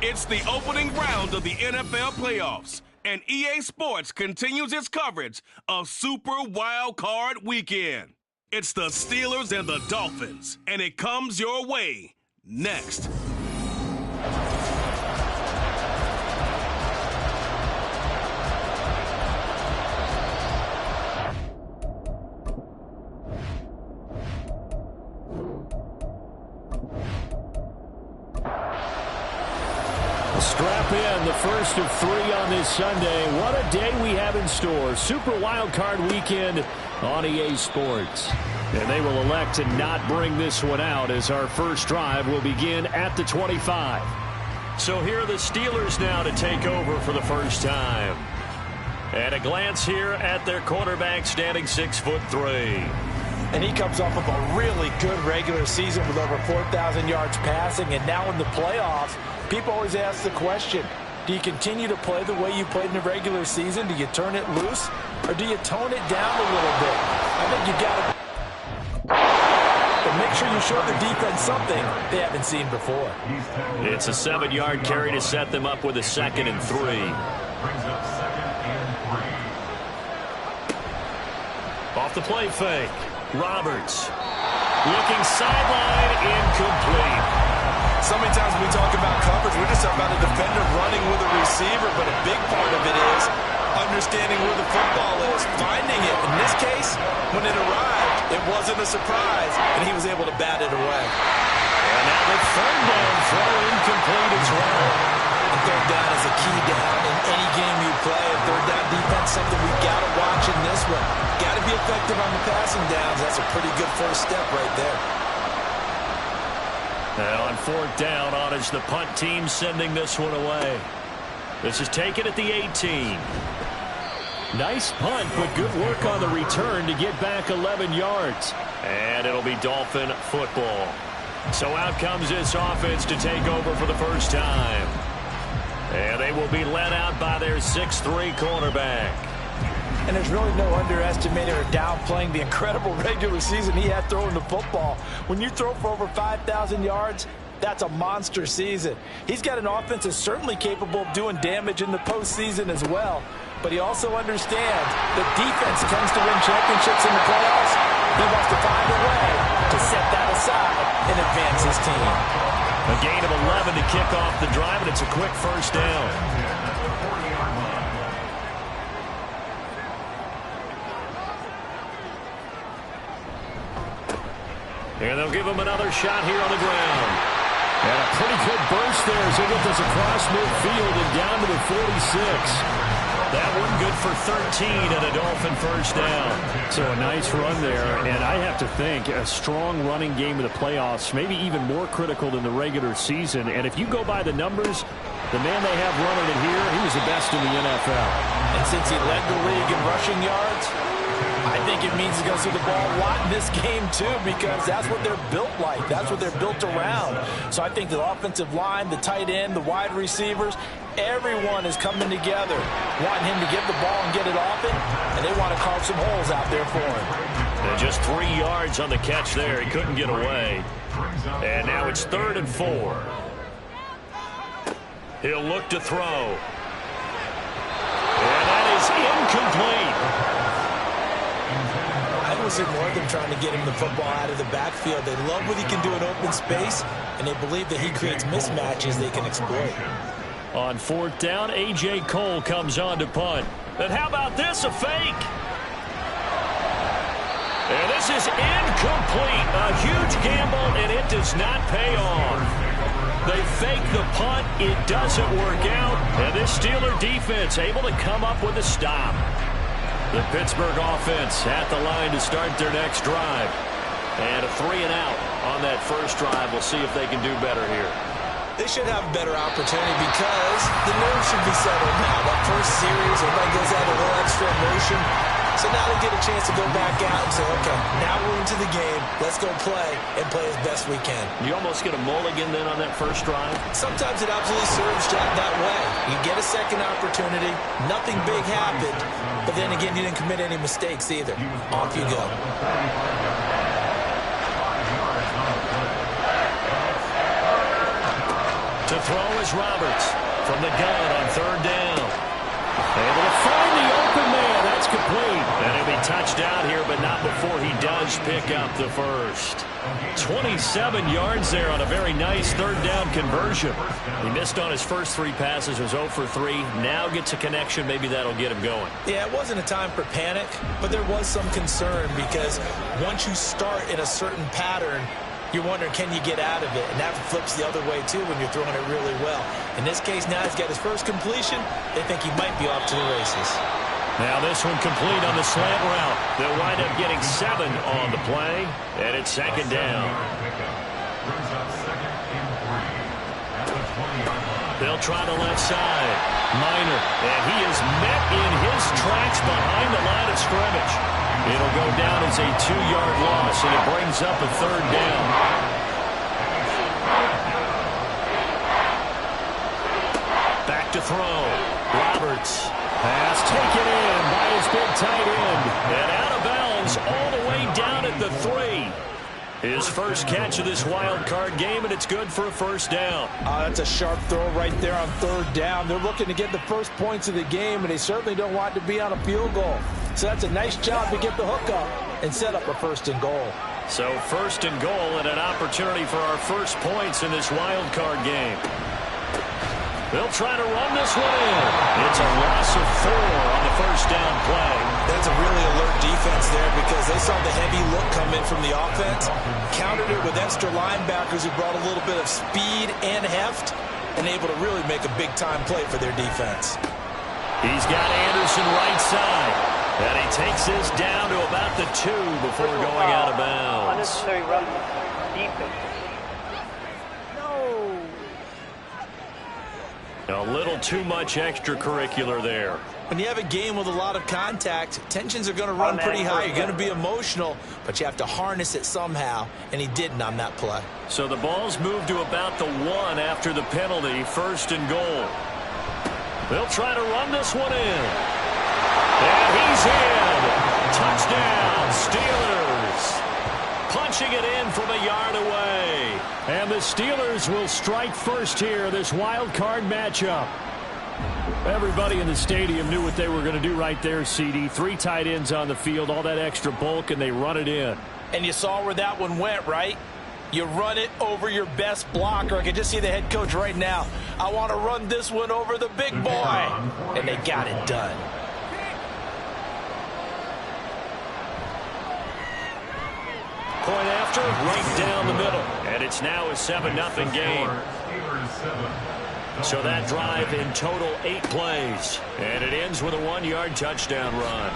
It's the opening round of the NFL playoffs, and EA Sports continues its coverage of Super Wild Card Weekend. It's the Steelers and the Dolphins, and it comes your way next. Strap in, the first of 3 on this Sunday. What a day we have in store. Super Wild Card Weekend on EA Sports. And they will elect to not bring this one out as our first drive will begin at the 25. So here are the Steelers now to take over for the first time. And a glance here at their quarterback standing 6'3". And he comes off of a really good regular season with over 4,000 yards passing. And now in the playoffs, people always ask the question, do you continue to play the way you played in the regular season? Do you turn it loose? Or do you tone it down a little bit? I think you've got to make sure you show the defense something they haven't seen before. It's a 7-yard carry to set them up with a 2nd and 3. Brings up 2nd and 3. Off the play fake. Roberts. Looking sideline, incomplete. So many times when we talk about coverage, we're just talking about a defender running with a receiver, but a big part of it is understanding where the football is, finding it. In this case, when it arrived, it wasn't a surprise, and he was able to bat it away. And now the 3rd down throw incomplete as well. And 3rd down is a key down in any game you play. And 3rd down defense, something we got to watch in this one. Got to be effective on the passing downs. That's a pretty good first step right there. Now on 4th down, on is the punt team sending this one away. This is taken at the 18. Nice punt, but good work on the return to get back 11 yards. And it'll be Dolphin football. So out comes this offense to take over for the first time. And they will be led out by their 6'3" quarterback. And there's really no underestimating or downplaying the incredible regular season he had throwing the football. When you throw for over 5,000 yards, that's a monster season. He's got an offense that's certainly capable of doing damage in the postseason as well. But he also understands that defense tends to win championships in the playoffs. He wants to find a way to set that aside and advance his team. A gain of 11 to kick off the drive, and it's a quick first down. And they'll give him another shot here on the ground. And a pretty good burst there as he gets us across midfield and down to the 46. That one good for 13 and a Dolphin first down. So a nice run there, and I have to think a strong running game of the playoffs, maybe even more critical than the regular season. And if you go by the numbers, the man they have running it here, he was the best in the NFL. And since he led the league in rushing yards, I think it means he's going to see the ball a lot in this game, too, because that's what they're built like. That's what they're built around. So I think the offensive line, the tight end, the wide receivers, everyone is coming together, wanting him to get the ball and get it off it, and they want to carve some holes out there for him. And just 3 yards on the catch there. He couldn't get away. And now it's 3rd and 4. He'll look to throw. And that is incomplete. I don't see more of them trying to get him the football out of the backfield. They love what he can do in open space, and they believe that he creates mismatches they can exploit. On 4th down, A.J. Cole comes on to punt. And how about this, a fake? And this is incomplete. A huge gamble, and it does not pay off. They fake the punt. It doesn't work out. And this Steeler defense able to come up with a stop. The Pittsburgh offense at the line to start their next drive. And a 3-and-out on that first drive. We'll see if they can do better here. They should have a better opportunity because the nerves should be settled now. That first series, everybody goes out a little extra emotion. So now they get a chance to go back out and say, okay, now we're into the game. Let's go play and play as best we can. You almost get a mulligan then on that first drive? Sometimes it absolutely serves that way. You get a second opportunity. Nothing big happened. But then again, you didn't commit any mistakes either. Off you go. To throw is Roberts from the gun on third down. Able to find the open man. That's complete. And he'll be touched out here, but not before he does pick up the first. 27 yards there on a very nice third down conversion. He missed on his first 3 passes, was 0 for 3. Now gets a connection. Maybe that'll get him going. Yeah, it wasn't a time for panic, but there was some concern because once you start in a certain pattern, you're wondering, can you get out of it? And that flips the other way, too, when you're throwing it really well. In this case, now he's got his first completion. They think he might be off to the races. Now this one complete on the slant route. They'll wind up getting 7 on the play, and it's second down. They'll try the left side. Minor, and he is met in his tracks behind the line of scrimmage. It'll go down as a 2-yard loss, and it brings up a third down. Back to throw. Roberts. Pass taken in by his big tight end. And out of bounds all the way down at the 3. His first catch of this wild card game, and it's good for a first down. That's a sharp throw right there on third down. They're looking to get the first points of the game, and they certainly don't want to be on a field goal. So that's a nice job to get the hook up and set up a first and goal. So first and goal and an opportunity for our first points in this wild card game. They'll try to run this one in. It's a loss of 4 on the first down play. That's a really alert defense there because they saw the heavy look come in from the offense, countered it with extra linebackers who brought a little bit of speed and heft, and able to really make a big-time play for their defense. He's got Anderson right side, and he takes this down to about the 2 before going out of bounds. Unnecessary roughness. Defense. A little too much extracurricular there. When you have a game with a lot of contact, tensions are going to run pretty high. You're going to be emotional, but you have to harness it somehow, and he didn't on that play. So the ball's moved to about the 1 after the penalty, first and goal. They'll try to run this one in. And he's in. Touchdown, Steelers. Punching it in from a yard away. And the Steelers will strike first here, this wild card matchup. Everybody in the stadium knew what they were going to do right there, CD. 3 tight ends on the field, all that extra bulk, and they run it in. And you saw where that one went, right? You run it over your best blocker. I can just see the head coach right now. I want to run this one over the big boy. And they got it done. Point after, right down the middle. And it's now a 7-0 game. So that drive in total 8 plays. And it ends with a 1-yard touchdown run.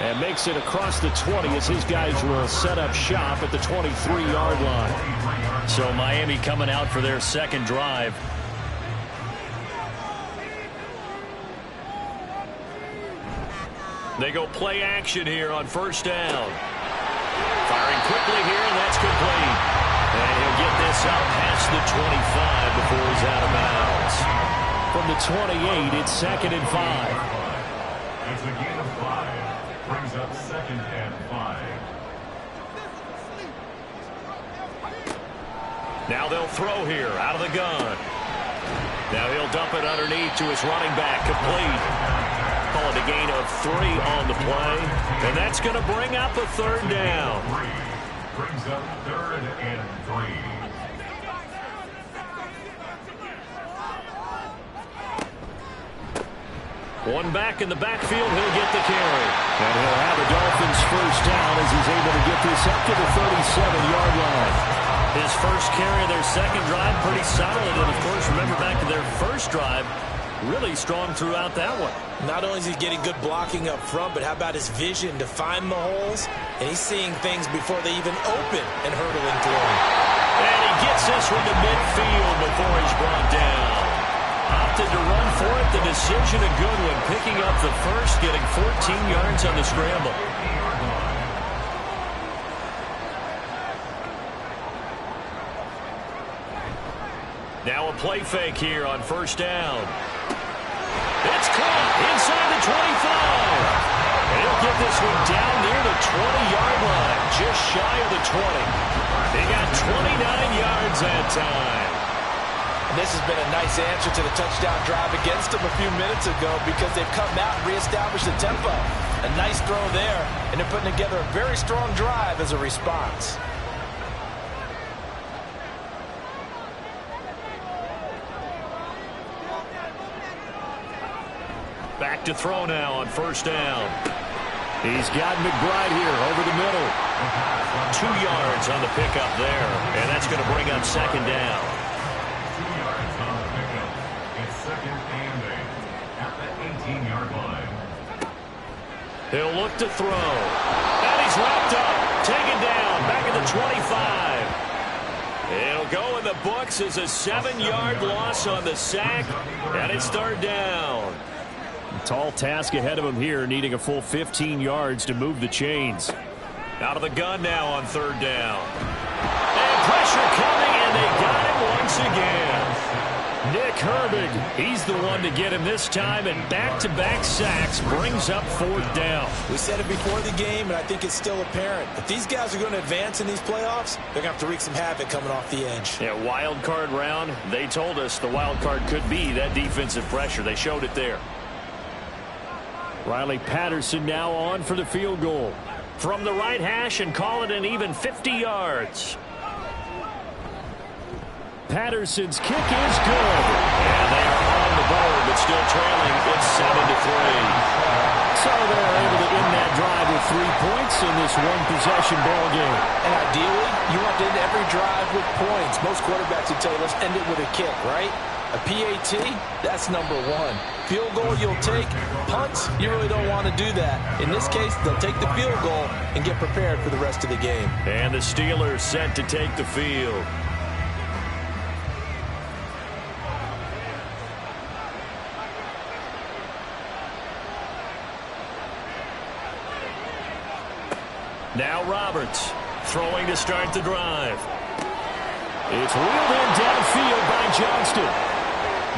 And makes it across the 20 as his guys will set up shop at the 23-yard line. So Miami coming out for their second drive. They go play action here on first down. Firing quickly here, and that's complete. And he'll get this out past the 25 before he's out of bounds. From the 28, it's 2nd and 5. It's a gain of 5. Brings up 2nd and 5. Now they'll throw here out of the gun. Now he'll dump it underneath to his running back, complete. Call it a gain of 3 on the play. And that's going to bring up a third down. Brings up 3rd and 3. One back in the backfield, he'll get the carry. And he'll have the Dolphins first down as he's able to get this up to the 37-yard line. His first carry of their second drive, pretty solid. And, of course, remember back to their first drive, really strong throughout that one. Not only is he getting good blocking up front, but how about his vision to find the holes? And he's seeing things before they even open and hurdling through them. And he gets this one to midfield before he's brought down. Opted to run for it. The decision a good one. Picking up the first, getting 14 yards on the scramble. Now a play fake here on first down. It's caught inside the 25. And he'll get this one down near the 20-yard line, just shy of the 20. They got 29 yards that time. And this has been a nice answer to the touchdown drive against them a few minutes ago because they've come out and reestablished the tempo. A nice throw there, and they're putting together a very strong drive as a response. Back to throw now on first down. He's got McBride here over the middle. 2 yards on the pickup there, and that's going to bring up second down. 2 yards on the pickup. It's second and 8 at the 18-yard line. He'll look to throw. And he's wrapped up. Taken down. Back at the 25. It'll go in the books as a 7-yard loss on the sack, and it's third down. Tall task ahead of him here, needing a full 15 yards to move the chains. Out of the gun now on third down. And pressure coming, and they got him once again. Nick Herbig, he's the one to get him this time, and back-to-back sacks brings up fourth down. We said it before the game, and I think it's still apparent. If these guys are going to advance in these playoffs, they're going to have to wreak some havoc coming off the edge. Yeah, wild card round. They told us the wild card could be that defensive pressure. They showed it there. Riley Patterson now on for the field goal. From the right hash and call it an even 50 yards. Patterson's kick is good. And they are on the board, but still trailing. It's 7-3. So they're able to end that drive with 3 points in this one-possession ball game. And ideally, you want to end every drive with points. Most quarterbacks would tell you, let's end it with a kick, right? A PAT, that's number one. Field goal you'll take. Punts, you really don't want to do that. In this case, they'll take the field goal and get prepared for the rest of the game. And the Steelers set to take the field. Now Roberts throwing to start the drive. It's wheeled in downfield by Johnston.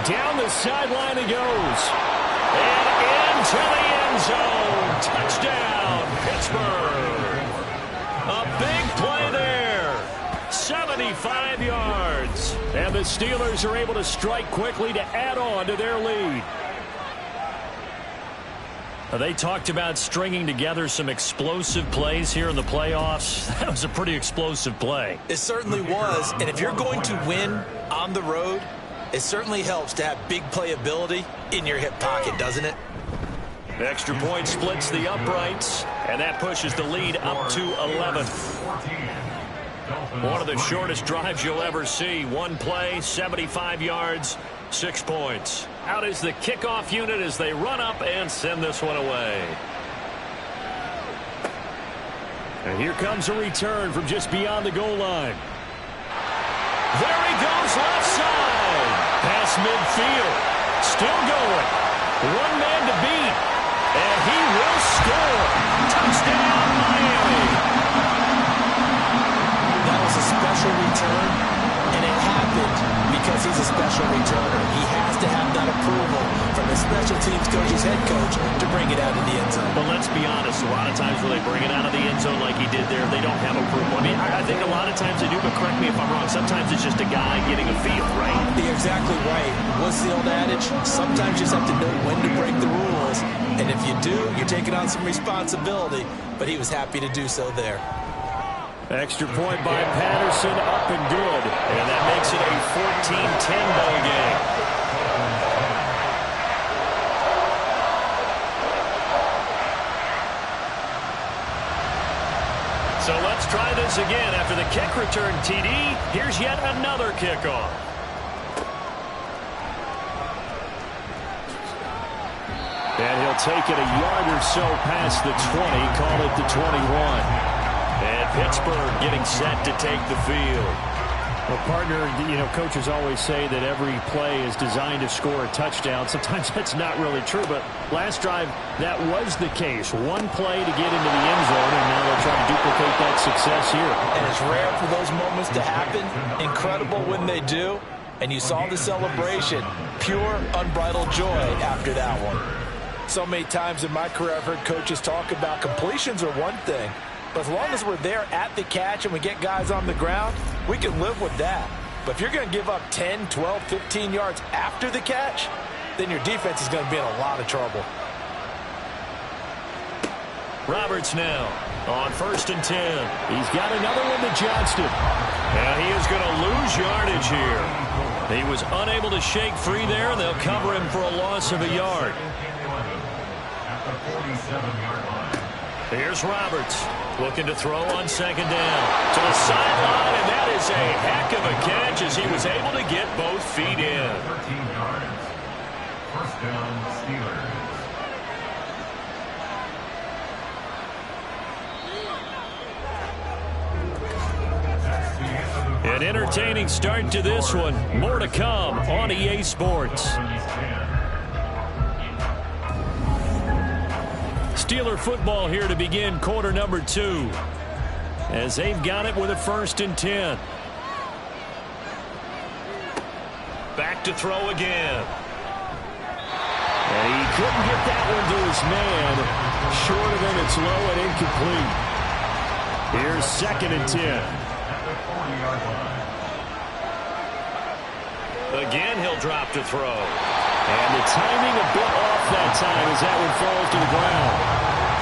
Down the sideline he goes. And into the end zone. Touchdown, Pittsburgh. A big play there. 75 yards. And the Steelers are able to strike quickly to add on to their lead. They talked about stringing together some explosive plays here in the playoffs. That was a pretty explosive play. It certainly was. And if you're going to win on the road, it certainly helps to have big playability in your hip pocket, doesn't it? Extra point splits the uprights, and that pushes the lead up to 11. One of the shortest drives you'll ever see. One play, 75 yards, 6 points. Out is the kickoff unit as they run up and send this one away. And here comes a return from just beyond the goal line. There he goes left side. Past midfield. Still going. One man to beat. And he will score. Touchdown, Miami. That was a special return, and it happened because he's a special returner. He has to have that approval from the special teams coach's head coach to bring it out of the end zone. But let's be honest, a lot of times when they bring it out of the end zone like he did there, they don't have approval. I mean, I think a lot of times they do, but correct me if I'm wrong. Sometimes it's just a guy getting a feel, right? You're exactly right. What's the old adage? Sometimes you just have to know when to break the rules, and if you do, you're taking on some responsibility, but he was happy to do so there. Extra point by Patterson, up and good. And that makes it a 14-10 ball game. So let's try this again. After the kick return TD, here's yet another kickoff. And he'll take it a yard or so past the 20, call it the 21. And Pittsburgh getting set to take the field. Well, partner, coaches always say that every play is designed to score a touchdown. Sometimes that's not really true, but last drive, that was the case. One play to get into the end zone, and now they'll try to duplicate that success here. And it's rare for those moments to happen. Incredible when they do. And you saw the celebration. Pure, unbridled joy after that one. So many times in my career, I've heard coaches talk about completions are one thing. But as long as we're there at the catch and we get guys on the ground, we can live with that. But if you're going to give up 10, 12, 15 yards after the catch, then your defense is going to be in a lot of trouble. Roberts now on 1st and 10. He's got another one to Johnston. And he is going to lose yardage here. He was unable to shake free there, and they'll cover him for a loss of a yard. Here's Roberts looking to throw on 2nd down. To the sideline, and that is a heck of a catch as he was able to get both feet in. 13 yards. First down, Steelers. An entertaining start to this one. More to come on EA Sports. Steeler football here to begin quarter number 2. As they've got it with a 1st and 10. Back to throw again. And he couldn't get that one to his man. Short of him, it's low and incomplete. Here's 2nd and 10. Again, he'll drop to throw. And the timing a bit off that time as that one falls to the ground.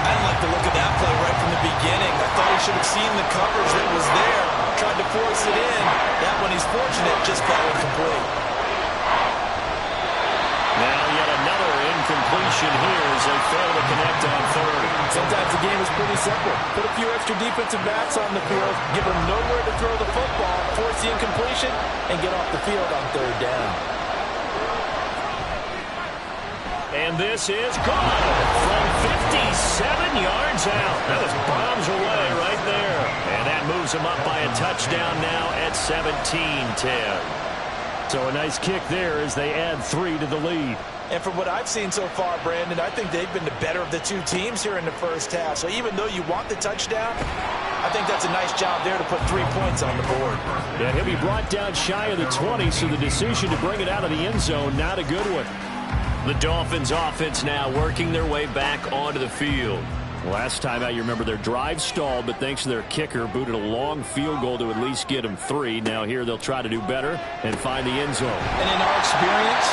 I didn't like the look of that play right from the beginning. I thought he should have seen the coverage that was there, tried to force it in. That one, he's fortunate, just fell incomplete. Now yet another incompletion here as they fail to connect on 3rd. Sometimes the game is pretty simple. Put a few extra defensive backs on the field, give them nowhere to throw the football, force the incompletion, and get off the field on 3rd down. And this is good from 57 yards out. That was bombs away right there. And that moves them up by a touchdown now at 17-10. So a nice kick there as they add 3 to the lead. And from what I've seen so far, Brandon, I think they've been the better of the two teams here in the first half. So even though you want the touchdown, I think that's a nice job there to put 3 points on the board. Yeah, he'll be brought down shy of the 20, so the decision to bring it out of the end zone, not a good one. The Dolphins offense now working their way back onto the field. Last time out, you remember their drive stalled, but thanks to their kicker, booted a long field goal to at least get them 3. Now here they'll try to do better and find the end zone. And in our experience,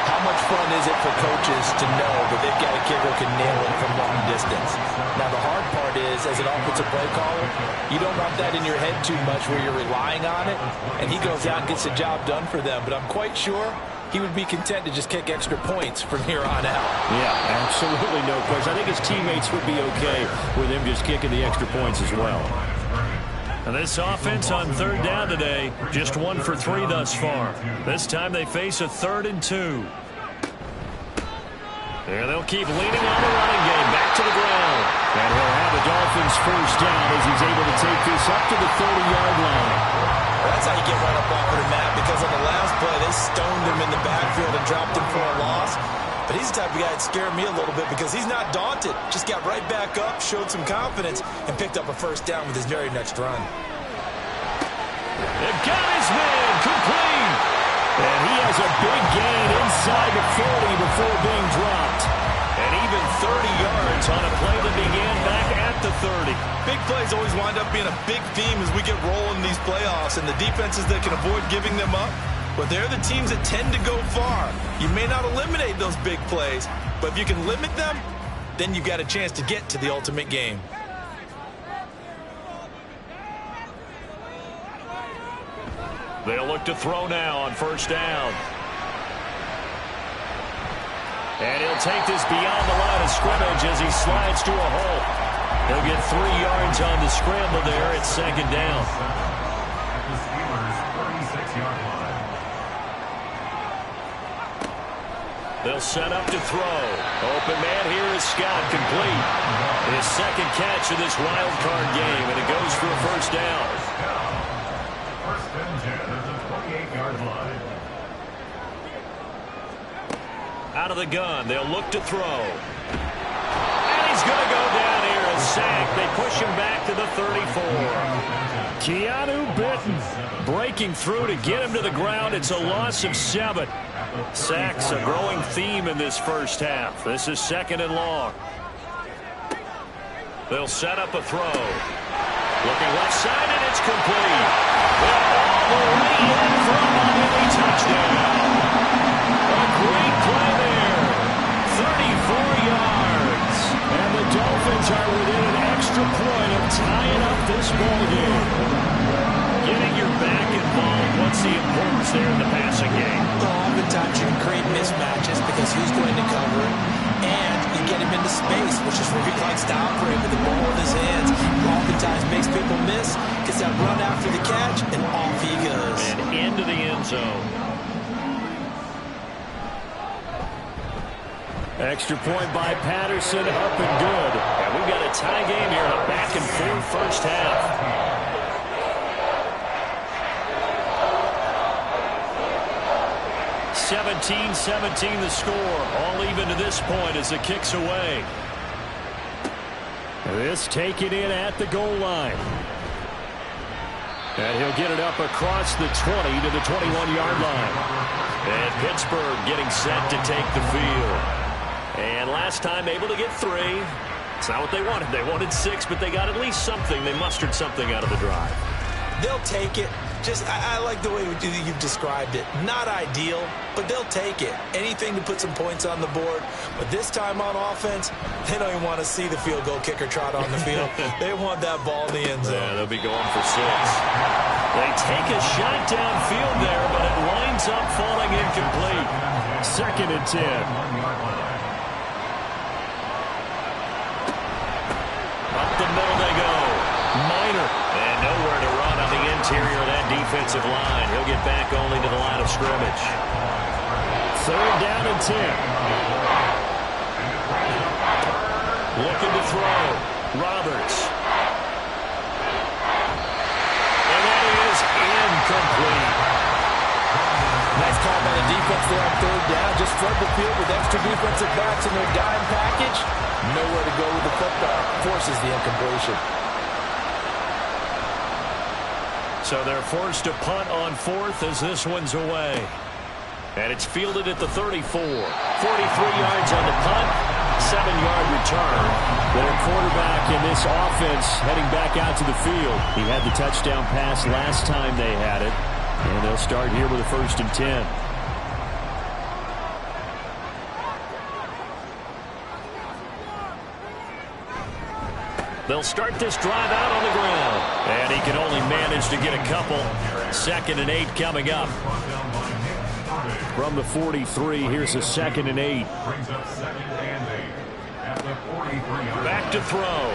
how much fun is it for coaches to know that they've got a kicker who can nail it from long distance? Now the hard part is, as an offensive play caller, you don't want that in your head too much where you're relying on it, and he goes out and gets the job done for them. But I'm quite sure he would be content to just kick extra points from here on out. Yeah, absolutely no question. I think his teammates would be okay with him just kicking the extra points as well. And this offense on 3rd down today, just 1 for 3 thus far. This time they face a 3rd and 2. And they'll keep leaning on the running game back to the ground. And he'll have the Dolphins first down as he's able to take this up to the 30-yard line. That's how you get right up off of the mat, because on the last play, they stoned him in the backfield and dropped him for a loss. But he's the type of guy that scared me a little bit because he's not daunted. Just got right back up, showed some confidence, and picked up a first down with his very next run. They've got his man complete. And he has a big gain inside the 40 before being dropped. And even 30 yards on a play that began back at the 30. Big plays always wind up being a big theme as we get rolling these playoffs, and the defenses that can avoid giving them up, but they're the teams that tend to go far. You may not eliminate those big plays, but if you can limit them, then you've got a chance to get to the ultimate game. They'll look to throw now on 1st down. And he'll take this beyond the line of scrimmage as he slides to a hole. He'll get 3 yards on the scramble there at 2nd down. The Steelers' 36-yard line. They'll set up to throw. Open man here is Scott, complete. His second catch of this wild card game, and it goes for a first down. First and 10 at the 28-yard line. Out of the gun, they'll look to throw. And he's going to go down here, a sack. They push him back to the 34. Keanu Bitten breaking through to get him to the ground. It's a loss of 7. Sacks, a growing theme in this first half. This is second and long. They'll set up a throw. Looking left side, and it's complete. All the way in for a Miami touchdown. A great play there. 34 yards. And the Dolphins are within an extra point of tying up this ball game. Getting your back involved, what's the importance there in the passing game? Well, oftentimes you can create mismatches because who's going to cover it, and you get him into space, which is where he likes to operate with the ball in his hands. Oftentimes makes people miss, gets that run after the catch, and off he goes. And into the end zone. Extra point by Patterson, up and good. And we've got a tie game here, a back and forth first half. 17-17 the score. All even to this point as it kicks away. This taken in at the goal line. And he'll get it up across the 20 to the 21-yard line. And Pittsburgh getting set to take the field. And last time able to get 3. It's not what they wanted. They wanted 6, but they got at least something. They mustered something out of the drive. They'll take it. I like the way you've described it. Not ideal, but they'll take it. Anything to put some points on the board. But this time on offense, they don't even want to see the field goal kicker trot on the field. They want that ball in the end zone. Yeah, they'll be going for 6. They take a shot downfield there, but it winds up falling incomplete. Second and 10. Up the middle they go. Minor. And nowhere to run on the interior of that defensive line. He'll get back only to the line of scrimmage. Third down and 10. Looking to throw. Roberts. And that is incomplete. Nice call by the defense there on third down. Just flood the field with extra defensive backs in their dime package. Nowhere to go with the football. Forces the incompletion. So they're forced to punt on 4th as this one's away. And it's fielded at the 34. 43 yards on the punt, 7-yard return. Their quarterback in this offense heading back out to the field. He had the touchdown pass last time they had it. And they'll start here with a first and 10. They'll start this drive out on the ground. And he can only manage to get a couple. 2nd and 8 coming up. From the 43, here's a 2nd and 8. Brings up 2nd and 8 at the 43-yard. Back to throw.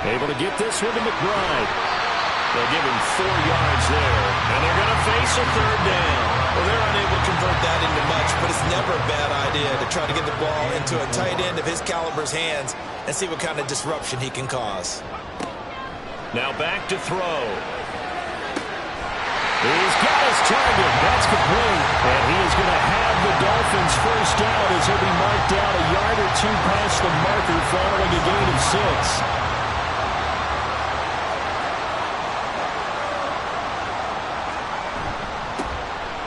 Able to get this one to McBride. They'll give him 4 yards there. And they're going to face a 3rd down. Well, they're unable to convert that into much, but it's never a bad idea to try to get the ball into a tight end of his caliber's hands and see what kind of disruption he can cause. Now back to throw. He's got his target. That's complete. And he is going to have the Dolphins first down as he'll be marked down a yard or 2 past the marker following a gain of 6.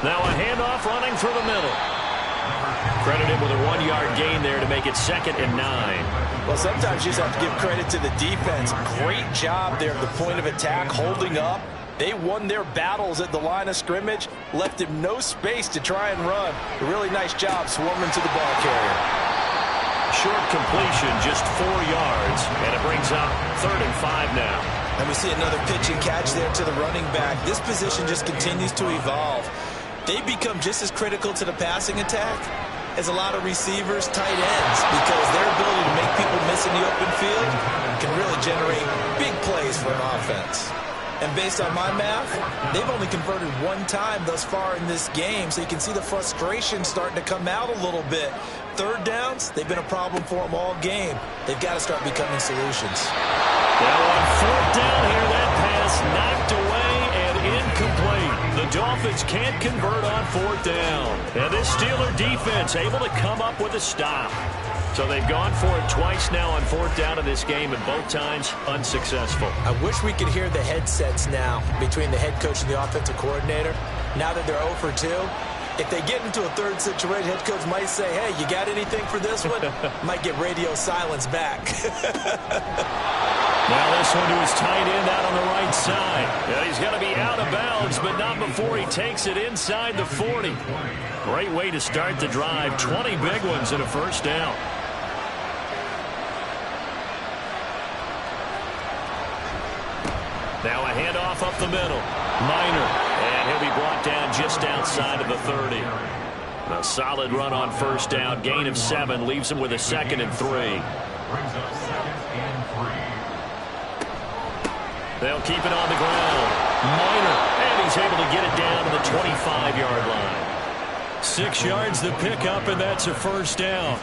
Now a handoff running through the middle. Credited with a 1-yard gain there to make it 2nd and 9. Well, sometimes you just have to give credit to the defense. Great job there at the point of attack, holding up. They won their battles at the line of scrimmage, left him no space to try and run. A really nice job swarming to the ball carrier. Short completion, just 4 yards, and it brings up 3rd and 5 now. And we see another pitch and catch there to the running back. This position just continues to evolve. They become just as critical to the passing attack as a lot of receivers, tight ends, because their ability to make people miss in the open field can really generate big plays for an offense. And based on my math, they've only converted one time thus far in this game, so you can see the frustration starting to come out a little bit. Third downs, they've been a problem for them all game. They've got to start becoming solutions. Now on fourth down here, that pass knocked away and incomplete. The Dolphins can't convert on fourth down. And this Steeler defense able to come up with a stop. So they've gone for it twice now on fourth down in this game, and both times unsuccessful. I wish we could hear the headsets now between the head coach and the offensive coordinator. Now that they're 0 for 2, if they get into a third situation, head coach might say, hey, you got anything for this one? Might get radio silence back. Now this one to his tight end out on the right side. Yeah, he's going to be out of bounds, but not before he takes it inside the 40. Great way to start the drive. 20 big ones and a first down. Now a handoff up the middle. Minor. And he'll be brought down just outside of the 30. A solid run on first down. Gain of 7 leaves him with a 2nd and 3. Brings up 2nd and 3. They'll keep it on the ground. Minor. And he's able to get it down to the 25-yard line. 6 yards the pickup, and that's a first down.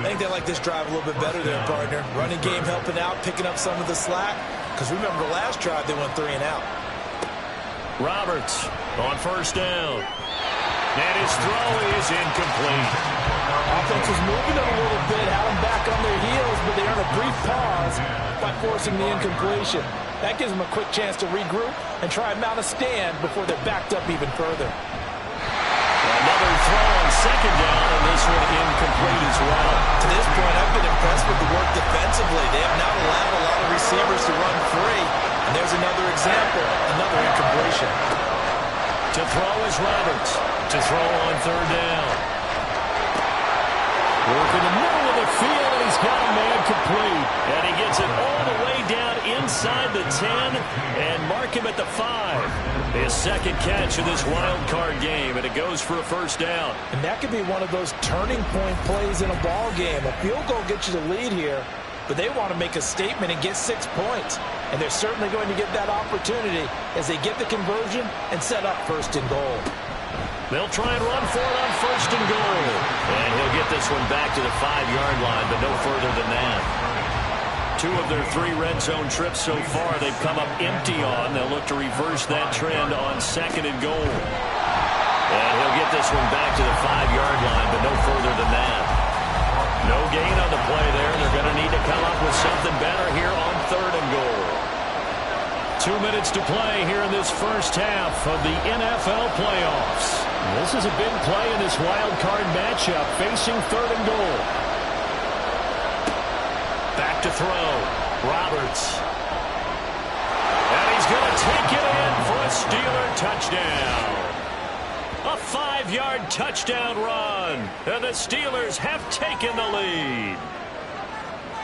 I think they like this drive a little bit better there, partner. Running game helping out, picking up some of the slack. Because remember, the last drive, they went 3 and out. Roberts on first down. And his throw is incomplete. Offense was moving it a little bit, had them back on their heels, but they earn a brief pause by forcing the incompletion. That gives them a quick chance to regroup and try and mount a stand before they're backed up even further. Another throw on second down, and this one incomplete as well. To this point, I've been impressed with the work defensively. They have not allowed a lot of receivers to run free. And there's another example, another incompletion. To throw is Roberts. To throw on third down. Work in the middle of the field, and he's got a man complete. And he gets it all the way down inside the 10 and mark him at the 5. His second catch of this wild card game, and it goes for a first down. And that could be one of those turning point plays in a ball game. A field goal gets you the lead here, but they want to make a statement and get 6 points. And they're certainly going to get that opportunity as they get the conversion and set up first and goal. They'll try and run for it on first and goal. And he'll get this one back to the 5-yard line, but no further than that. 2 of their 3 red zone trips so far they've come up empty on. They'll look to reverse that trend on second and goal. And he'll get this one back to the 5-yard line, but no further than that. No gain on the play there. They're going to need to come up with something better here on third and goal. 2 minutes to play here in this first half of the NFL playoffs. This is a big play in this wild card matchup, facing third and goal. Back to throw. Roberts. And he's going to take it in for a Steeler touchdown. A 5-yard touchdown run. And the Steelers have taken the lead.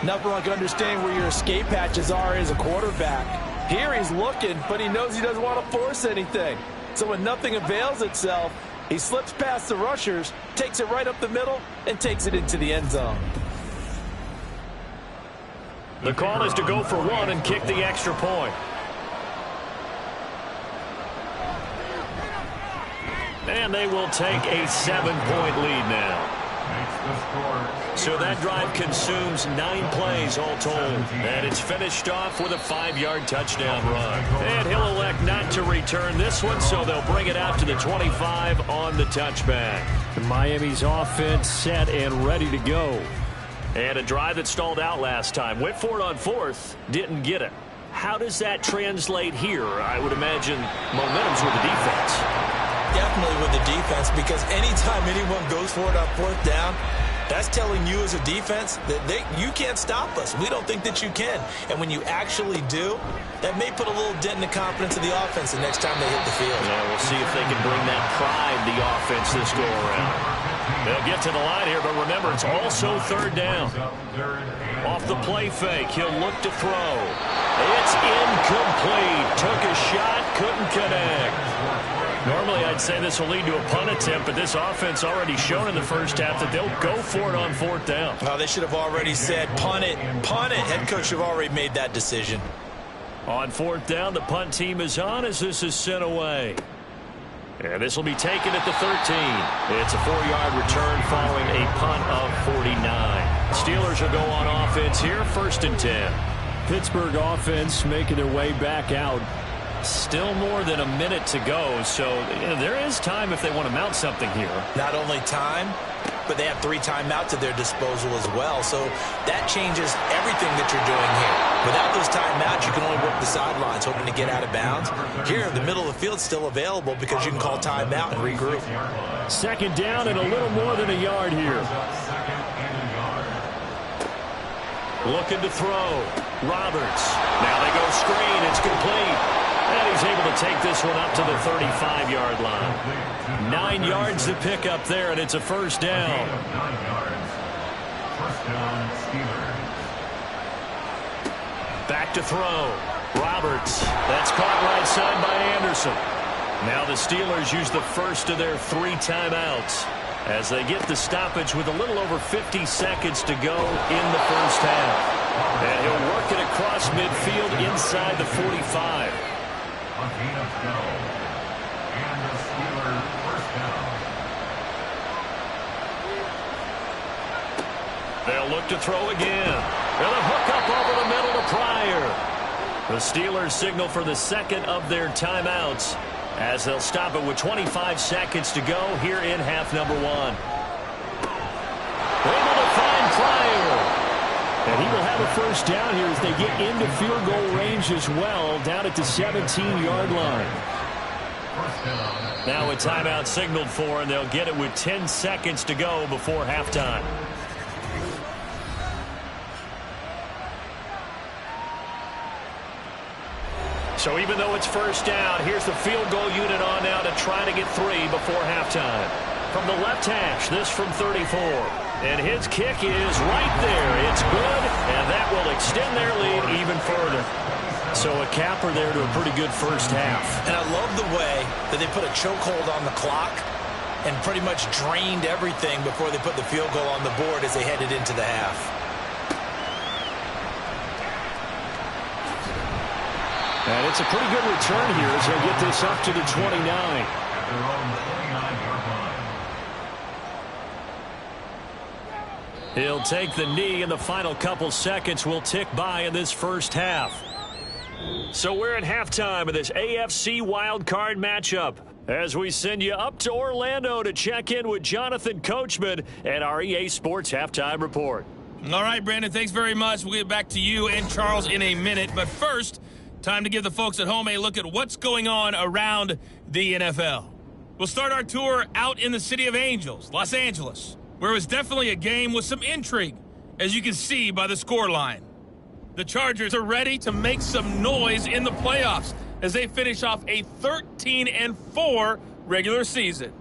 Nothing like understanding where your escape hatches are as a quarterback. Here he's looking, but he knows he doesn't want to force anything. So when nothing avails itself, he slips past the rushers, takes it right up the middle, and takes it into the end zone. The call is to go for 1 and kick the extra point. And they will take a 7-point lead now. So that drive consumes 9 plays all told. And it's finished off with a 5-yard touchdown run. And he'll elect not to return this one, so they'll bring it out to the 25 on the touchback. Miami's offense set and ready to go. And a drive that stalled out last time. Went for it on fourth, didn't get it. How does that translate here? I would imagine momentum's with the defense. Definitely with the defense, because anytime anyone goes for it on fourth down, that's telling you as a defense that you can't stop us. We don't think that you can. And when you actually do, that may put a little dent in the confidence of the offense the next time they hit the field. Yeah, we'll see if they can bring that pride, the offense, this go around. They'll get to the line here, but remember, it's also third down. Off the play fake, he'll look to throw. It's incomplete. Took a shot, couldn't connect. Normally, I'd say this will lead to a punt attempt, but this offense already shown in the first half that they'll go for it on fourth down. Well, they should have already said, punt it, punt it. Head coach should have already made that decision. On fourth down, the punt team is on as this is sent away. And this will be taken at the 13. It's a 4-yard return following a punt of 49. Steelers will go on offense here, 1st and 10. Pittsburgh offense making their way back out. Still more than a minute to go, so there is time if they want to mount something here. Not only time, but they have 3 timeouts at their disposal as well, so that changes everything that you're doing here. Without those timeouts, you can only work the sidelines, hoping to get out of bounds. Here, the middle of the field's still available because you can call timeout and regroup. 2nd down and a little more than a yard here. Looking to throw. Roberts. Now they go screen. It's complete. And he's able to take this one up to the 35-yard line. 9 yards to pick up there, and it's a 1st down. Back to throw. Roberts. That's caught right side by Anderson. Now the Steelers use the first of their 3 timeouts as they get the stoppage with a little over 50 seconds to go in the first half. And he'll work it across midfield inside the 45. They'll look to throw again. And a hook up over the middle to Pryor. The Steelers signal for the 2nd of their timeouts as they'll stop it with 25 seconds to go here in half number 1. Able to find Pryor. And he will have a 1st down here as they get into field goal range as well, down at the 17-yard line. Now a timeout signaled for, and they'll get it with 10 seconds to go before halftime. So even though it's 1st down, here's the field goal unit on now to try to get 3 before halftime. From the left hash, this from 34. And his kick is right there. It's good, and that will extend their lead even further. So a capper there to a pretty good first half. And I love the way that they put a chokehold on the clock and pretty much drained everything before they put the field goal on the board as they headed into the half. And it's a pretty good return here as they'll get this up to the 29. He'll take the knee, and the final couple seconds will tick by in this first half. So we're at halftime of this AFC wildcard matchup as we send you up to Orlando to check in with Jonathan Coachman and our EA Sports Halftime Report. All right, Brandon, thanks very much. We'll get back to you and Charles in a minute. But first, time to give the folks at home a look at what's going on around the NFL. We'll start our tour out in the City of Angels, Los Angeles, where it was definitely a game with some intrigue, as you can see by the scoreline. The Chargers are ready to make some noise in the playoffs as they finish off a 13-4 regular season.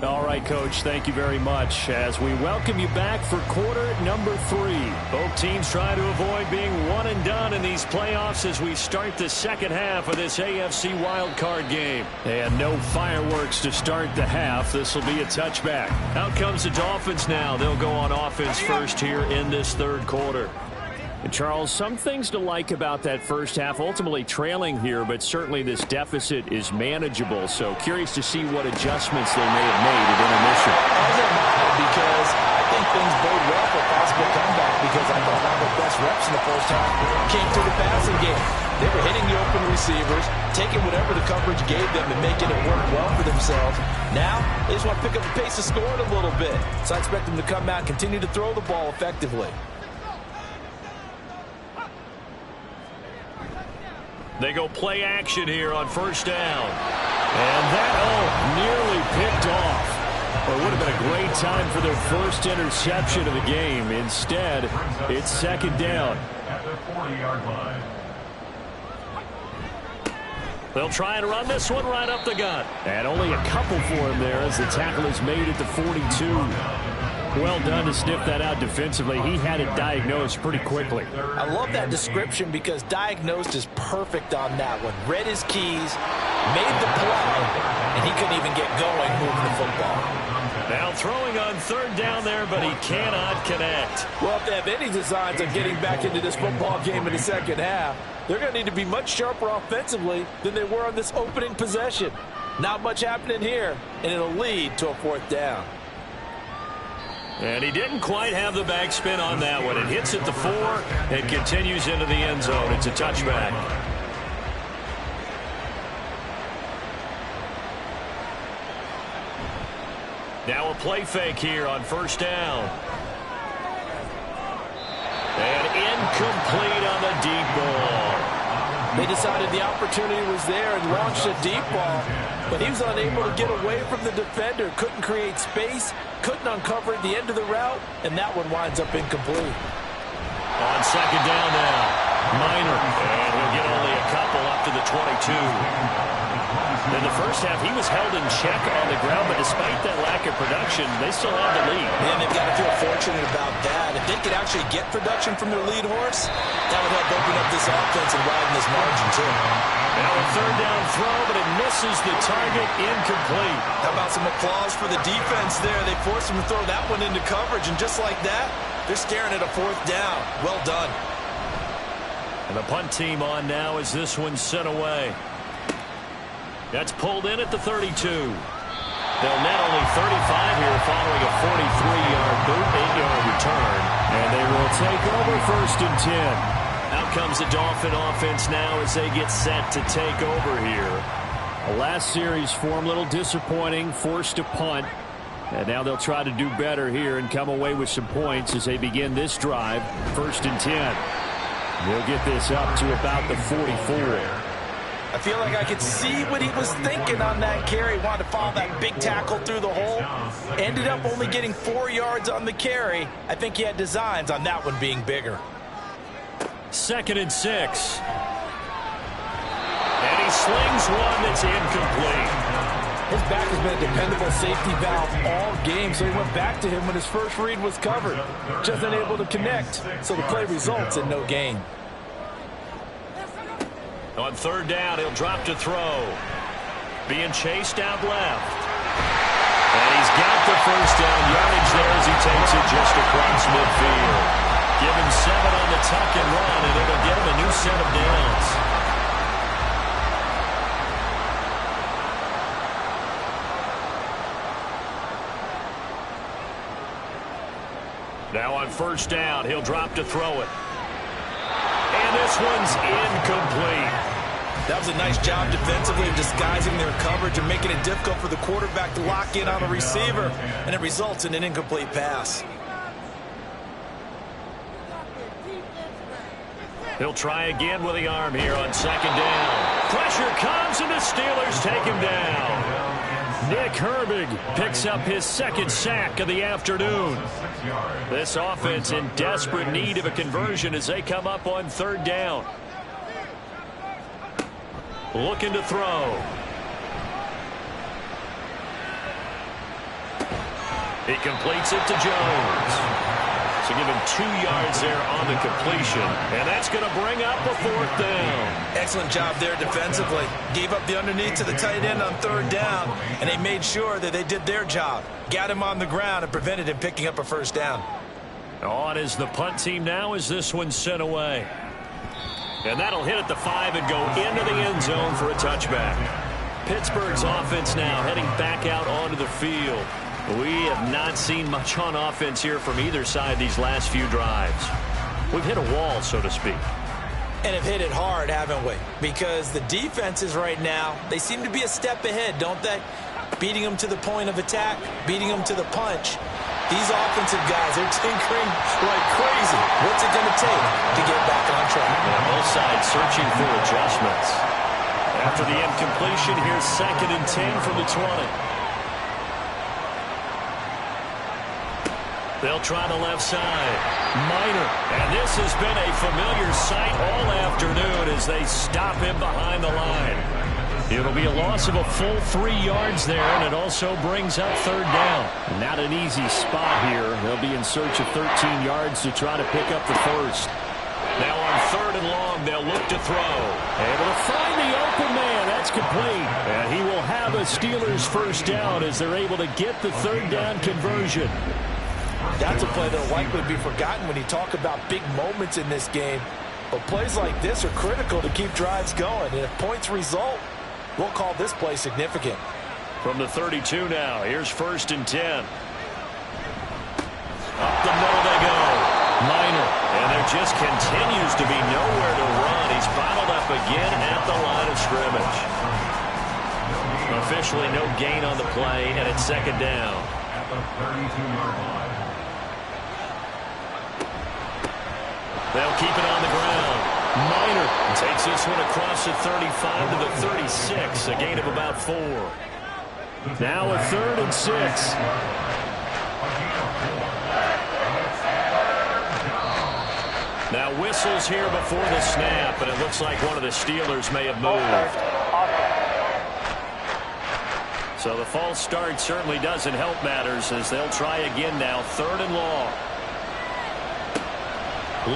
All right, Coach, thank you very much as we welcome you back for quarter number 3. Both teams try to avoid being one and done in these playoffs as we start the second half of this AFC wildcard game. And no fireworks to start the half. This will be a touchback. Out comes the Dolphins now. They'll go on offense first here in this third quarter. And Charles, some things to like about that first half, ultimately trailing here, but certainly this deficit is manageable. So curious to see what adjustments they may have made at intermission. Because I think things bode well for a possible comeback because I thought one of their best reps in the first half came through the passing game. They were hitting the open receivers, taking whatever the coverage gave them and making it work well for themselves. Now, they just want to pick up the pace of scoring a little bit. So I expect them to come out and continue to throw the ball effectively. They go play action here on first down. And that, nearly picked off. Well, it would have been a great time for their first interception of the game. Instead, it's second down. At the 40-yard line. They'll try and run this one right up the gut. And only a couple for him there as the tackle is made at the 42. Well done to sniff that out defensively. He had it diagnosed pretty quickly. I love that description because diagnosed is perfect on that one. Read his keys, made the play, and he couldn't even get going moving the football. Now throwing on third down there, but he cannot connect. Well, if they have any designs on getting back into this football game in the second half, they're going to need to be much sharper offensively than they were on this opening possession. Not much happening here, and it'll lead to a fourth down. And he didn't quite have the backspin on that one. It hits at the 4 and continues into the end zone. It's a touchback. Now a play fake here on first down. And incomplete on the deep ball. They decided the opportunity was there and launched a deep ball, but he was unable to get away from the defender, couldn't create space, couldn't uncover the end of the route, and that one winds up incomplete. On second down now, Minor, and he'll get only a couple up to the 22. In the first half, he was held in check on the ground, but despite that lack of production, they still have the lead. Man, they've got to feel fortunate about that. If they could actually get production from their lead horse, that would help open up this offense and widen this margin, too. Now a third down throw, but it misses the target, incomplete. How about some applause for the defense there? They forced him to throw that one into coverage, and just like that, they're staring at a fourth down. Well done. And the punt team on now as this one's sent away. That's pulled in at the 32. They'll net only 35 here following a 43-yard boot, 8-yard return. And they will take over first and 10. Out comes the Dolphin offense now as they get set to take over here. The last series for him, a little disappointing, forced to punt. And now they'll try to do better here and come away with some points as they begin this drive, first and 10. They'll get this up to about the 44. I feel like I could see what he was thinking on that carry. Wanted to follow that big tackle through the hole. Ended up only getting 4 yards on the carry. I think he had designs on that one being bigger. Second and 6. And he slings one that's incomplete. His back has been a dependable safety valve all game, so he went back to him when his first read was covered. Just unable to connect, so the play results in no gain. On third down, he'll drop to throw. Being chased out left. And he's got the first down yardage there as he takes it just across midfield. Give him 7 on the tuck and run, and it'll get him a new set of downs. Now on first down, he'll drop to throw it. And this one's incomplete. That was a nice job defensively of disguising their coverage and making it difficult for the quarterback to lock in on a receiver, and it results in an incomplete pass. He'll try again with the arm here on second down. Pressure comes, and the Steelers take him down. Nick Herbig picks up his second sack of the afternoon. This offense in desperate need of a conversion as they come up on third down. Looking to throw. He completes it to Jones. So give him 2 yards there on the completion. And that's going to bring up a fourth down. Excellent job there defensively. Gave up the underneath to the tight end on third down, and they made sure that they did their job. Got him on the ground and prevented him picking up a first down. On is the punt team now as this one's sent away. And that'll hit at the 5 and go into the end zone for a touchback. Pittsburgh's offense now heading back out onto the field. We have not seen much on offense here from either side these last few drives. We've hit a wall, so to speak. And have hit it hard, haven't we? Because the defenses right now, they seem to be a step ahead, don't they? Beating them to the point of attack, beating them to the punch. These offensive guys, they're tinkering like crazy. What's it going to take to get back on track? And both sides searching for adjustments. After the incompletion, here's second and 10 from the 20. They'll try the left side. Minor. And this has been a familiar sight all afternoon as they stop him behind the line. It'll be a loss of a full 3 yards there, and it also brings up third down. Not an easy spot here. They'll be in search of 13 yards to try to pick up the first. Now on third and long, they'll look to throw. Able to find the open man. That's complete. And he will have a Steelers first down as they're able to get the third down conversion. That's a play that'll likely be forgotten when you talk about big moments in this game. But plays like this are critical to keep drives going. And if points result, we'll call this play significant. From the 32 now, here's first and 10. Up the middle they go. Minor. And there just continues to be nowhere to run. He's bottled up again at the line of scrimmage. Officially no gain on the play, and it's second down. At the 32-yard line. They'll keep it on the ground. Minor Takes this one across the 35 to the 36, a gain of about 4. now a third and 6. Now whistles here before the snap, and it looks like one of the Steelers may have moved. So the false start certainly doesn't help matters as they'll try again now. Third and long.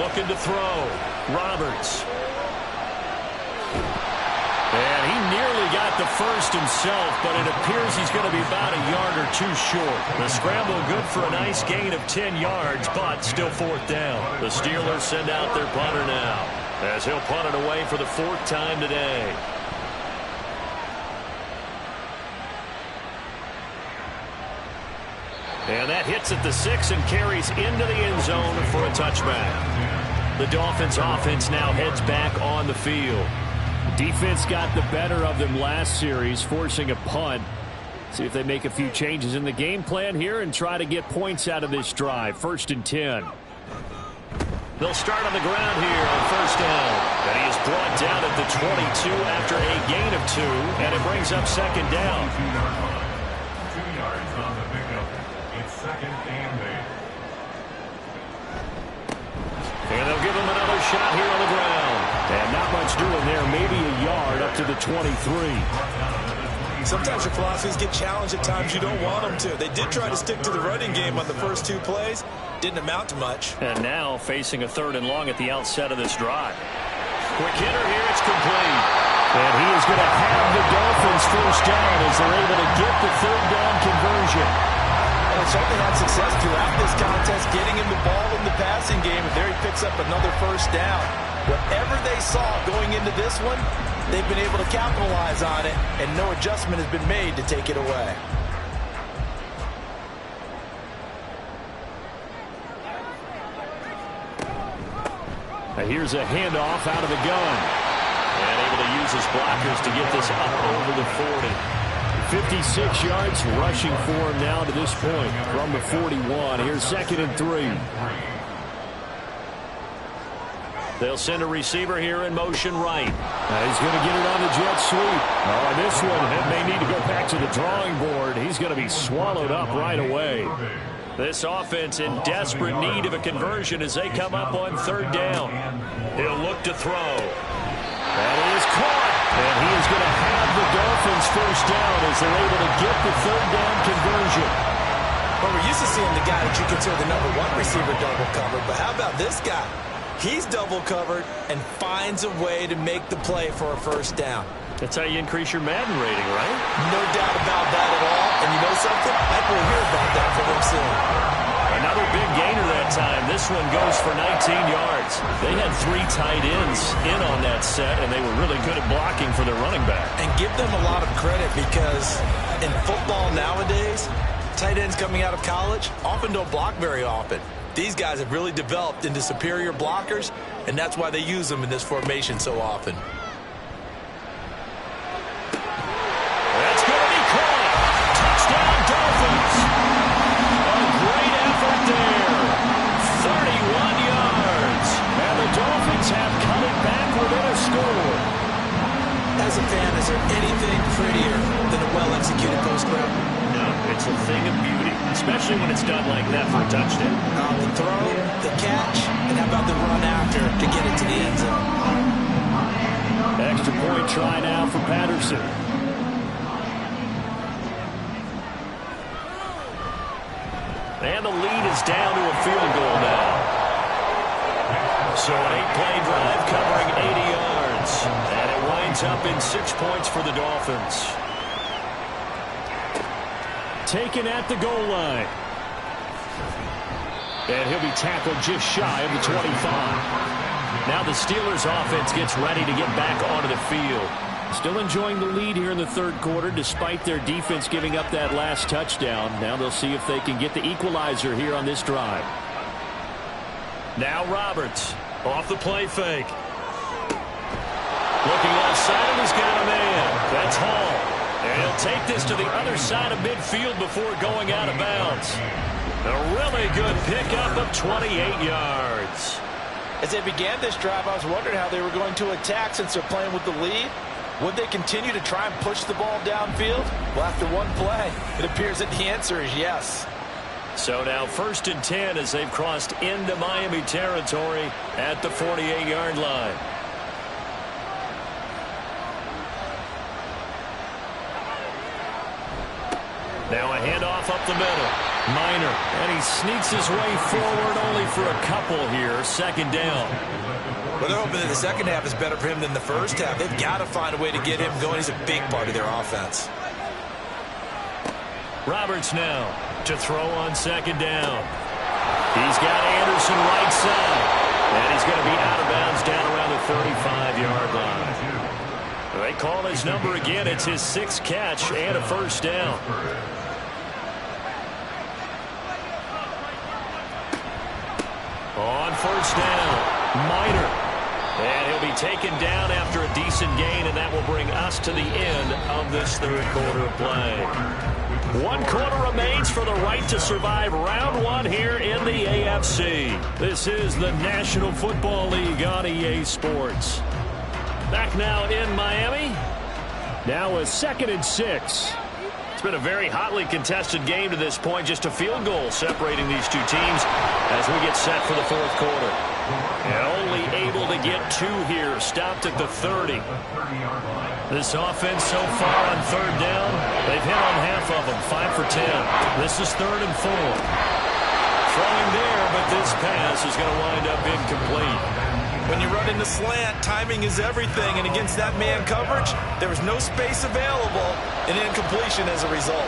Looking to throw. Roberts. And he nearly got the first himself, but it appears he's going to be about a yard or two short. The scramble good for a nice gain of 10 yards, but still fourth down. The Steelers send out their punter now, as he'll punt it away for the 4th time today. And that hits at the 6 and carries into the end zone for a touchback. The Dolphins offense now heads back on the field. Defense got the better of them last series, forcing a punt. See if they make a few changes in the game plan here and try to get points out of this drive. First and 10. They'll start on the ground here on first down. And he is brought down at the 22 after a gain of 2, and it brings up second down. 2 yards on the pickup. It's second and 8. And they'll give him another shot here on the ground. And not much doing there. Maybe a yard up to the 23. Sometimes your philosophies get challenged at times you don't want them to. They did try to stick to the running game on the first 2 plays. Didn't amount to much. And now facing a third and long at the outset of this drive. Quick hitter here. It's complete. And he is going to have the Dolphins first down as they're able to get the third down conversion. And certainly had success throughout this contest, getting him the ball in the passing game, and there he picks up another first down. Whatever they saw going into this one, they've been able to capitalize on it, and no adjustment has been made to take it away. Now here's a handoff out of the gun. And able to use his blockers to get this up over the 40. 56 yards rushing for him now to this point from the 41. Here's second and 3. They'll send a receiver here in motion right. He's going to get it on the jet sweep. On this one, it may need to go back to the drawing board. He's going to be swallowed up right away. This offense in desperate need of a conversion as they come up on third down. He'll look to throw. That is caught. And he is going to have the Dolphins first down as they're able to get the third down conversion. Well, we're used to seeing the guy that you consider the number 1 receiver double covered, but how about this guy? He's double covered and finds a way to make the play for a first down. That's how you increase your Madden rating, right? No doubt about that at all. And you know something? I think we'll hear about that from him soon. Another big gainer that time. This one goes for 19 yards. They had 3 tight ends in on that set, and they were really good at blocking for their running back. And give them a lot of credit because in football nowadays, tight ends coming out of college often don't block very often. These guys have really developed into superior blockers, and that's why they use them in this formation so often. That's going to be caught. Touchdown, Dolphins. A great effort there. 31 yards. And the Dolphins have cut it back within a score. As a fan, is there anything prettier than a well-executed post route? No, it's a thing of beauty, especially when it's done like that for a touchdown. The throw, the catch, and how about the run after to get it to the end zone? Extra point try now for Patterson. And the lead is down to a field goal now. So an 8-play drive covering 80 yards. And it winds up in 6 points for the Dolphins. Taken at the goal line. And he'll be tackled just shy of the 25. Now the Steelers offense gets ready to get back onto the field. Still enjoying the lead here in the third quarter despite their defense giving up that last touchdown. Now they'll see if they can get the equalizer here on this drive. Now Roberts off the play fake. Looking outside and he's got a man. That's Hall. And he'll take this to the other side of midfield before going out of bounds. A really good pickup of 28 yards. As they began this drive, I was wondering how they were going to attack since they're playing with the lead. Would they continue to try and push the ball downfield? Well, after one play, it appears that the answer is yes. So now 1st and 10 as they've crossed into Miami territory at the 48-yard line. Now a handoff up the middle. Minor, and he sneaks his way forward only for a couple here. 2nd down. Well, they're hoping that the second half is better for him than the first half. They've got to find a way to get him going. He's a big part of their offense. Roberts now to throw on 2nd down. He's got Anderson right side, and he's going to be out of bounds down around the 35-yard line. They call his number again. It's his 6th catch and a 1st down. On 1st down, Minor. And he'll be taken down after a decent gain, and that will bring us to the end of this third quarter of play. 1 quarter remains for the right to survive round 1 here in the AFC. This is the National Football League on EA Sports. Back now in Miami. Now a 2nd and 6. It's been a very hotly contested game to this point. Just a field goal separating these two teams as we get set for the 4th quarter. And only able to get 2 here. Stopped at the 30. This offense so far on 3rd down, they've hit on half of them. 5 for 10. This is 3rd and 4. Throwing there, but this pass is going to wind up incomplete. When you run in the slant, timing is everything, and against that man coverage, there was no space available, and incompletion as a result.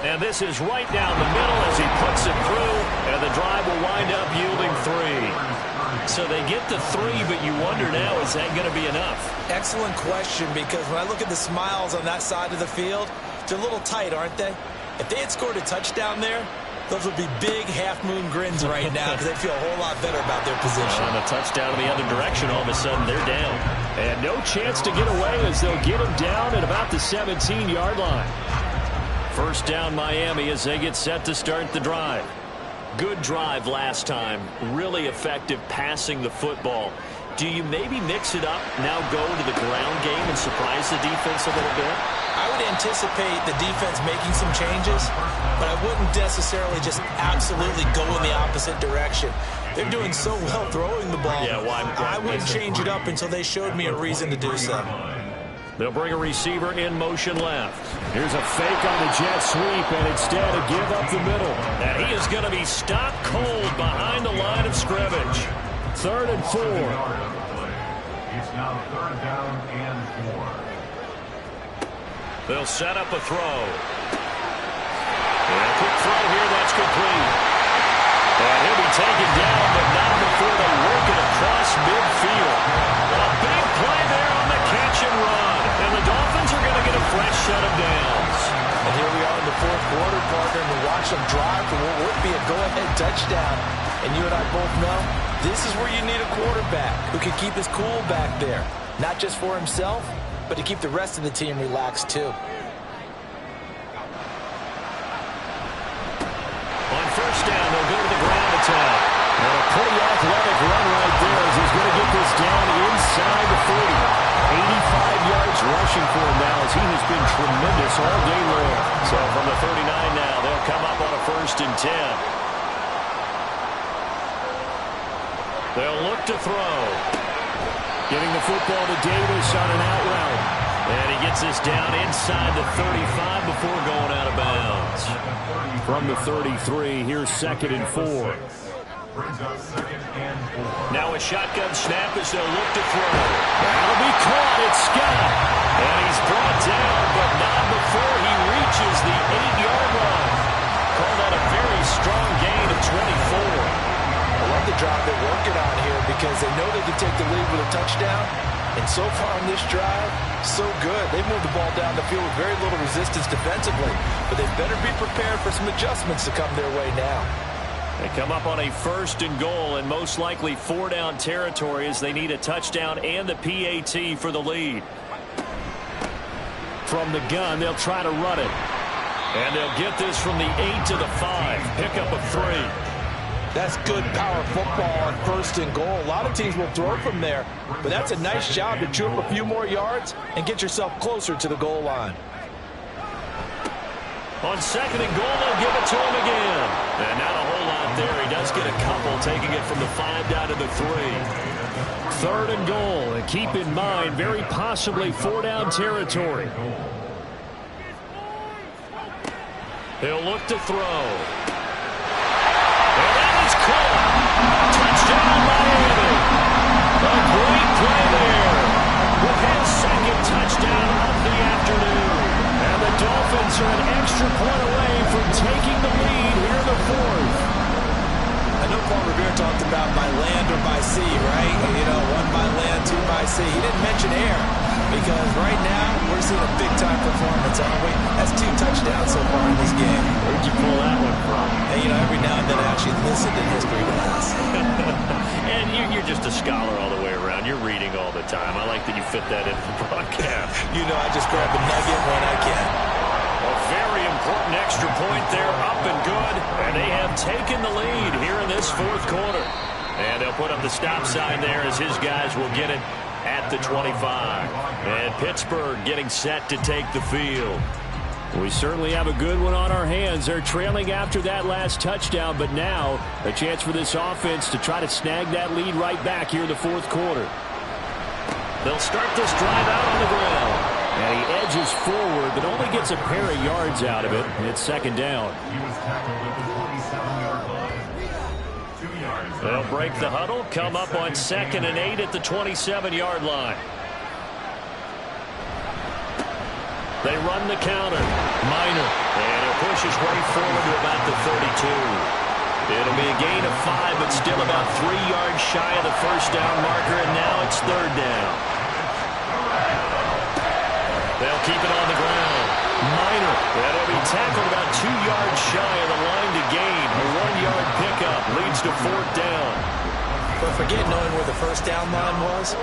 And this is right down the middle as he puts it through, and the drive will wind up yielding 3. So they get the 3, but you wonder now, is that going to be enough? Excellent question, because when I look at the smiles on that side of the field, they're a little tight, aren't they? If they had scored a touchdown there, those would be big half-moon grins right now because they feel a whole lot better about their position. And a touchdown in the other direction, all of a sudden they're down. And no chance to get away as they'll get him down at about the 17-yard line. 1st down Miami as they get set to start the drive. Good drive last time. Really effective passing the football. Do you maybe mix it up, now go to the ground game and surprise the defense a little bit? I would anticipate the defense making some changes, but I wouldn't necessarily just absolutely go in the opposite direction. They're doing so well throwing the ball. Yeah, why I wouldn't change it up until they showed me a reason to do so. They'll bring a receiver in motion left. Here's a fake on the jet sweep, and instead a give up the middle. And he is going to be stopped cold behind the line of scrimmage. 3rd and 4. It's now 3rd down and 4. They'll set up a throw. And a quick throw here, that's complete. And he'll be taken down, but not before they work it across midfield. A big play there on the catch and run. And the Dolphins are going to get a fresh set of downs. And here we are in the 4th quarter, partner, and we watch them drive for what would be a go-ahead touchdown. And you and I both know this is where you need a quarterback who can keep his cool back there. Not just for himself, but to keep the rest of the team relaxed too. On 1st down, they'll go to the ground attack. And a pretty athletic run right there as he's going to get this down inside the 40. 85 yards rushing for him now as he has been tremendous all day long. So from the 39 now, they'll come up on a 1st and 10. They'll look to throw. Giving the football to Davis on an out route. And he gets this down inside the 35 before going out of bounds. From the 33, here's 2nd and 4. Now a shotgun snap as they'll look to throw. That'll be caught. It's Scott. And he's brought down, but not before he reaches the 8-yard line. Call that a very strong gain of 24. I love the drive they're working on here because they know they can take the lead with a touchdown. And so far in this drive, so good. They've moved the ball down the field with very little resistance defensively. But they better be prepared for some adjustments to come their way now. They come up on a 1st and goal and most likely 4-down territory as they need a touchdown and a PAT for the lead. From the gun, they'll try to run it. And they'll get this from the 8 to the 5. Pickup of 3. That's good power football on 1st and goal. A lot of teams will throw from there, but that's a nice job to chew up a few more yards and get yourself closer to the goal line. On 2nd and goal, they'll give it to him again. And not a whole lot there. He does get a couple, taking it from the 5 down to the 3. 3rd and goal, and keep in mind, very possibly 4-down territory. He'll look to throw. Touchdown, Miami. A great play there. With his 2nd touchdown of the afternoon. And the Dolphins are an extra point away from taking the lead here in the 4th. I know Paul Revere talked about by land or by sea, right? You know, 1 by land, 2 by sea. He didn't mention air because right now we're seeing a big-time performance, aren't we? That's 2 touchdowns so far in this game. Where'd you pull that one from? And, you know, every now and then I actually listen to history class. And you're just a scholar all the way around. You're reading all the time. I like that you fit that into the broadcast. You know, I just grab a nugget when I can. A very important extra point there, up and good. And they have taken the lead here in this 4th quarter. And they'll put up the stop sign there as his guys will get it at the 25. And Pittsburgh getting set to take the field. We certainly have a good one on our hands. They're trailing after that last touchdown, but now a chance for this offense to try to snag that lead right back here in the 4th quarter. They'll start this drive out on the ground. And he edges forward, but only gets a pair of yards out of it. It's 2nd down. They'll break the huddle, come up on 2nd and 8 at the 27-yard line. They run the counter. Minor. And he'll push his way forward to about the 32. It'll be a gain of 5, but still about 3 yards shy of the 1st down marker, and now it's 3rd down. They'll keep it on the ground. Minor. That'll be tackled about 2 yards shy of the line to gain. A 1-yard pickup leads to 4th down. But forget knowing where the 1st down line was.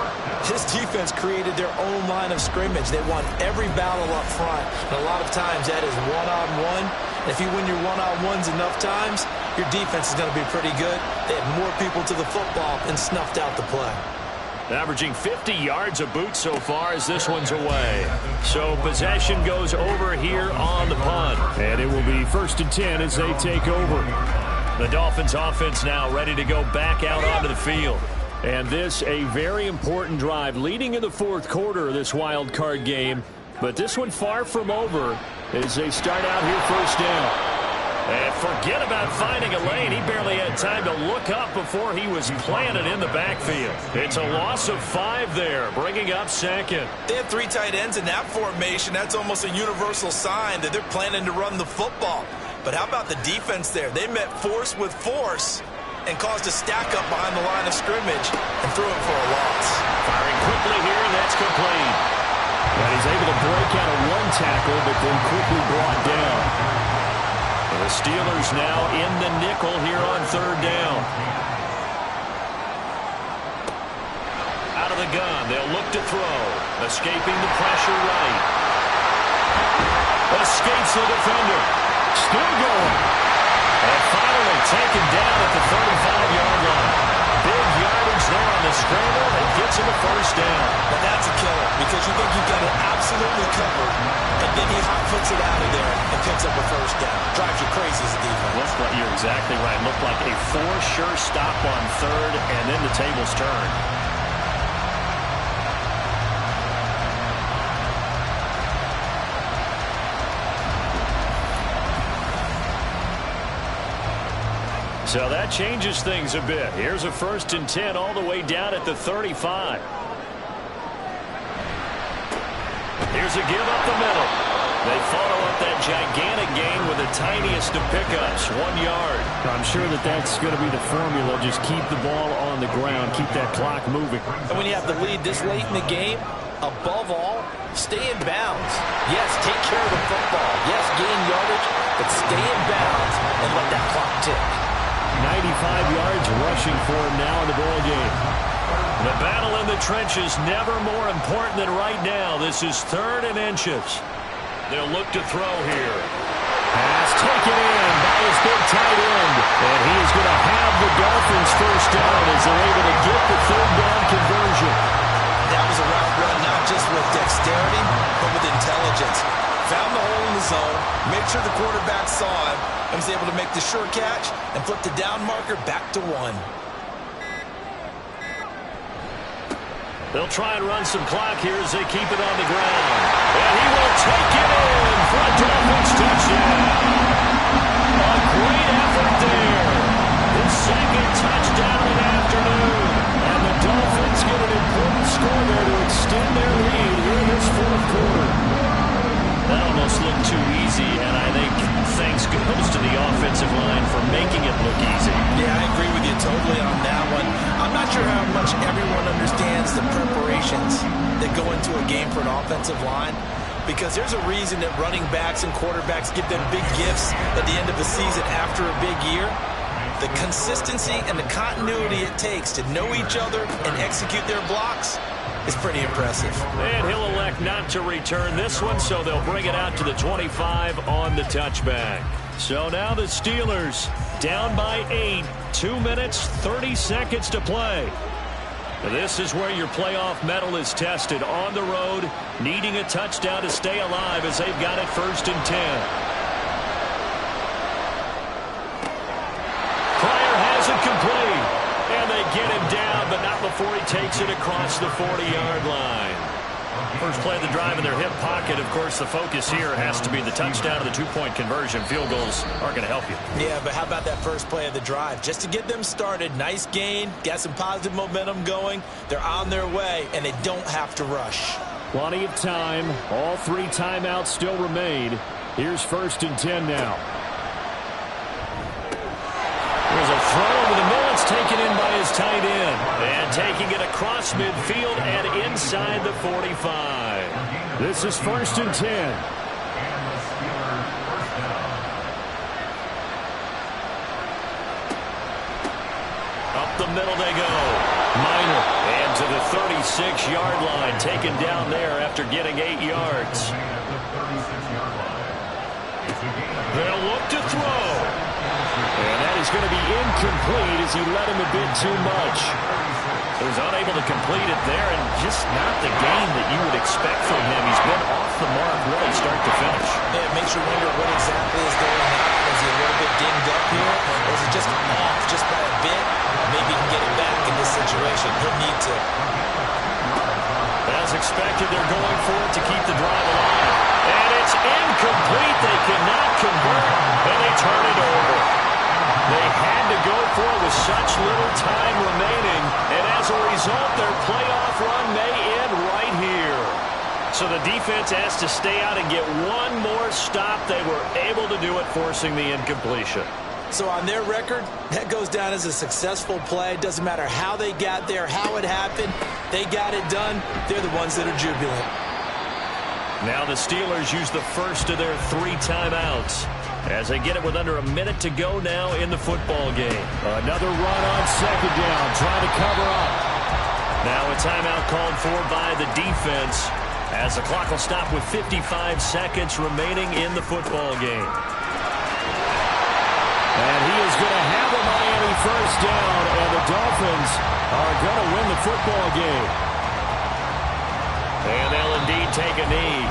This defense created their own line of scrimmage. They won every battle up front. And a lot of times that is one-on-one. If you win your one-on-ones enough times, your defense is going to be pretty good. They had more people to the football and snuffed out the play. Averaging 50 yards a boot so far as this one's away. So possession goes over here on the punt. And it will be 1st and 10 as they take over. The Dolphins offense now ready to go back out onto the field. And this a very important drive leading in the 4th quarter of this wild card game. But this one far from over as they start out here 1st down. And forget about finding a lane. He barely had time to look up before he was planted in the backfield. It's a loss of 5 there, bringing up 2nd. They have 3 tight ends in that formation. That's almost a universal sign that they're planning to run the football. But how about the defense there? They met force with force and caused a stack up behind the line of scrimmage and threw it for a loss. Firing quickly here, and that's complete. And he's able to break out of 1 tackle, but then quickly brought down. The Steelers now in the nickel here on 3rd down. Out of the gun, they'll look to throw. Escaping the pressure right. Escapes the defender. Still going. And finally taken down at the 35-yard line. Big yardage there on the scramble and gets him a 1st down. But that's a killer because you think you've got it absolutely covered. And then he hot foots it out of there and picks up a first down. Drives you crazy as a defense. You're exactly right. Looked like a for-sure stop on third, and then the tables turned. So that changes things a bit. Here's a 1st and 10 all the way down at the 35. Here's a give up the middle. They follow up that gigantic gain with the tiniest of pickups, 1 yard. I'm sure that's going to be the formula. Just keep the ball on the ground. Keep that clock moving. And when you have the lead this late in the game, above all, stay in bounds. Yes, take care of the football. Yes, gain yardage, but stay in bounds and let that clock tick. 95 yards rushing for him now in the ball game. The battle in the trenches never more important than right now. This is 3rd and inches. They'll look to throw here. Pass taken in by his big tight end. And he is going to have the Dolphins first down as they're able to get the 3rd down conversion. That was a route run not just with dexterity, but with intelligence. Found the hole in the zone, made sure the quarterback saw him, and was able to make the sure catch and flip the down marker back to 1. They'll try and run some clock here as they keep it on the ground. And he will take it in for a Dolphins touchdown. A great effort there. His 2nd touchdown of the afternoon. And the Dolphins get an important score there to extend their lead here in this 4th quarter. That almost looked too easy, and I think thanks goes to the offensive line for making it look easy. Yeah, I agree with you totally on that one. I'm not sure how much everyone understands the preparations that go into a game for an offensive line, because there's a reason that running backs and quarterbacks give them big gifts at the end of the season after a big year. The consistency and the continuity it takes to know each other and execute their blocks is pretty impressive. And he'll elect not to return this one, so they'll bring it out to the 25 on the touchback. So now the Steelers down by 8, 2 minutes, 30 seconds to play. This is where your playoff medal is tested on the road, needing a touchdown to stay alive as they've got it 1st and 10. Pryor has it complete. And they get him down, but not before he takes it across the 40-yard line. First play of the drive in their hip pocket. Of course, the focus here has to be the touchdown of the 2-point conversion. Field goals aren't going to help you. Yeah, but how about that first play of the drive? Just to get them started, nice gain, got some positive momentum going. They're on their way, and they don't have to rush. Plenty of time. All 3 timeouts still remain. Here's 1st and 10 now. There's a throw over the middle. It's taken in by his tight end. And taking it across midfield and inside the 45. This is 1st and 10. Up the middle they go. Minor. And to the 36-yard line. Taken down there after getting 8 yards. They'll look to throw. And that is going to be incomplete as he led him a bit too much. He was unable to complete it there, and just not the game that you would expect from him. He's been off the mark really start to finish. Yeah, it makes you wonder what exactly is going on. Is he a little bit dinged up here, or is he just off just by a bit? Maybe he can get it back in this situation. He'll need to. As expected, they're going for it to keep the drive alive. And it's incomplete. They cannot convert, and they turn it over. They had to go for it with such little time remaining, and as a result, their playoff run may end right here. So the defense has to stay out and get one more stop. They were able to do it, forcing the incompletion. So on their record, that goes down as a successful play. Doesn't matter how they got there, how it happened. They got it done. They're the ones that are jubilant. Now the Steelers use the first of their 3 timeouts as they get it with under a minute to go now in the football game. Another run on 2nd down, trying to cover up. Now a timeout called for by the defense as the clock will stop with 55 seconds remaining in the football game. And he is going to have a Miami first down, and the Dolphins are going to win the football game. And they'll indeed take a knee.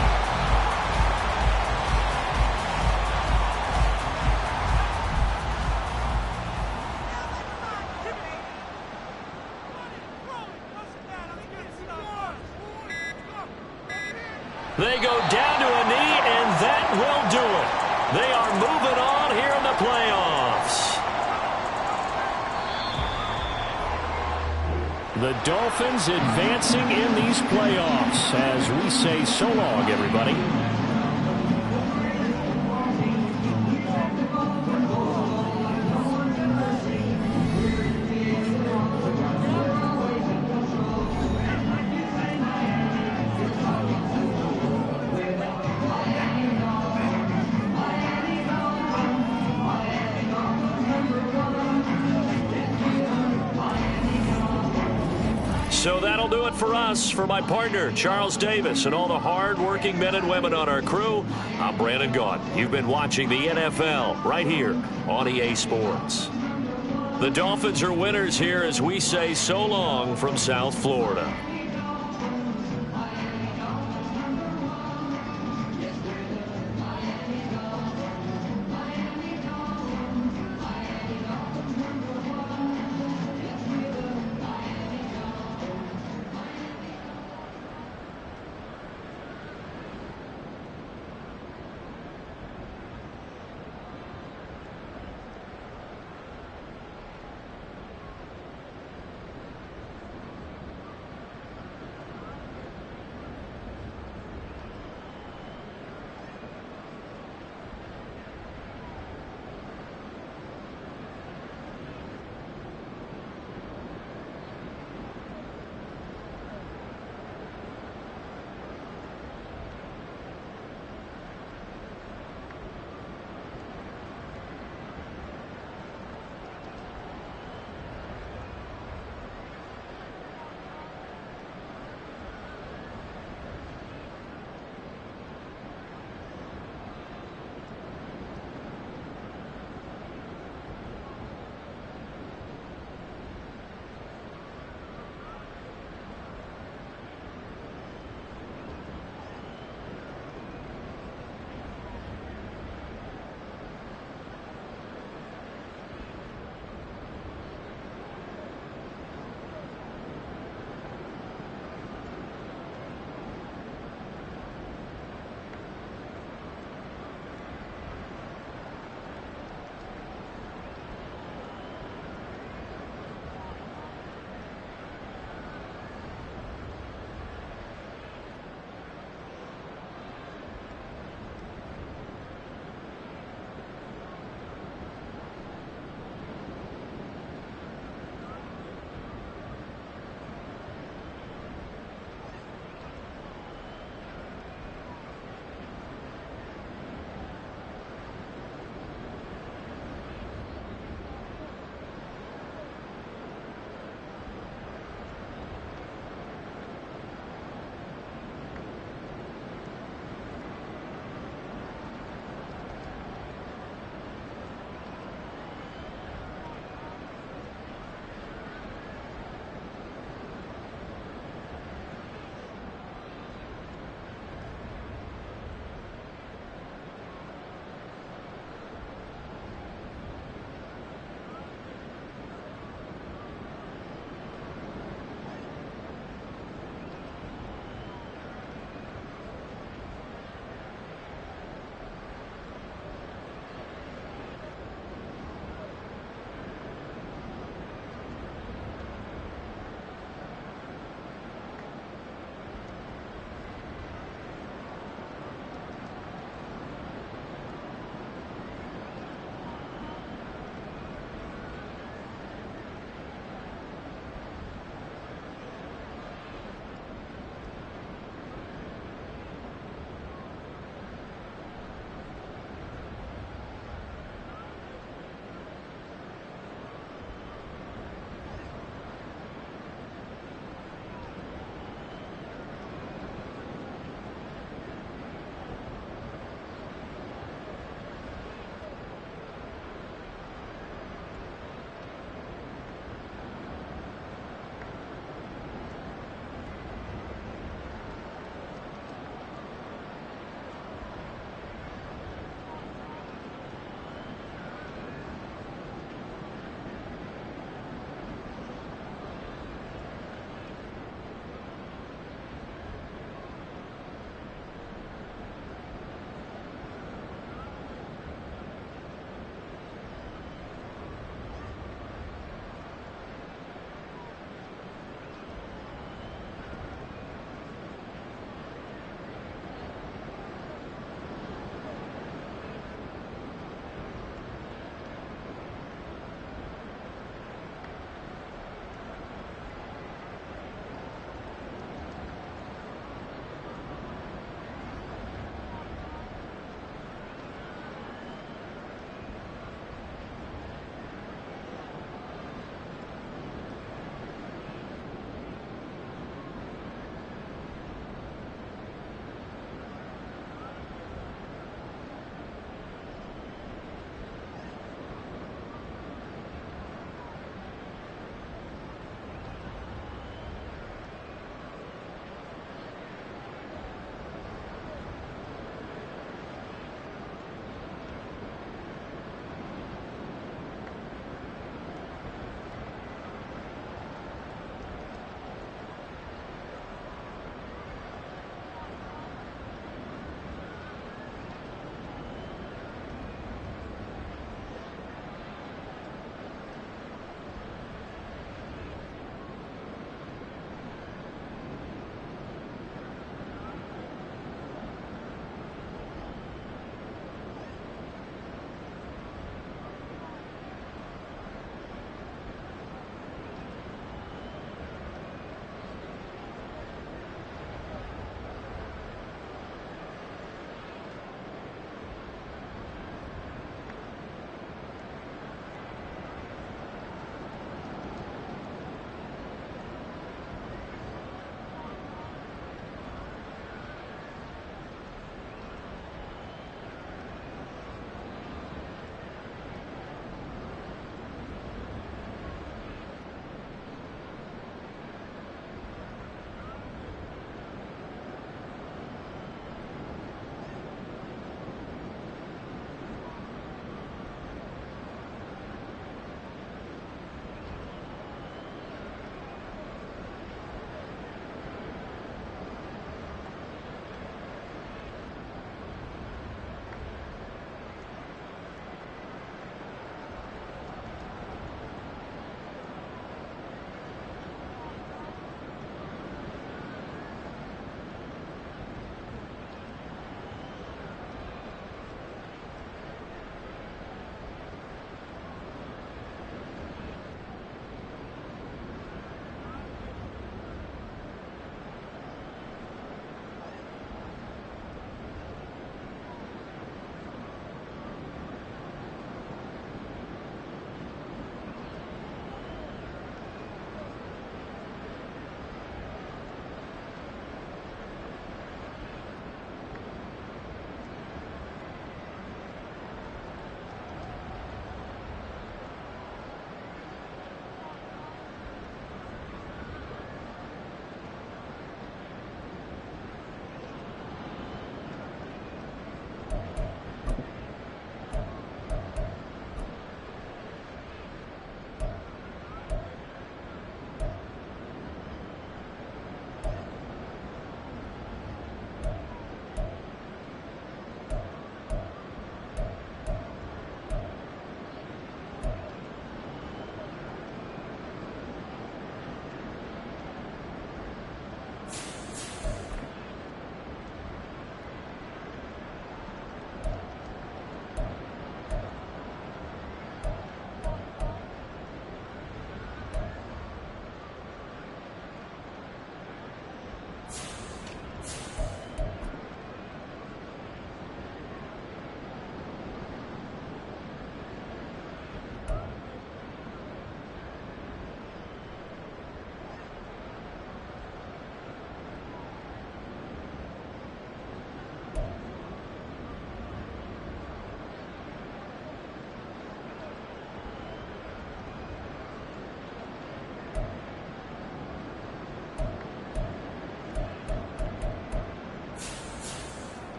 They go down to a knee, and that will do it. They are moving on here in the playoffs. The Dolphins advancing in these playoffs as we say so long, everybody. So that'll do it for us. For my partner, Charles Davis, and all the hard-working men and women on our crew, I'm Brandon Gaudin. You've been watching the NFL right here on EA Sports. The Dolphins are winners here as we say so long from South Florida.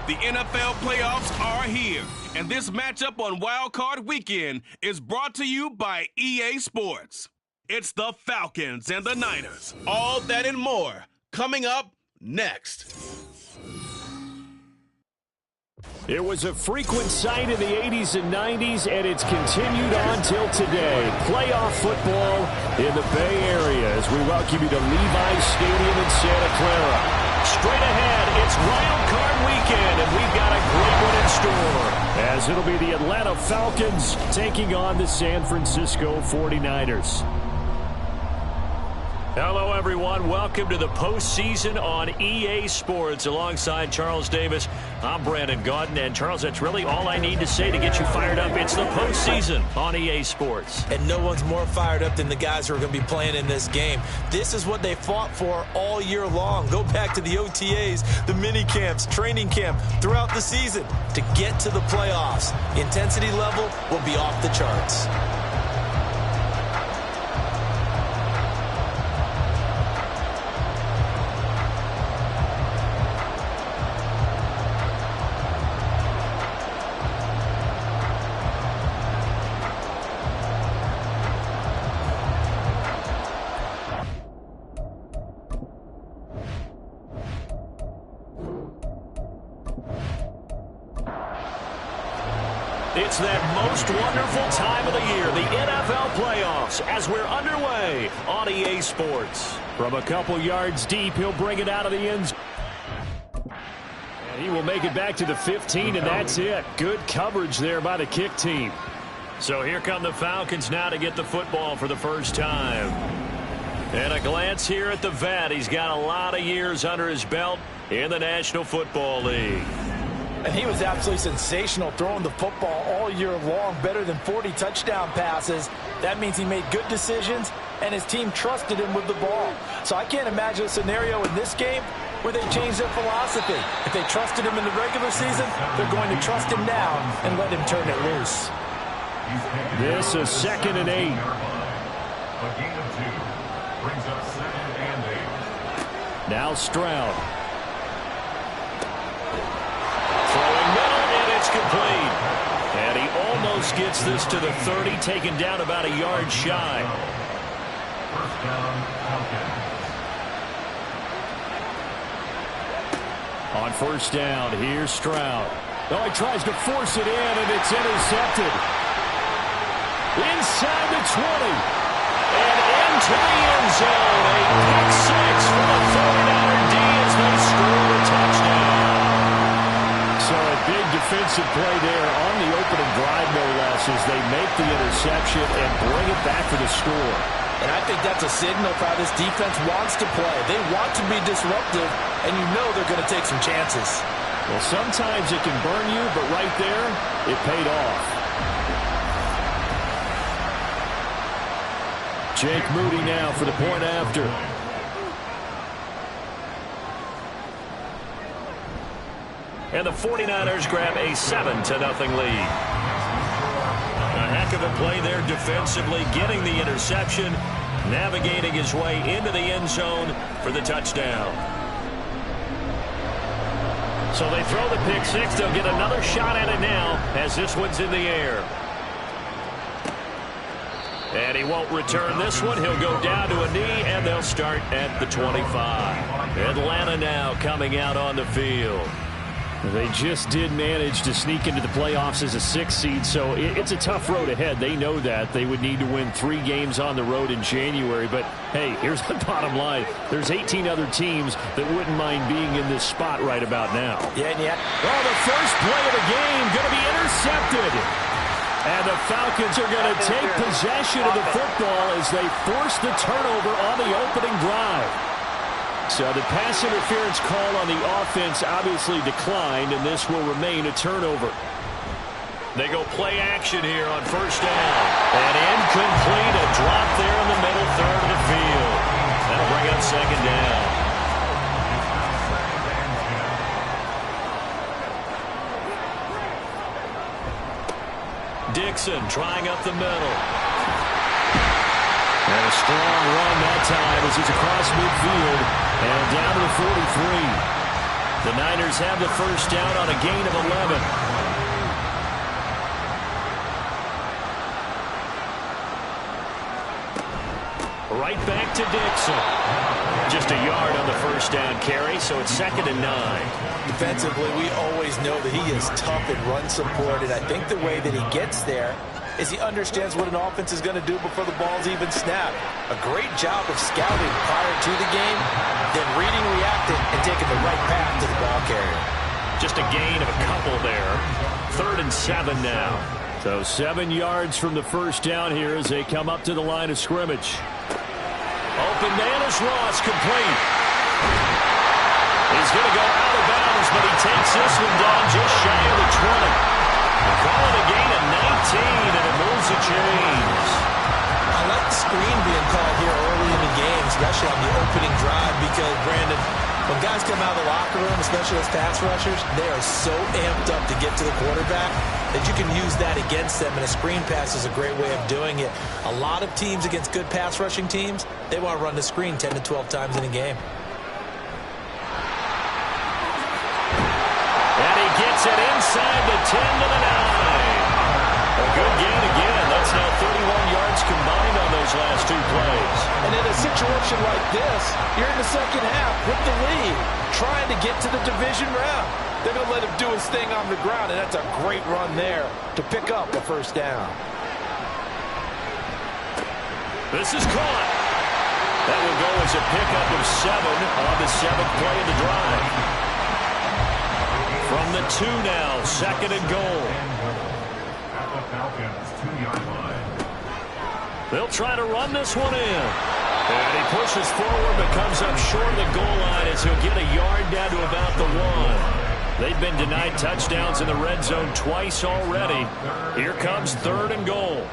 The NFL playoffs are here, and this matchup on Wild Card Weekend is brought to you by EA Sports. It's the Falcons and the Niners. All that and more coming up next. It was a frequent sight in the 80s and 90s, and it's continued on till today. Playoff football in the Bay Area as we welcome you to Levi's Stadium in Santa Clara. Straight ahead, it's Wild Card Weekend, and we've got a great one in store, as it'll be the Atlanta Falcons taking on the San Francisco 49ers. Hello, everyone. Welcome to the postseason on EA Sports. Alongside Charles Davis, I'm Brandon Gaudin. And, Charles, that's really all I need to say to get you fired up. It's the postseason on EA Sports. And no one's more fired up than the guys who are going to be playing in this game. This is what they fought for all year long. Go back to the OTAs, the mini camps, training camp, throughout the season to get to the playoffs. Intensity level will be off the charts. It's that most wonderful time of the year, the NFL playoffs, as we're underway on EA Sports. From a couple yards deep, he'll bring it out of the end zone. And he will make it back to the 15, and that's it. Good coverage there by the kick team. So here come the Falcons now to get the football for the first time. And a glance here at the vet. He's got a lot of years under his belt in the National Football League. And he was absolutely sensational throwing the football all year long, better than 40 touchdown passes. That means he made good decisions, and his team trusted him with the ball. So I can't imagine a scenario in this game where they changed their philosophy. If they trusted him in the regular season, they're going to trust him now and let him turn it loose. This is 2nd and 8. A gain of 2 brings up 2nd and 8. Now Stroud. Throwing middle, and it's complete. And he almost gets this to the 30, taken down about a yard shy. First down, Falcons. On first down, here's Stroud. Oh, he tries to force it in, and it's intercepted. Inside the 20. And into the end zone. A pick six for the 49er D as they score a touchdown. So a big defensive play there on the opening drive, no less, as they make the interception and bring it back for the score. And I think that's a signal for how this defense wants to play. They want to be disruptive, and you know they're going to take some chances. Well, sometimes it can burn you, but right there, it paid off. Jake Moody now for the point after. And the 49ers grab a 7-0 lead. A heck of a play there defensively, getting the interception, navigating his way into the end zone for the touchdown. So they throw the pick six. They'll get another shot at it now as this one's in the air. And he won't return this one. He'll go down to a knee, and they'll start at the 25. Atlanta now coming out on the field. They just did manage to sneak into the playoffs as a 6th seed, so it's a tough road ahead. They know that. They would need to win 3 games on the road in January. But, hey, here's the bottom line. There's 18 other teams that wouldn't mind being in this spot right about now. Yeah. Well, the first play of the game going to be intercepted. And the Falcons are going to take possession of the football as they force the turnover on the opening drive. So the pass interference call on the offense obviously declined, and this will remain a turnover. They go play action here on first down. And incomplete, a drop there in the middle third of the field. That'll bring up second down. Dixon trying up the middle. And a strong run that time as he's across midfield and down to the 43. The Niners have the first down on a gain of 11. Right back to Dixon. just a yard on the first down carry, so it's 2nd and 9. Defensively, we always know that he is tough in run support, and I think the way that he gets there is he understands what an offense is going to do before the ball's even snapped. A great job of scouting prior to the game, then reading, reacting, and taking the right path to the ball carrier. Just a gain of a couple there. 3rd and 7 now. So 7 yards from the first down here as they come up to the line of scrimmage. Open man is Ross, complete. He's going to go out of bounds, but he takes this one down just shy of the 20. They call it a gain of 19, and it moves the chains. I like the screen being called here early in the game, especially on the opening drive, because, Brandon, when guys come out of the locker room, especially as pass rushers, they are so amped up to get to the quarterback that you can use that against them, and a screen pass is a great way of doing it. A lot of teams against good pass rushing teams, they want to run the screen 10 to 12 times in a game. And he gets it inside the 10 to the 9. A good gain again. That's now 31 yards combined on those last 2 plays. And in a situation like this, you're in the second half with the lead, trying to get to the division round. They're going to let him do his thing on the ground, and that's a great run there to pick up a first down. This is caught. That will go as a pickup of 7 on the 7th play of the drive. From the 2 now, 2nd and goal. At the Falcons' 2-yard line. They'll try to run this one in. And he pushes forward but comes up short of the goal line as he'll get a yard down to about the 1. They've been denied touchdowns in the red zone twice already. Here comes 3rd and goal.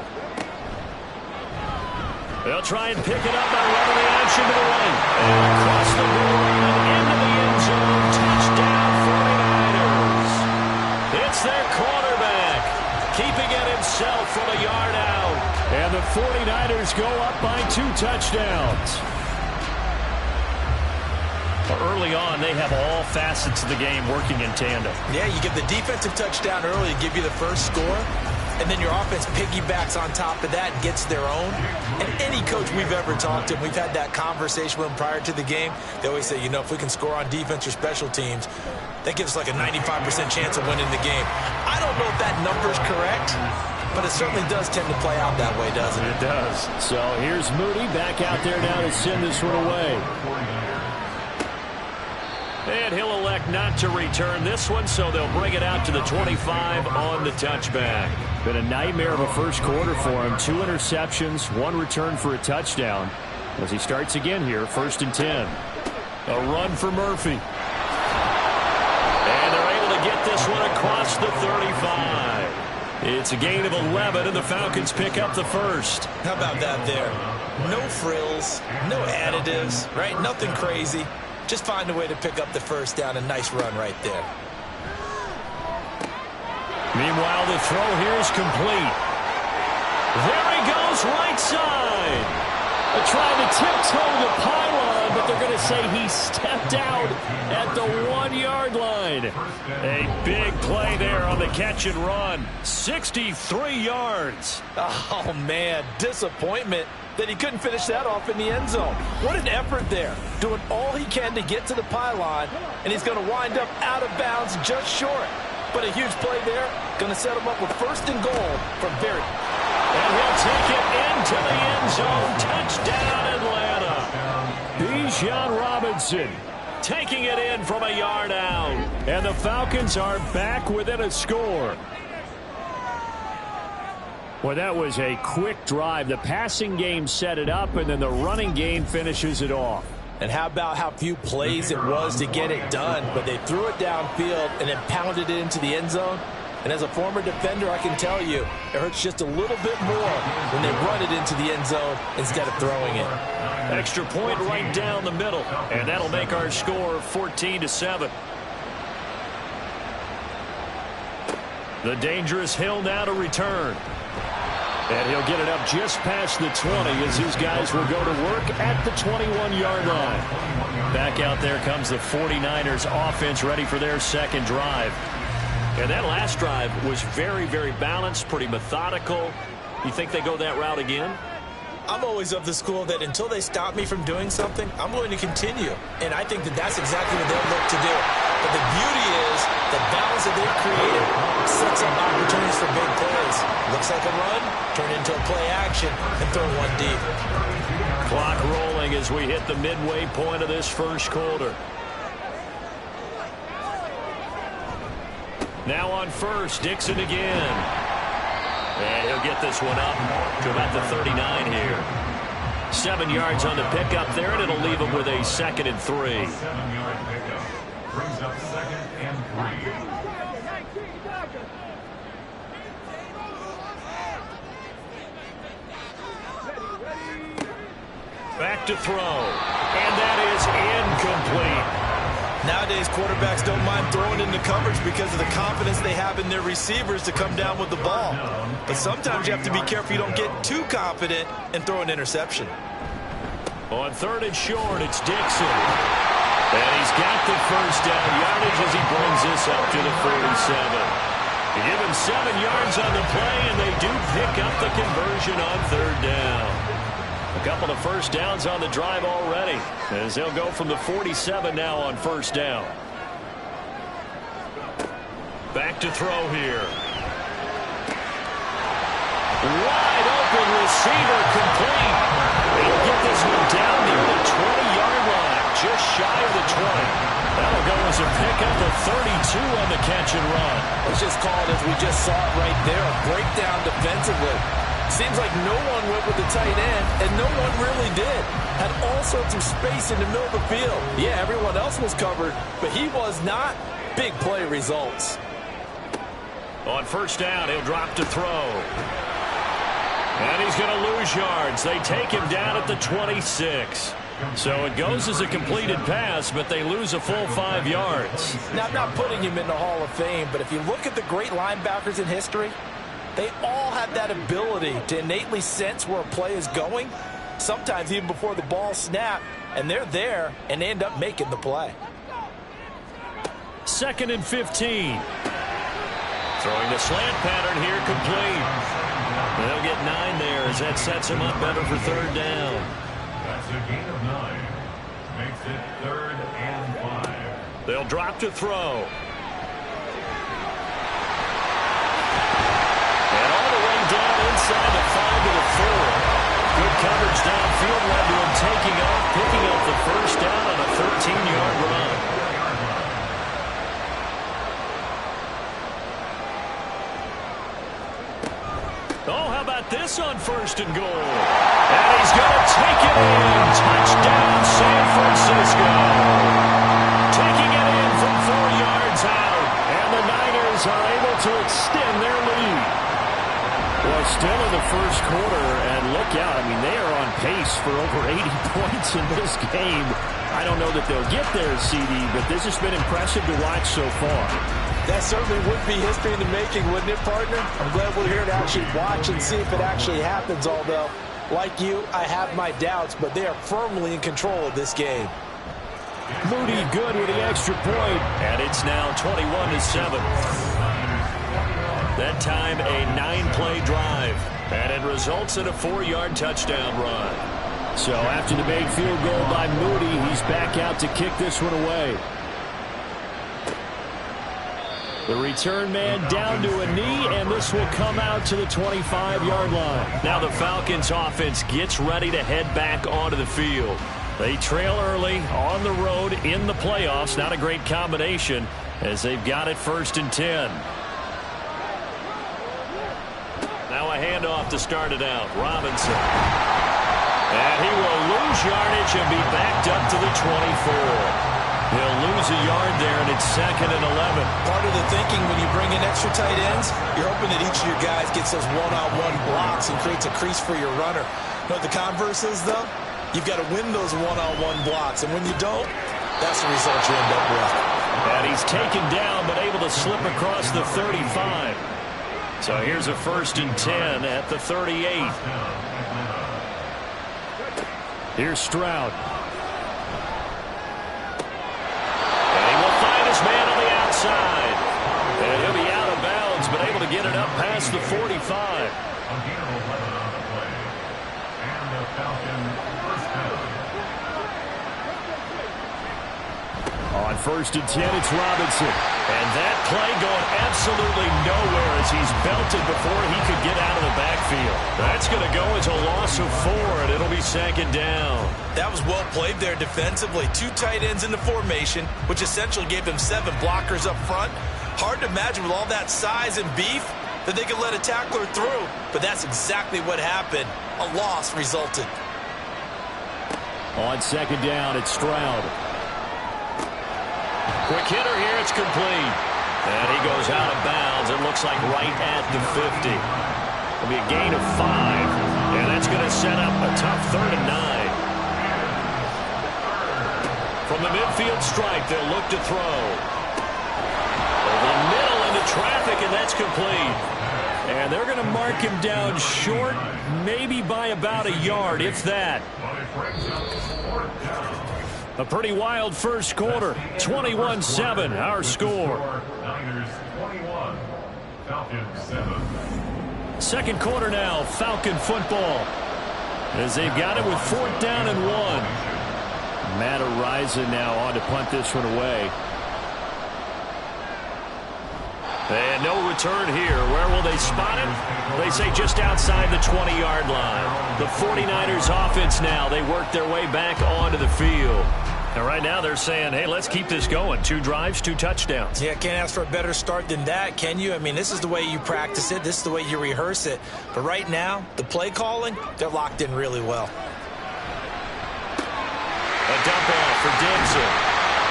They'll try and pick it up by running the action to the right. And across the goal line into the end zone. Touchdown 49ers. It's their quarterback, keeping it himself from a yard out. And the 49ers go up by 2 touchdowns. Early on, they have all facets of the game working in tandem. Yeah, you give the defensive touchdown early to give you the first score, and then your offense piggybacks on top of that and gets their own. And any coach we've ever talked to, we've had that conversation with them prior to the game, they always say, you know, if we can score on defense or special teams, that gives us like a 95% chance of winning the game. I don't know if that number's correct, but it certainly does tend to play out that way, doesn't it? It does. So here's Moody back out there now to send this one away. And he'll elect not to return this one, so they'll bring it out to the 25 on the touchback. Been a nightmare of a first quarter for him. 2 interceptions, 1 return for a touchdown. As he starts again here, 1st and 10. A run for Murphy. And they're able to get this one across the 35. It's a gain of 11, and the Falcons pick up the first. How about that there? No frills, no additives, right? Nothing crazy. Just find a way to pick up the first down. A nice run right there. Meanwhile, the throw here is complete. There he goes, right side. They're trying to tiptoe the pylon, but they're going to say he stepped out at the 1-yard line. A big play there on the catch and run. 63 yards. Oh, man, disappointment that he couldn't finish that off in the end zone. What an effort there, doing all he can to get to the pylon, and he's going to wind up out of bounds just short. But a huge play there, going to set him up with 1st and goal from very. And he'll take it into the end zone. Touchdown, Atlanta. Bijan Robinson taking it in from a yard out. And the Falcons are back within a score. Well, that was a quick drive. The passing game set it up, and then the running game finishes it off. And how about how few plays it was to get it done, but they threw it downfield and then pounded it into the end zone. And as a former defender, I can tell you, it hurts just a little bit more when they run it into the end zone instead of throwing it. Extra point right down the middle, and that'll make our score 14-7. The dangerous Hill now to return. And he'll get it up just past the 20 as these guys will go to work at the 21-yard line. Back out there comes the 49ers offense ready for their second drive. And that last drive was very, very balanced, pretty methodical. You think they go that route again? I'm always of the school that until they stop me from doing something, I'm going to continue. And I think that that's exactly what they'll look to do. But the beauty is the balance that they've created sets up opportunities for big plays. Looks like a run, turn into a play action, and throw one deep. Clock rolling as we hit the midway point of this first quarter. Now on first, Dixon again. And he'll get this one up to about the 39 here. 7 yards on the pickup there, and it'll leave him with a 2nd and 3. 7-yard pickup. Brings up 2nd and 3. Back to throw. And that is incomplete. Nowadays, quarterbacks don't mind throwing into coverage because of the confidence they have in their receivers to come down with the ball. But sometimes you have to be careful you don't get too confident and throw an interception. On 3rd and short, it's Dixon. And he's got the first down yardage as he brings this up to the 47. They give him 7 yards on the play, and they do pick up the conversion on 3rd down. A couple of first downs on the drive already, as they'll go from the 47 now on 1st down. Back to throw here. Wide open receiver complete. They'll get this one down near the 20-yard line, just shy of the 20. That'll go as a pickup of 32 on the catch and run. It's just called, as we just saw it right there, a breakdown defensively. Seems like no one went with the tight end, and no one really did. Had all sorts of space in the middle of the field. Yeah, everyone else was covered, but he was not. Big play results. On 1st down, he'll drop to throw. And he's going to lose yards. They take him down at the 26. So it goes as a completed pass, but they lose a full 5 yards. Now, I'm not putting him in the Hall of Fame, but if you look at the great linebackers in history, they all have that ability to innately sense where a play is going, sometimes even before the ball snapped, and they're there, and they end up making the play. 2nd and 15. Throwing the slant pattern here complete. They'll get 9 there as that sets him up better for 3rd down. That's a gain of 9. Makes it 3rd and 5. They'll drop to throw. Down inside the 5 to the 4. Good coverage downfield led to him taking off, picking up the first down on a 13-yard run. Oh, how about this on 1st and goal? And he's going to take it in. Touchdown, San Francisco. Taking it in from 4 yards out. And the Niners are able to extend their lead. Well, still in the first quarter, and look out. I mean, they are on pace for over 80 points in this game. I don't know that they'll get there, CD, but this has been impressive to watch so far. That certainly would be history in the making, wouldn't it, partner? I'm glad we're here to actually watch and see if it actually happens, although, like you, I have my doubts, but they are firmly in control of this game. Moody good with the extra point, and it's now 21-7. That time, a 9-play drive, and it results in a 4-yard touchdown run. So after the made field goal by Moody, he's back out to kick this one away. The return man down to a knee, and this will come out to the 25-yard line. Now the Falcons offense gets ready to head back onto the field. They trail early on the road in the playoffs. Not a great combination as they've got it 1st and 10. Now a handoff to start it out. Robinson. And he will lose yardage and be backed up to the 24. He'll lose a yard there, and it's 2nd and 11. Part of the thinking when you bring in extra tight ends, you're hoping that each of your guys gets those one-on-one blocks and creates a crease for your runner. You know what the converse is, though? You've got to win those one-on-one blocks, and when you don't, that's the result you end up with. And he's taken down, but able to slip across the 35. So here's a 1st and 10 at the 38. Here's Stroud. And he will find his man on the outside. And he'll be out of bounds, but able to get it up past the 45. Falcons first down. On 1st and 10, it's Robinson. And that play going absolutely nowhere as he's belted before he could get out of the backfield. That's going to go as a loss of 4, and it'll be 2nd down. That was well played there defensively. 2 tight ends in the formation, which essentially gave him 7 blockers up front. Hard to imagine with all that size and beef that they could let a tackler through. But that's exactly what happened. A loss resulted. On 2nd down, it's Stroud. Quick hitter here, it's complete. And he goes out of bounds. It looks like right at the 50. It'll be a gain of 5. And that's going to set up a tough 3rd and 9. From the midfield stripe, they'll look to throw. Over the middle into traffic, and that's complete. And they're going to mark him down short, maybe by about a yard, if that. A pretty wild first quarter. 21-7, our score. Niners 21, Falcons 7. Second quarter now, Falcon football. As they've got it with 4th down and 1. Matt Araiza now on to punt this one away. And no return here. Where will they spot it? They say just outside the 20-yard line. The 49ers offense now, they work their way back onto the field. And right now they're saying, hey, let's keep this going. 2 drives, 2 touchdowns. Yeah, can't ask for a better start than that, can you? I mean, this is the way you practice it. This is the way you rehearse it. But right now, the play calling, they're locked in really well. A dump off for Dixon.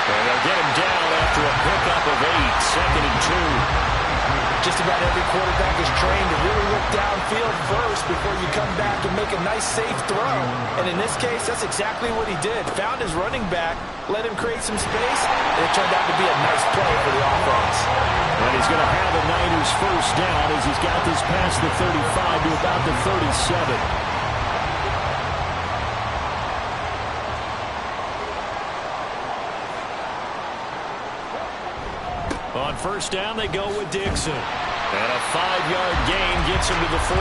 And they'll get him down after a pickup of 8. 2nd and 2. Just about every quarterback is trained to really look downfield first before you come back and make a nice, safe throw. And in this case, that's exactly what he did. Found his running back, let him create some space, and it turned out to be a nice play for the offense. And he's going to have the Niners first down as he's got this past the 35 to about the 37. On 1st down, they go with Dixon. And a 5-yard gain gets him to the 42.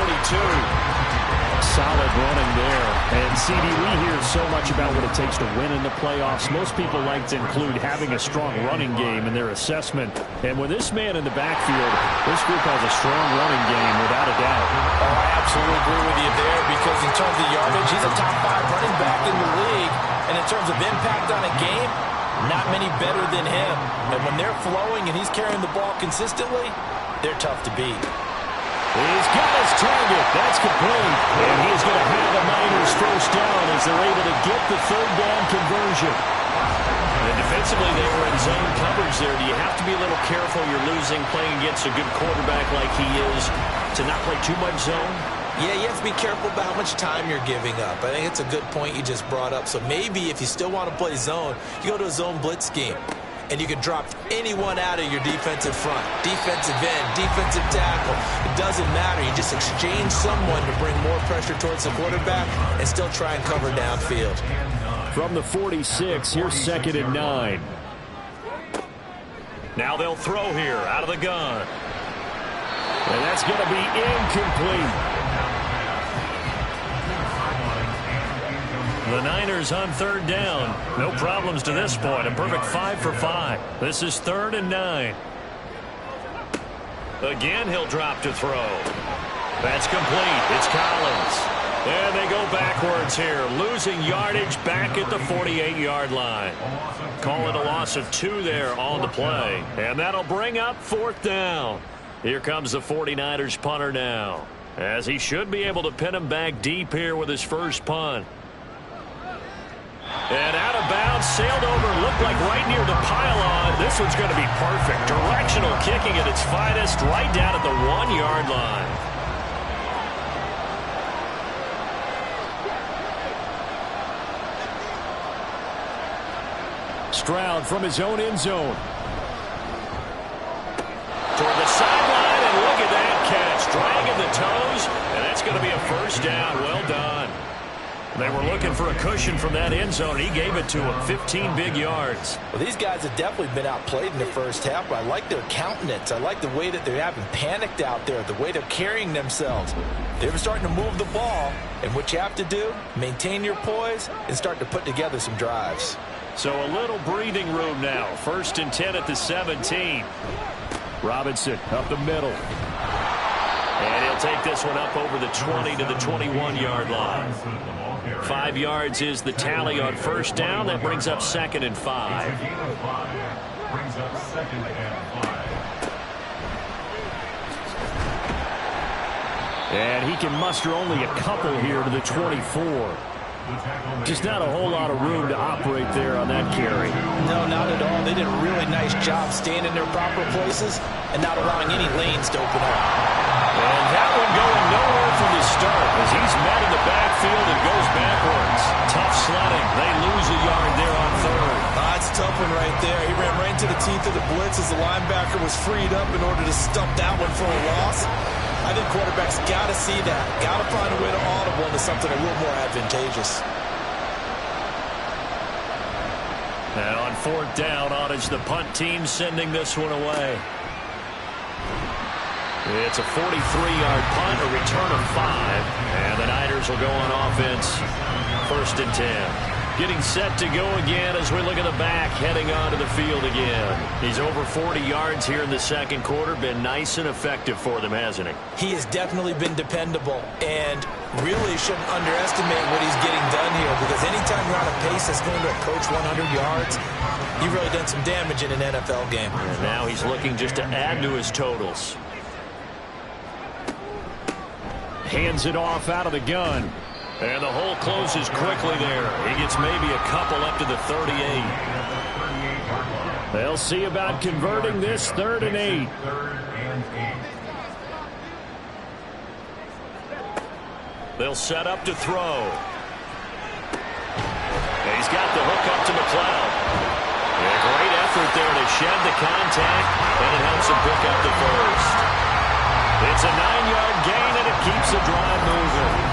Solid running there. And, CD, we hear so much about what it takes to win in the playoffs. Most people like to include having a strong running game in their assessment. And with this man in the backfield, this group has a strong running game without a doubt. Oh, I absolutely agree with you there because in terms of yardage, he's a top 5 running back in the league. And in terms of impact on a game, not many better than him. And when they're flowing and he's carrying the ball consistently, they're tough to beat. He's got his target. That's complete. And he's going to have the Niners first down as they're able to get the 3rd down conversion. And defensively, they were in zone coverage there. Do you have to be a little careful? You're losing, playing against a good quarterback like he is, to not play too much zone? Yeah, you have to be careful about how much time you're giving up. I think it's a good point you just brought up. So maybe if you still want to play zone, you go to a zone blitz scheme. And you can drop anyone out of your defensive front. Defensive end, defensive tackle. It doesn't matter. You just exchange someone to bring more pressure towards the quarterback and still try and cover downfield. From the 46, here's 2nd and 9. Now they'll throw here out of the gun. And that's going to be incomplete. The Niners on 3rd down. No problems to this point. A perfect 5 for 5. This is 3rd and 9. Again, he'll drop to throw. That's complete. It's Collins. And they go backwards here. Losing yardage back at the 48-yard line. Call it a loss of 2 there on the play. And that'll bring up 4th down. Here comes the 49ers punter now, as he should be able to pin him back deep here with his first punt. And out of bounds, sailed over, looked like right near the pylon. This one's going to be perfect. Directional kicking at its finest, right down at the 1-yard line. Stroud from his own end zone. Toward the sideline, and look at that catch. Dragging the toes, and that's going to be a first down. Well done. They were looking for a cushion from that end zone. He gave it to him. 15 big yards. Well, these guys have definitely been outplayed in the first half, but I like their countenance. I like the way that they haven't panicked out there, the way they're carrying themselves. They're starting to move the ball, and what you have to do, maintain your poise and start to put together some drives. So a little breathing room now. 1st and 10 at the 17. Robinson up the middle. And he'll take this one up over the 20 to the 21-yard line. 5 yards is the tally on 1st down. That brings up 2nd and 5. Brings up 2nd and 5. And he can muster only a couple here to the 24. Just not a whole lot of room to operate there on that carry. No, not at all. They did a really nice job staying in their proper places and not allowing any lanes to open up. And that one going nowhere from the start as he's met in the backfield and goes backwards. Tough sledding. They lose a yard there on 3rd. That's a tough one right there. He ran right into the teeth of the blitz as the linebacker was freed up in order to stump that one for a loss. I think quarterbacks got to see that. Got to find a way to audible into something a little more advantageous. And on 4th down, on is the punt team sending this one away. It's a 43-yard punt, a return of 5. And the Niners will go on offense. 1st and 10. Getting set to go again as we look at the back, heading onto the field again. He's over 40 yards here in the 2nd quarter. Been nice and effective for them, hasn't he? He has definitely been dependable and really shouldn't underestimate what he's getting done here, because anytime you're on a pace that's going to approach 100 yards, you've really done some damage in an NFL game. And now he's looking just to add to his totals. Hands it off out of the gun. And the hole closes quickly there. He gets maybe a couple up to the 38. They'll see about converting this 3rd and 8. They'll set up to throw. And he's got the hook up to McLeod. And a great effort there to shed the contact, and it helps him pick up the 1st. It's a 9-yard gain, and it keeps the drive moving.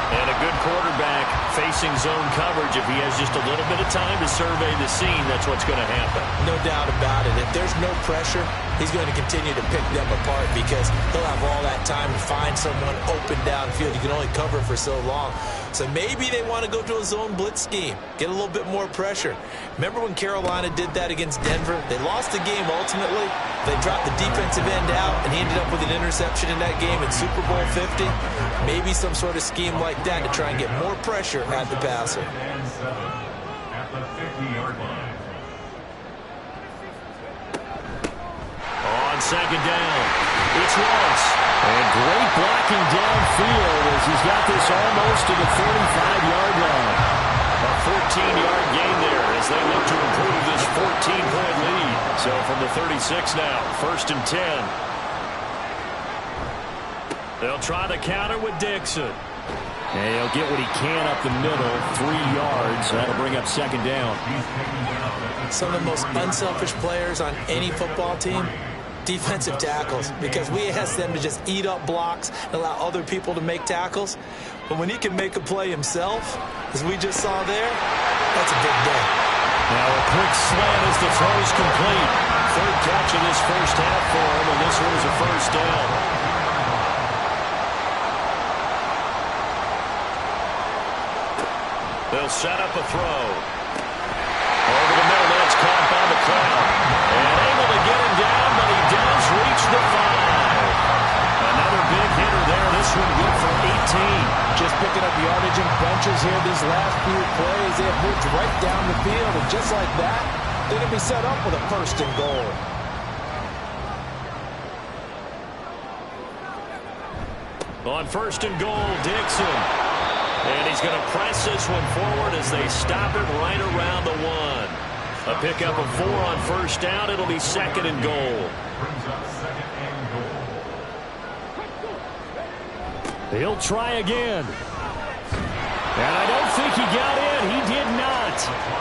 And a good quarterback facing zone coverage. If he has just a little bit of time to survey the scene, that's what's going to happen. No doubt about it. If there's no pressure, he's going to continue to pick them apart because he'll have all that time to find someone open downfield. You can only cover for so long. So maybe they want to go to a zone blitz scheme, get a little bit more pressure. Remember when Carolina did that against Denver? They lost the game ultimately. They dropped the defensive end out, and he ended up with an interception in that game in Super Bowl 50. Maybe some sort of scheme like that to try and get more pressure at the passer. At the 50-yard line. On 2nd down, it's Lawrence. And great blocking downfield as he's got this almost to the 45-yard line. A 14-yard gain there as they look to improve this 14-point lead. So from the 36 now, 1st and 10. They'll try the counter with Dixon. And he'll get what he can up the middle, 3 yards. That'll bring up 2nd down. Some of the most unselfish players on any football team, defensive tackles, because we ask them to just eat up blocks and allow other people to make tackles. But when he can make a play himself, as we just saw there, that's a big day. Now a quick slant as the throw's complete. 3rd catch of this 1st half for him, and this one is a 1st down. They'll set up a throw. Over the middle, that's caught by McLeod. And able to get him down, but he does reach the 5. Another big hitter there. This one good for 18. Just picking up yardage in bunches here these last few plays. They have moved right down the field, and just like that, they're going to be set up with a 1st and goal. On 1st and goal, Dixon. And he's going to press this one forward as they stop it right around the 1. A pickup of 4 on 1st down. It'll be 2nd and goal. He'll try again. And I don't think he got in. He did not.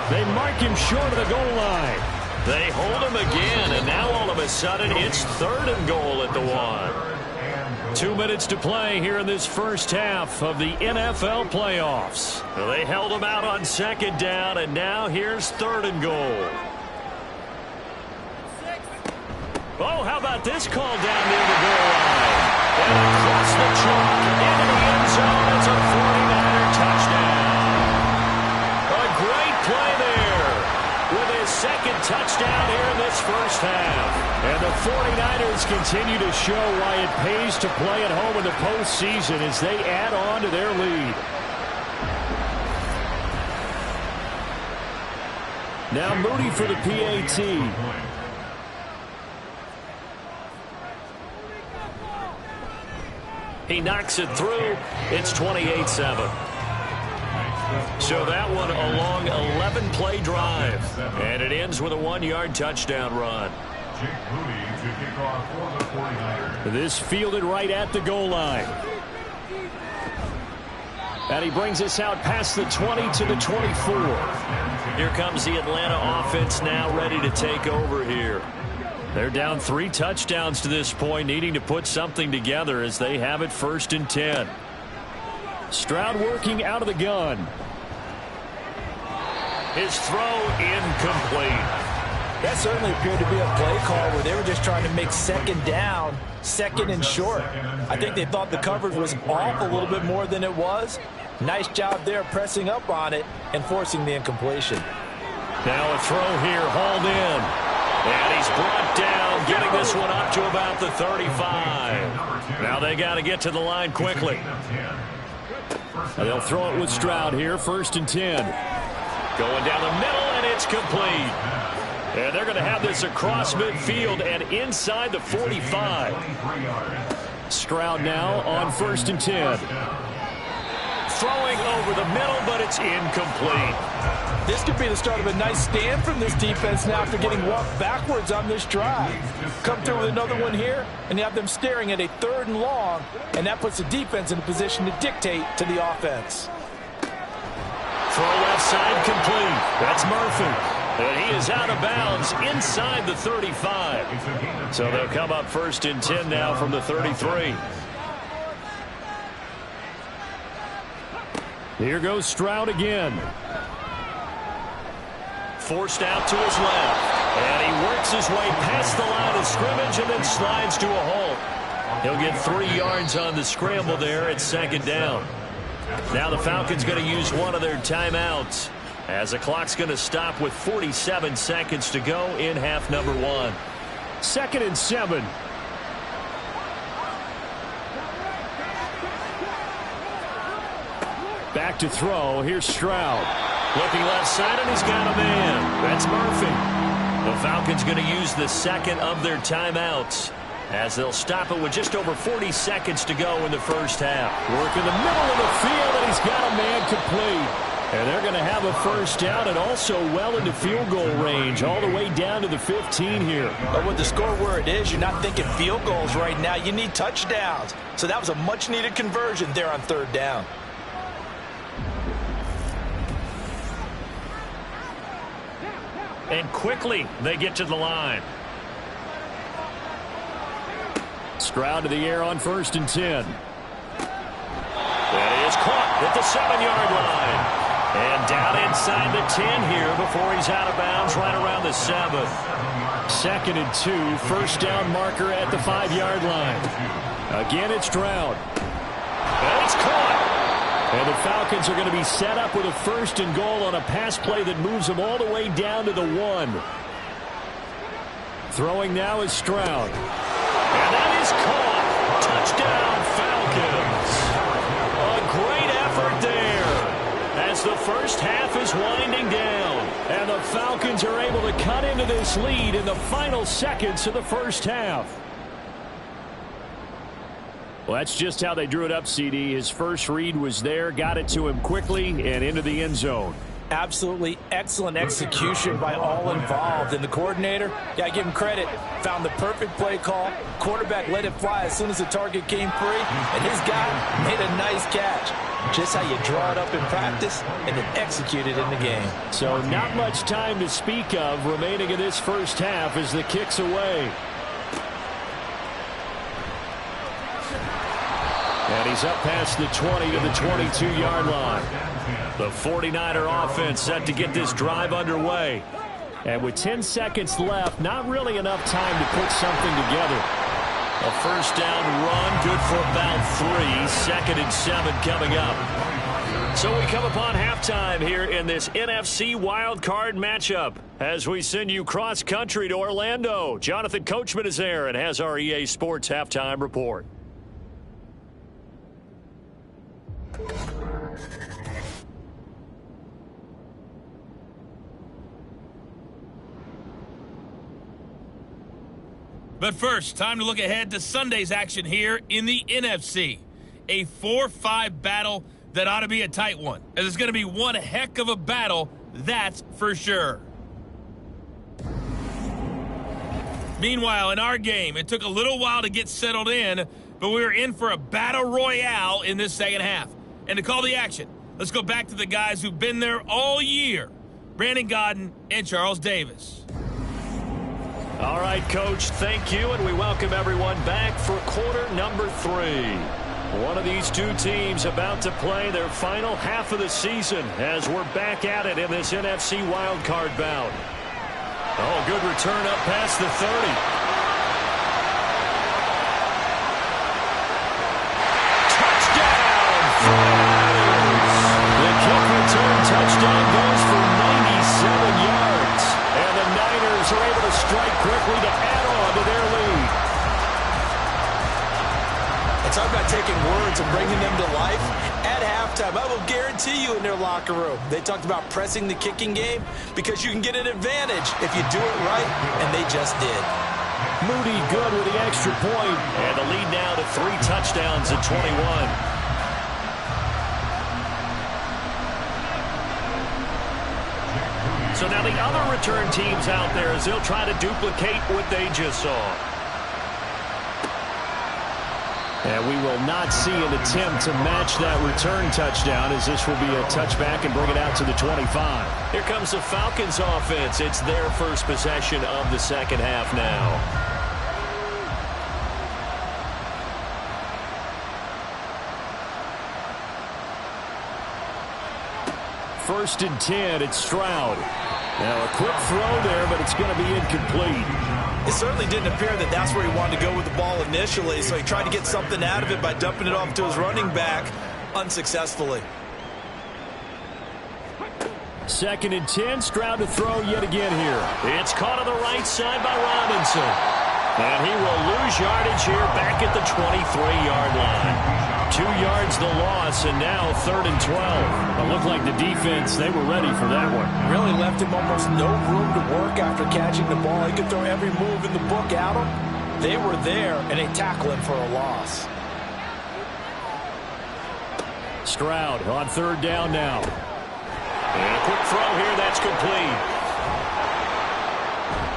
They mark him short of the goal line. They hold him again, and now all of a sudden it's 3rd and goal at the 1. 2 minutes to play here in this first half of the NFL playoffs. Well, they held them out on second down, and now here's 3rd and goal. Oh, how about this call down near the goal line? And across the chalk into the end zone. It's a 49er touchdown. A great play there with his 2nd touchdown here in this first half. And the 49ers continue to show why it pays to play at home in the postseason as they add on to their lead. Now Moody for the PAT. He knocks it through. It's 28-7. So that one a long 11-play drive. And it ends with a 1-yard touchdown run. This fielded right at the goal line. And he brings us out past the 20 to the 24. Here comes the Atlanta offense now ready to take over here. They're down 3 touchdowns to this point, needing to put something together as they have it 1st and 10. Stroud working out of the gun. His throw incomplete. That certainly appeared to be a play call where they were just trying to make 2nd down, 2nd and short. I think they thought the coverage was off a little bit more than it was. Nice job there pressing up on it and forcing the incompletion. Now a throw here hauled in. And he's brought down, getting this one up to about the 35. Now they got to get to the line quickly. And they'll throw it with Stroud here, 1st and 10. Going down the middle, and it's complete. And they're going to have this across midfield and inside the 45. Stroud now on 1st and 10. Throwing over the middle, but it's incomplete. This could be the start of a nice stand from this defense now after getting walked backwards on this drive. Come through with another one here, and you have them staring at a 3rd and long, and that puts the defense in a position to dictate to the offense. Throw left side complete. That's Murphy. And he is out of bounds inside the 35. So they'll come up 1st and 10 now from the 33. Here goes Stroud again. Forced out to his left. And he works his way past the line of scrimmage and then slides to a halt. He'll get 3 yards on the scramble there at 2nd down. Now the Falcons going to use one of their timeouts as the clock's going to stop with 47 seconds to go in half number 1. 2nd and 7. Back to throw. Here's Stroud. Looking left side, and he's got a man. That's Murphy. The Falcons going to use the 2nd of their timeouts as they'll stop it with just over 40 seconds to go in the first half. Work in the middle of the field, and he's got a man complete. And they're going to have a 1st down and also well into field goal range, all the way down to the 15 here. But with the score where it is, you're not thinking field goals right now. You need touchdowns. So that was a much-needed conversion there on 3rd down. And quickly, they get to the line. Stroud to the air on 1st and 10. That is caught at the 7-yard line. And down inside the 10 here before he's out of bounds right around the 7. 2nd and 2, 1st down marker at the 5-yard line. Again, it's Stroud. And it's caught. And the Falcons are going to be set up with a 1st and goal on a pass play that moves them all the way down to the 1. Throwing now is Stroud. And that is caught. Touchdown, Falcons. A great effort there as the first half is winding down. And the Falcons are able to cut into this lead in the final seconds of the first half. Well, that's just how they drew it up, CD. His first read was there, got it to him quickly, and into the end zone. Absolutely excellent execution by all involved. And the coordinator, yeah, I give him credit, found the perfect play call. Quarterback let it fly as soon as the target came free, and his guy made a nice catch. Just how you draw it up in practice and then execute it in the game. So not much time to speak of remaining in this first half as the kick's away. And he's up past the 20 to the 22-yard line. The 49er offense set to get this drive underway. And with 10 seconds left, not really enough time to put something together. A first down run, good for about 3. 2nd and 7 coming up. So we come upon halftime here in this NFC wildcard matchup as we send you cross-country to Orlando. Jonathan Coachman is there and has our EA Sports halftime report. But first, time to look ahead to Sunday's action here in the NFC. A 4-5 battle that ought to be a tight one, as it's going to be one heck of a battle, that's for sure. Meanwhile, in our game, it took a little while to get settled in, but we were in for a battle royale in this second half. And to call the action, let's go back to the guys who've been there all year, Brandon Gaudin and Charles Davis. All right, Coach, thank you, and we welcome everyone back for quarter number 3. One of these two teams about to play their final half of the season as we're back at it in this NFC wildcard bout. Oh, good return up past the 30. Touchdown! The kick return touchdown goes for 97 yards. And the Niners are able to strike quickly to add on to their lead. And talk about taking words and bringing them to life. At halftime, I will guarantee you in their locker room, they talked about pressing the kicking game because you can get an advantage if you do it right, and they just did. Moody good with the extra point. And the lead now to 3 touchdowns at 21. So now the other return teams out there as they'll try to duplicate what they just saw. And we will not see an attempt to match that return touchdown as this will be a touchback and bring it out to the 25. Here comes the Falcons offense. It's their first possession of the second half now. First and 10, it's Stroud. Now a quick throw there, but it's going to be incomplete. It certainly didn't appear that that's where he wanted to go with the ball initially, so he tried to get something out of it by dumping it off to his running back unsuccessfully. 2nd and 10, Stroud to throw yet again here. It's caught on the right side by Robinson. And he will lose yardage here back at the 23-yard line. 2 yards the loss, and now 3rd and 12. It looked like the defense, they were ready for that one. Really left him almost no room to work after catching the ball. He could throw every move in the book at him. They were there, and they tackle him for a loss. Stroud on 3rd down now. And a quick throw here, that's complete.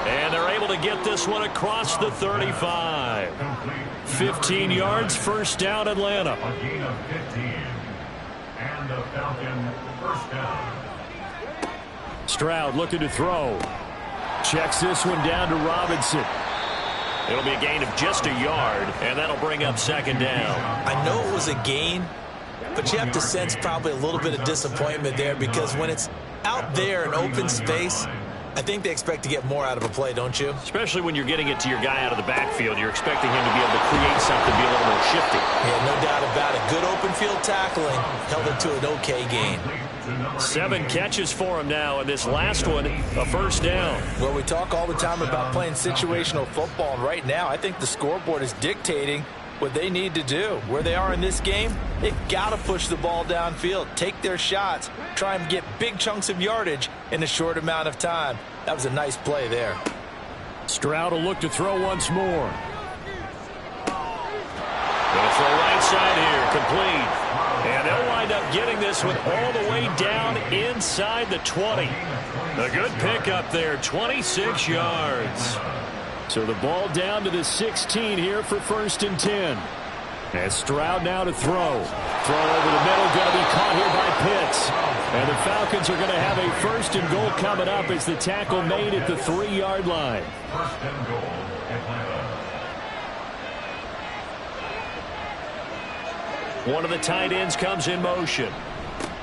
And they're able to get this one across the 35. 15 yards, first down, Atlanta. A gain of 15. And the Falcon first down. Stroud looking to throw. Checks this one down to Robinson. It'll be a gain of just a yard, and that'll bring up 2nd down. I know it was a gain, but you have to sense probably a little bit of disappointment there because when it's out there in open space, I think they expect to get more out of a play, don't you? Especially when you're getting it to your guy out of the backfield. You're expecting him to be able to create something, be a little more shifty. Yeah, no doubt about it. Good open field tackling held it to an okay gain. 7 catches for him now, and this last one, a first down. Well, we talk all the time about playing situational football, and right now I think the scoreboard is dictating what they need to do. Where they are in this game, they've got to push the ball downfield, take their shots, try and get big chunks of yardage in a short amount of time. That was a nice play there. Stroud will look to throw once more. Gonna throw right side here, complete. And they'll wind up getting this one all the way down inside the 20. A good pickup there, 26 yards. So the ball down to the 16 here for 1st and 10. And Stroud now to throw. Throw over the middle, going to be caught here by Pitts. And the Falcons are going to have a 1st and goal coming up as the tackle made at the 3-yard line. 1st and goal, Atlanta. One of the tight ends comes in motion.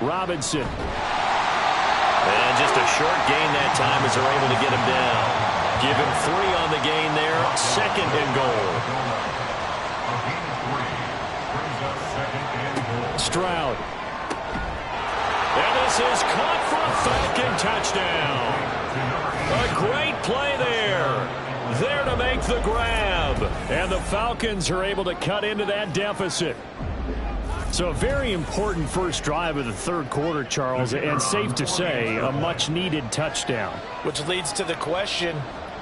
Robinson. And just a short gain that time as they're able to get him down. Give him 3 on the gain there. 2nd and goal. Stroud. And this is caught for a Falcon touchdown. A great play there. There to make the grab. And the Falcons are able to cut into that deficit. So a very important first drive of the third quarter, Charles, and safe to say, a much-needed touchdown. Which leads to the question,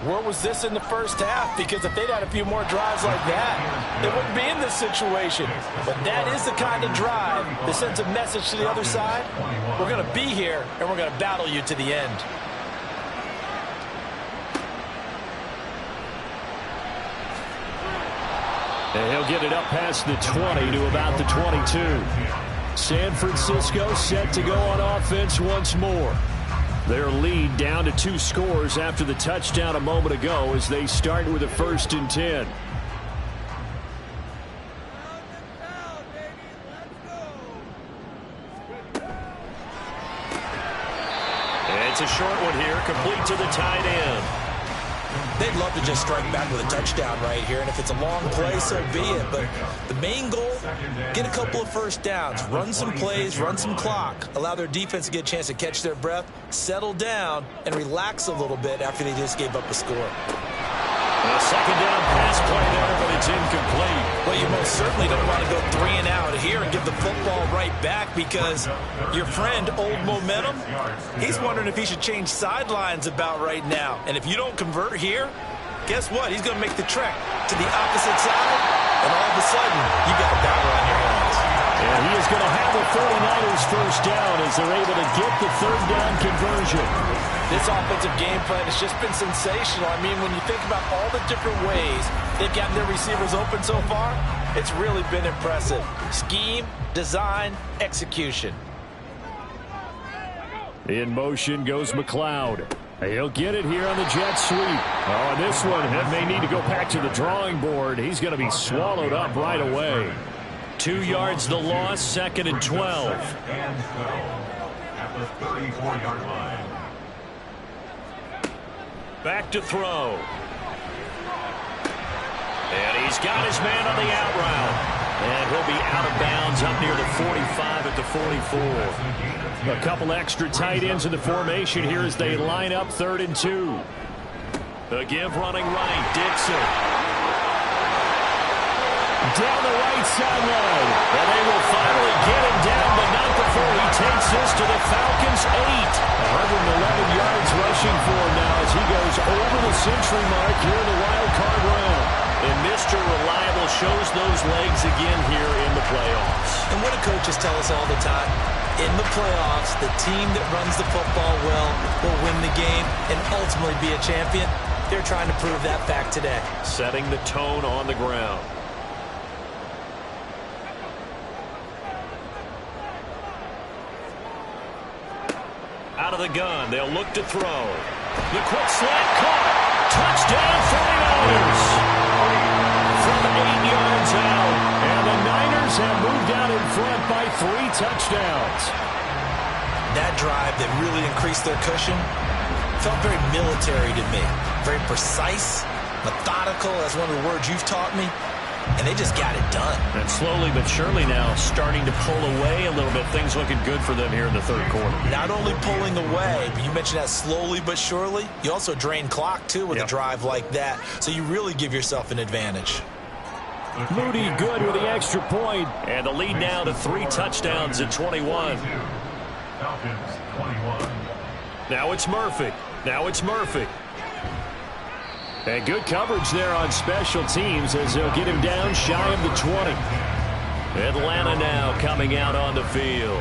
where was this in the first half? Because if they'd had a few more drives like that, they wouldn't be in this situation. But that is the kind of drive that sends a message to the other side. We're going to be here, and we're going to battle you to the end. And he'll get it up past the 20 to about the 22. San Francisco set to go on offense once more. Their lead down to 2 scores after the touchdown a moment ago as they start with a 1st and 10. And it's a short one here, complete to the tight end. They'd love to just strike back with a touchdown right here, and if it's a long play, so be it. But the main goal, get a couple of first downs, run some plays, run some clock, allow their defense to get a chance to catch their breath, settle down, and relax a little bit after they just gave up a score. A 2nd down pass play there, but it's incomplete. Well, you most certainly don't want to go 3 and out here and give the football right back because your friend, Old Momentum, he's wondering if he should change sidelines about right now. And if you don't convert here, guess what? He's going to make the trek to the opposite side, and all of a sudden, you got a battle on your hands. And he is going to have the 49ers first down as they're able to get the 3rd down conversion. This offensive game plan has just been sensational. I mean, when you think about all the different ways they've gotten their receivers open so far, it's really been impressive. Scheme, design, execution. In motion goes McLeod. He'll get it here on the jet sweep. Oh, and this one may need to go back to the drawing board. He's going to be swallowed up right away. 2 yards the loss, 2nd and 12. At the 34-yard line. Back to throw. And he's got his man on the out route. And he'll be out of bounds up near the 45 at the 44. A couple extra tight ends in the formation here as they line up 3rd and 2. The give running right, Dixon. Down the right sideline. And they will finally get him down, but not before he takes this to the Falcons' 8. 111 yards rushing for him now as he goes over the century mark here in the wild card round. And Mr. Reliable shows those legs again here in the playoffs. And what do coaches tell us all the time? In the playoffs, the team that runs the football well will win the game and ultimately be a champion. They're trying to prove that fact today. Setting the tone on the ground. Out of the gun, they'll look to throw. The quick slant caught. Touchdown 49ers. From 8 yards out. And the Niners have moved out in front by 3 touchdowns. That drive that really increased their cushion felt very military to me. Very precise, methodical, that's one of the words you've taught me. And they just got it done. And slowly but surely now starting to pull away a little bit. Things looking good for them here in the third quarter. Not only pulling away, but you mentioned that slowly but surely. You also drain clock, too, with a drive like that. So you really give yourself an advantage. Moody good with the extra point. And the lead now to 3 touchdowns at 21. Falcons 21. Now it's Murphy. And good coverage there on special teams as they'll get him down shy of the 20. Atlanta now coming out on the field.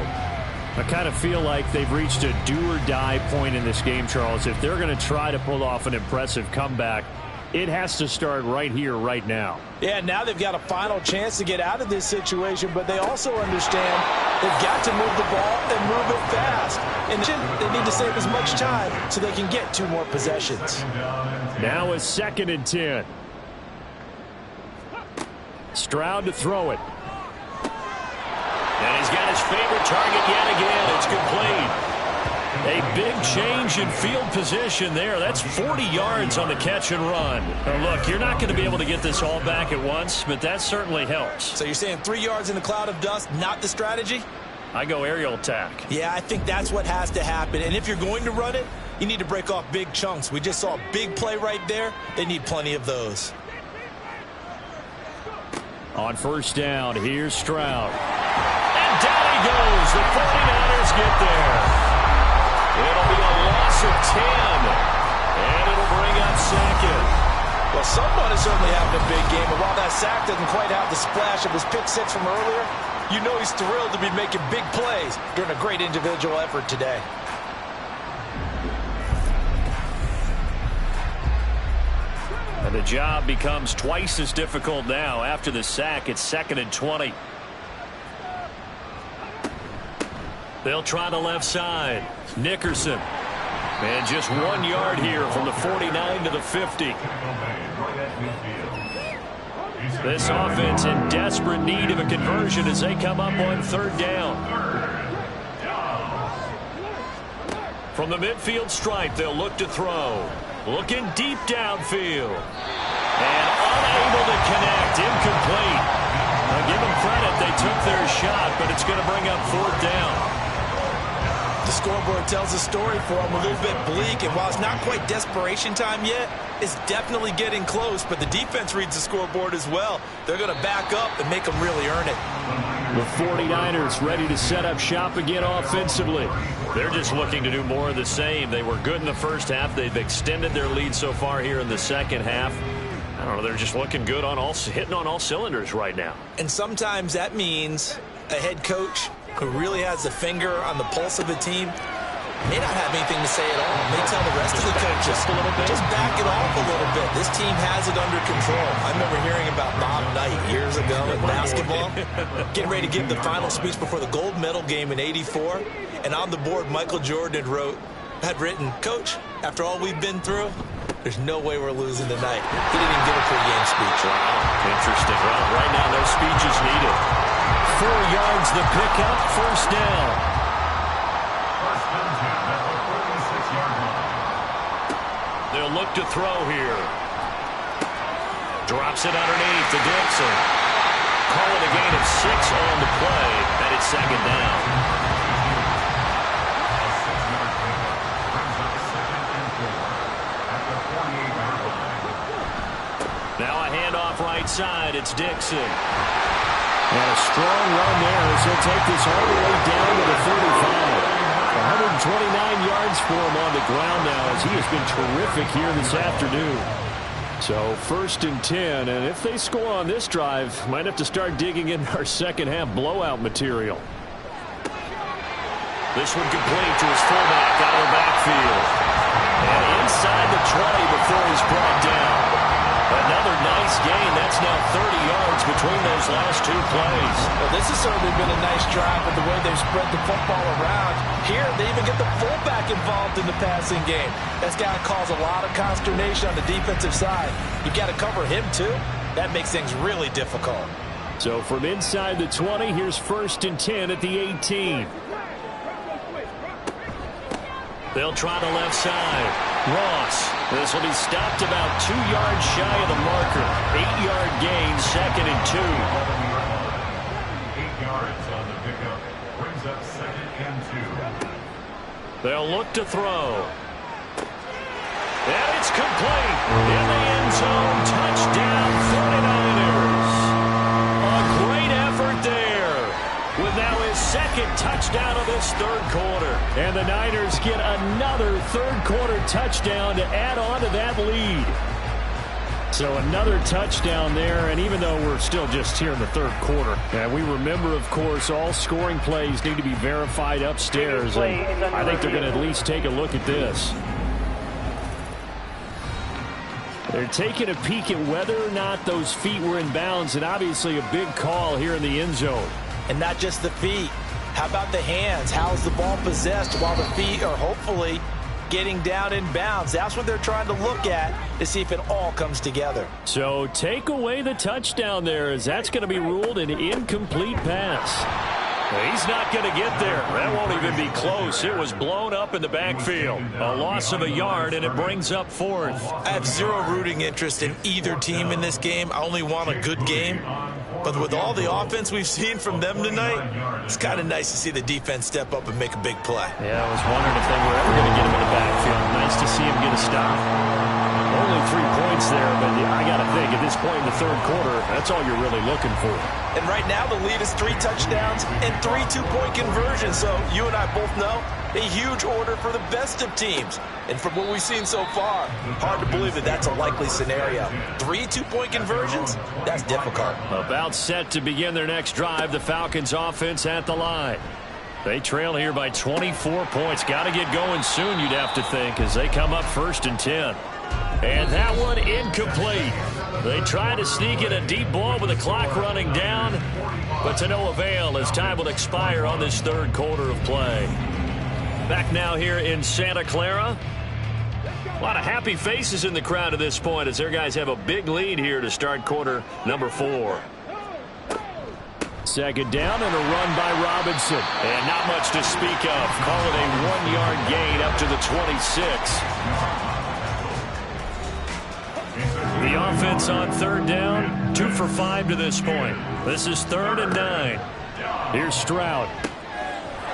I kind of feel like they've reached a do-or-die point in this game, Charles. If they're going to try to pull off an impressive comeback, it has to start right here, right now. Yeah, now they've got a final chance to get out of this situation, but they also understand they've got to move the ball and move it fast. And they need to save as much time so they can get 2 more possessions. Now a 2nd and 10. Stroud to throw it. favorite target yet again. It's complete. A big change in field position there. That's 40 yards on the catch and run. Now look, you're not going to be able to get this all back at once, but that certainly helps. So you're saying 3 yards in a cloud of dust, not the strategy? I go aerial attack. Yeah, I think that's what has to happen. And if you're going to run it, you need to break off big chunks. We just saw a big play right there. They need plenty of those. On first down, here's Stroud. And down he goes. The 49ers get there. It'll be a loss of 10, and it'll bring up second. Well, someone is certainly having a big game, and while that sack doesn't quite have the splash of his pick six from earlier, you know he's thrilled to be making big plays during a great individual effort today. And the job becomes twice as difficult now. After the sack, it's 2nd and 20. They'll try the left side. Nickerson. And just 1 yard here from the 49 to the 50. This offense in desperate need of a conversion as they come up on 3rd down. From the midfield stripe, they'll look to throw. Looking deep downfield. And unable to connect. Incomplete. Now give them credit. They took their shot, but it's going to bring up 4th down. The scoreboard tells a story for them, a little bit bleak, and while it's not quite desperation time yet, it's definitely getting close, but the defense reads the scoreboard as well. They're going to back up and make them really earn it. The 49ers ready to set up shop again offensively. They're just looking to do more of the same. They were good in the first half. They've extended their lead so far here in the second half. I don't know, they're just looking good on hitting on all cylinders right now. And sometimes that means a head coach who really has a finger on the pulse of the team may not have anything to say at all. May tell the rest of the coaches, just back it off a little bit. This team has it under control. I remember hearing about Bob Knight years ago in basketball, getting ready to give the final speech before the gold medal game in '84. And on the board, Michael Jordan had written, "Coach, after all we've been through, there's no way we're losing tonight." He didn't even give a pregame speech. Wow, interesting. Well, right now, no speech is needed. 4 yards the pickup, 1st down. They'll look to throw here. Drops it underneath to Dixon. Call it a gain of 6 on the play, and it's 2nd down. Now a handoff right side. It's Dixon. And a strong run there as he'll take this all the way down to the 35. 129 yards for him on the ground now as he has been terrific here this afternoon. So 1st and 10, and if they score on this drive, might have to start digging in our second half blowout material. This one complete to his fullback out of the backfield. And inside the 20 before he's brought down. Another nice gain. That's now 30 yards between those last 2 plays. Well, this has certainly been a nice drive with the way they've spread the football around. Here, they even get the fullback involved in the passing game. That's got to cause a lot of consternation on the defensive side. You've got to cover him, too. That makes things really difficult. So from inside the 20, here's 1st and 10 at the 18. They'll try the left side. Ross. This will be stopped about 2 yards shy of the marker. 8-yard gain, 2nd and 2. 8 yards on the pickup. Brings up 2nd and 2. They'll look to throw. And it's complete. In the end zone. Touchdown, 49ers. A great effort there. With now his 2nd touchdown of this 3rd quarter. And the Niners get another 3rd quarter touchdown to add on to that lead. So another touchdown there, and even though we're still just here in the 3rd quarter, and we remember, of course, all scoring plays need to be verified upstairs, and I think they're going to at least take a look at this. They're taking a peek at whether or not those feet were in bounds, and obviously a big call here in the end zone. And not just the feet. How about the hands? How's the ball possessed while the feet are hopefully getting down in bounds? That's what they're trying to look at to see if it all comes together. So take away the touchdown there, as that's going to be ruled an incomplete pass. He's not going to get there. That won't even be close. It was blown up in the backfield. A loss of a yard, and it brings up fourth. I have zero rooting interest in either team in this game. I only want a good game. But with all the offense we've seen from them tonight, it's kind of nice to see the defense step up and make a big play. Yeah, I was wondering if they were ever going to get him in the backfield. Nice to see him get a stop. Only 3 points there, but I got to think, at this point in the third quarter, that's all you're really looking for. And right now, the lead is 3 touchdowns and 3 two-point conversions. So you and I both know a huge order for the best of teams. And from what we've seen so far, hard to believe that that's a likely scenario. 3 two-point conversions? That's difficult. About set to begin their next drive, the Falcons offense at the line. They trail here by 24 points. Got to get going soon, you'd have to think, as they come up 1st and 10. And that one incomplete. They try to sneak in a deep ball with the clock running down, but to no avail as time will expire on this third quarter of play. Back now here in Santa Clara. A lot of happy faces in the crowd at this point as their guys have a big lead here to start quarter number 4. Second down and a run by Robinson. And not much to speak of. Call it a 1-yard gain up to the 26. The offense on third down, 2 for 5 to this point. This is 3rd and 9. Here's Stroud.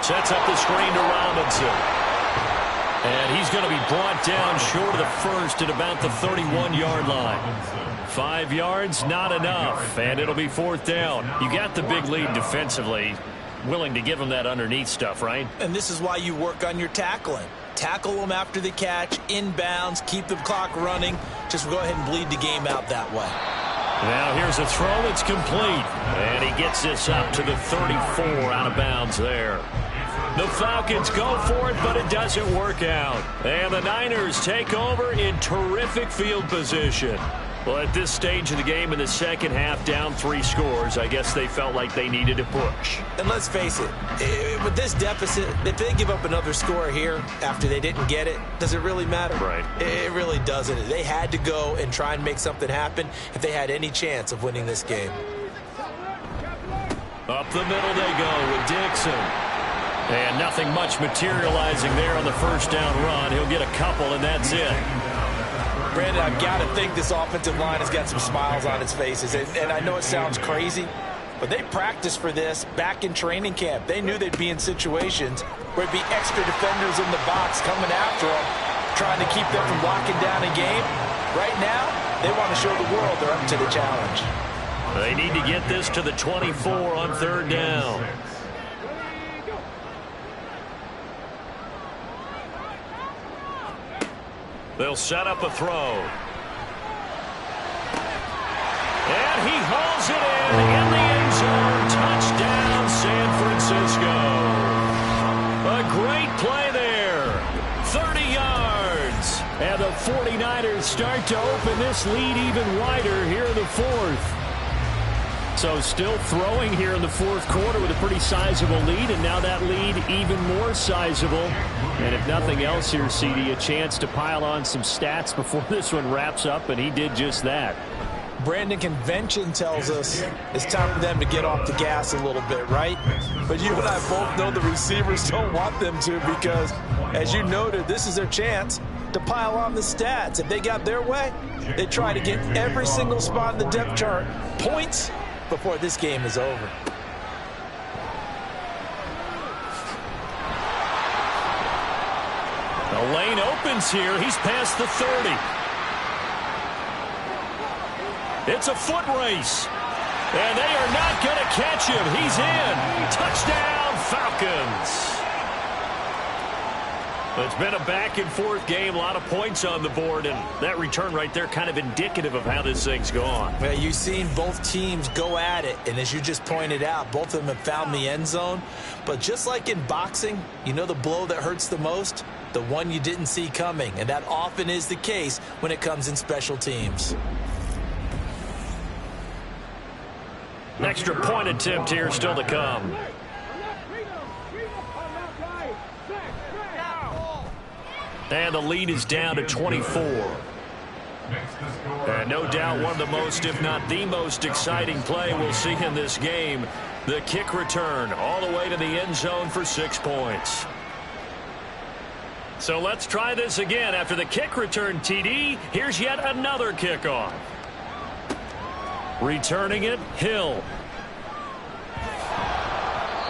Sets up the screen to Robinson. And he's going to be brought down short of the first at about the 31-yard line. 5 yards, not enough, and it'll be 4th down. You got the big lead defensively. Willing to give him that underneath stuff, right? And this is why you work on your tackling. Tackle them after the catch, inbounds, keep the clock running. Just go ahead and bleed the game out that way. Now here's a throw that's complete. And he gets this up to the 34 out of bounds there. The Falcons go for it, but it doesn't work out. And the Niners take over in terrific field position. Well, at this stage of the game in the second half, down 3 scores, I guess they felt like they needed to push. And let's face it, with this deficit, if they give up another score here after they didn't get it, does it really matter? Right. It really doesn't. They had to go and try and make something happen if they had any chance of winning this game. Up the middle they go with Dixon. And nothing much materializing there on the first down run. He'll get a couple, and that's it. Brandon, I've got to think this offensive line has got some smiles on its faces. And I know it sounds crazy, but they practiced for this back in training camp. They knew they'd be in situations where it'd be extra defenders in the box coming after them, trying to keep them from locking down a game. Right now, they want to show the world they're up to the challenge. They need to get this to the 24 on third down. They'll set up a throw. And he hauls it in the end zone. Touchdown, San Francisco. A great play there. 30 yards. And the 49ers start to open this lead even wider here in the 4th. So still throwing here in the 4th quarter with a pretty sizable lead, and now that lead even more sizable. And if nothing else here, CD, a chance to pile on some stats before this one wraps up, and he did just that. Brandon, convention tells us it's time for them to get off the gas a little bit, right? But you and I both know the receivers don't want them to because, as you noted, this is their chance to pile on the stats. If they got their way, they try to get every single spot in the depth chart points before this game is over. The lane opens here. He's past the 30. It's a foot race. And they are not going to catch him. He's in. Touchdown, Falcons. It's been a back-and-forth game, a lot of points on the board, and that return right there kind of indicative of how this thing's gone. Well, you've seen both teams go at it, and as you just pointed out, both of them have found the end zone. But just like in boxing, you know the blow that hurts the most? The one you didn't see coming, and that often is the case when it comes in special teams. An extra point attempt here still to come. And the lead is down to 24. And no doubt one of the most, if not the most exciting play we'll see in this game. The kick return all the way to the end zone for 6 points. So let's try this again. After the kick return, TD, here's yet another kickoff. Returning it, Hill.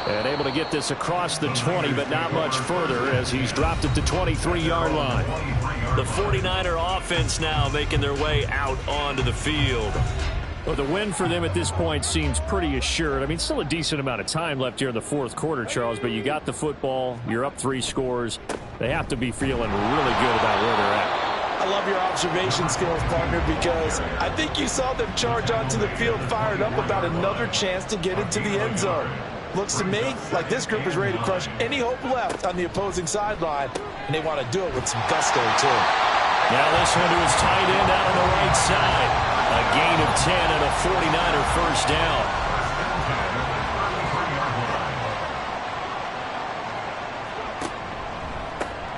And able to get this across the 20, but not much further as he's dropped at the 23-yard line. The 49er offense now making their way out onto the field. Well, the win for them at this point seems pretty assured. I mean, still a decent amount of time left here in the fourth quarter, Charles, but you got the football. You're up 3 scores. They have to be feeling really good about where they're at. I love your observation skills, partner, because I think you saw them charge onto the field fired up about another chance to get into the end zone. Looks to me like this group is ready to crush any hope left on the opposing sideline, and they want to do it with some gusto, too. Now this one to his tight end out on the right side. A gain of 10 and a 49er first down.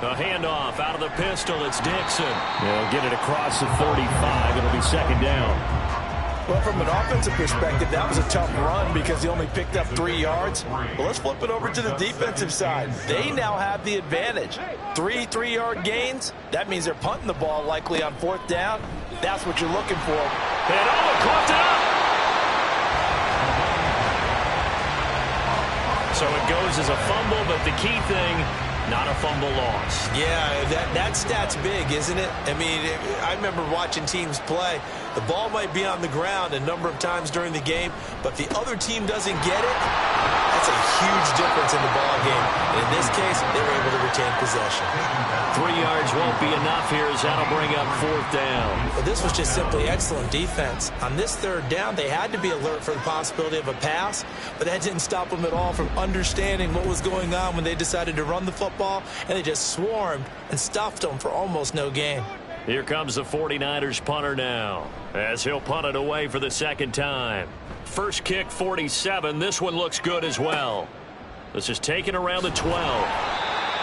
A handoff out of the pistol. It's Dixon. They'll get it across the 35. It'll be second down. Well, from an offensive perspective, that was a tough run because he only picked up 3 yards. Well, let's flip it over to the defensive side. They now have the advantage. 3 3-yard gains. That means they're punting the ball likely on 4th down. That's what you're looking for. And caught it up. So it goes as a fumble, but the key thing, not a fumble loss. Yeah, that stat's big, isn't it? I mean, I remember watching teams play. The ball might be on the ground a number of times during the game, but if the other team doesn't get it, that's a huge difference in the ball game. And in this case, they were able to retain possession. 3 yards won't be enough here as that'll bring up 4th down. But this was just simply excellent defense. On this 3rd down, they had to be alert for the possibility of a pass, but that didn't stop them at all from understanding what was going on when they decided to run the football, and they just swarmed and stuffed them for almost no gain. Here comes the 49ers punter now, as he'll punt it away for the 2nd time. First kick, 47. This one looks good as well. This is taken around the 12.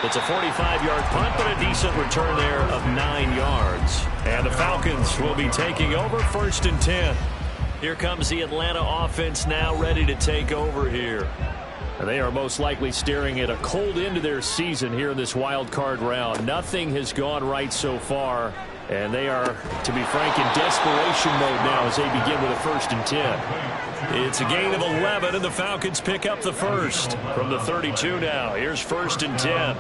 It's a 45-yard punt, but a decent return there of 9 yards. And the Falcons will be taking over 1st and 10. Here comes the Atlanta offense now ready to take over here. They are most likely staring at a cold end to their season here in this wild card round. Nothing has gone right so far, and they are, to be frank, in desperation mode now as they begin with a 1st and 10. It's a gain of 11, and the Falcons pick up the first from the 32 now. Here's 1st and 10.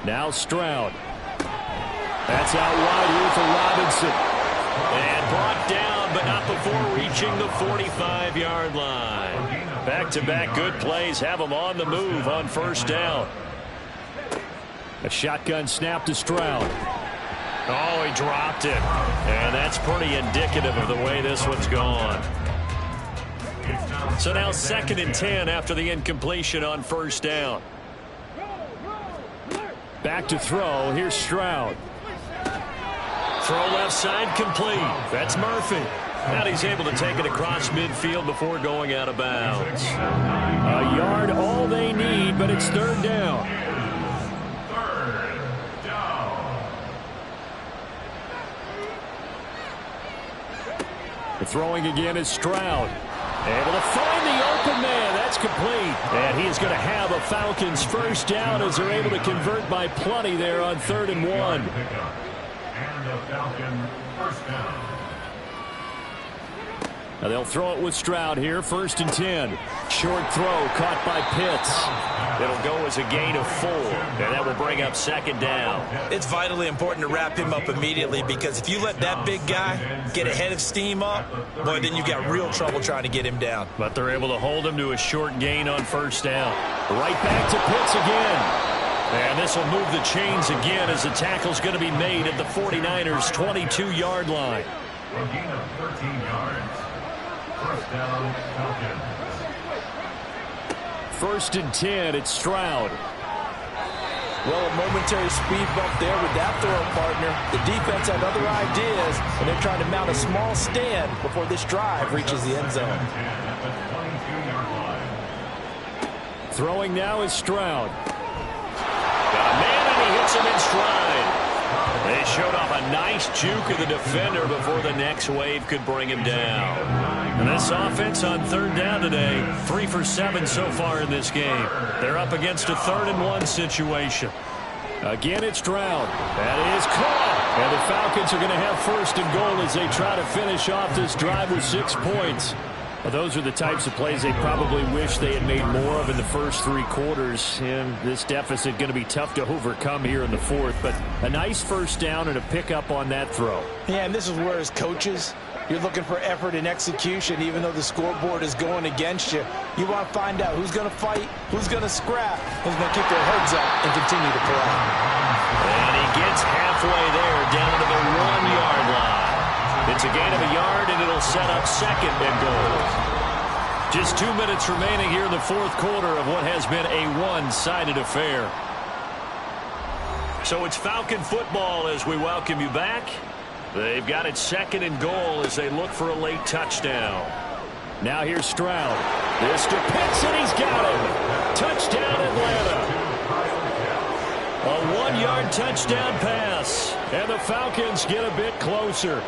Now Stroud. That's out wide here for Robinson. And brought down, but not before reaching the 45-yard line. Back-to-back good plays have them on the move on 1st down. A shotgun snap to Stroud. Oh, he dropped it. And that's pretty indicative of the way this one's gone. So now 2nd and 10 after the incompletion on 1st down. Back to throw. Here's Stroud. Throw left side complete. That's Murphy. And he's able to take it across midfield before going out of bounds. A yard all they need, but it's 3rd down. 3rd down. The throwing again is Stroud. Able to find the open man. That's complete. And he is going to have a Falcons 1st down as they're able to convert by plenty there on 3rd and 1. And the Falcon 1st down. Now they'll throw it with Stroud here. 1st and 10. Short throw caught by Pitts. It'll go as a gain of 4. And that will bring up 2nd down. It's vitally important to wrap him up immediately because if you let that big guy get ahead of steam up, boy, then you've got real trouble trying to get him down. But they're able to hold him to a short gain on 1st down. Right back to Pitts again. And this will move the chains again as the tackle's going to be made at the 49ers' 22-yard line. A gain of 13 yards. 1st down, Falcons. 1st and 10, it's Stroud. Well, a momentary speed bump there with that throw, partner. The defense had other ideas, and they're trying to mount a small stand before this drive reaches the end zone. Throwing now is Stroud. Got a man, and he hits him in stride. They showed off a nice juke of the defender before the next wave could bring him down. And this offense on third down today, 3 for 7 so far in this game. They're up against a 3rd and 1 situation. Again, it's Stroud. That is caught. And the Falcons are going to have 1st and goal as they try to finish off this drive with 6 points. Well, those are the types of plays they probably wish they had made more of in the first 3 quarters. And this deficit going to be tough to overcome here in the 4th. But a nice first down and a pickup on that throw. Yeah, and this is where as coaches, you're looking for effort and execution, even though the scoreboard is going against you. You want to find out who's going to fight, who's going to scrap, who's going to keep their heads up and continue to play. And he gets halfway there, down to the 1-yard line. It's a gain of a yard, and it'll set up 2nd and goal. Just 2 minutes remaining here in the 4th quarter of what has been a one-sided affair. So it's Falcon football as we welcome you back. They've got it 2nd and goal as they look for a late touchdown. Now here's Stroud. This to Pitts, and he's got him. Touchdown, Atlanta. A 1-yard touchdown pass, and the Falcons get a bit closer.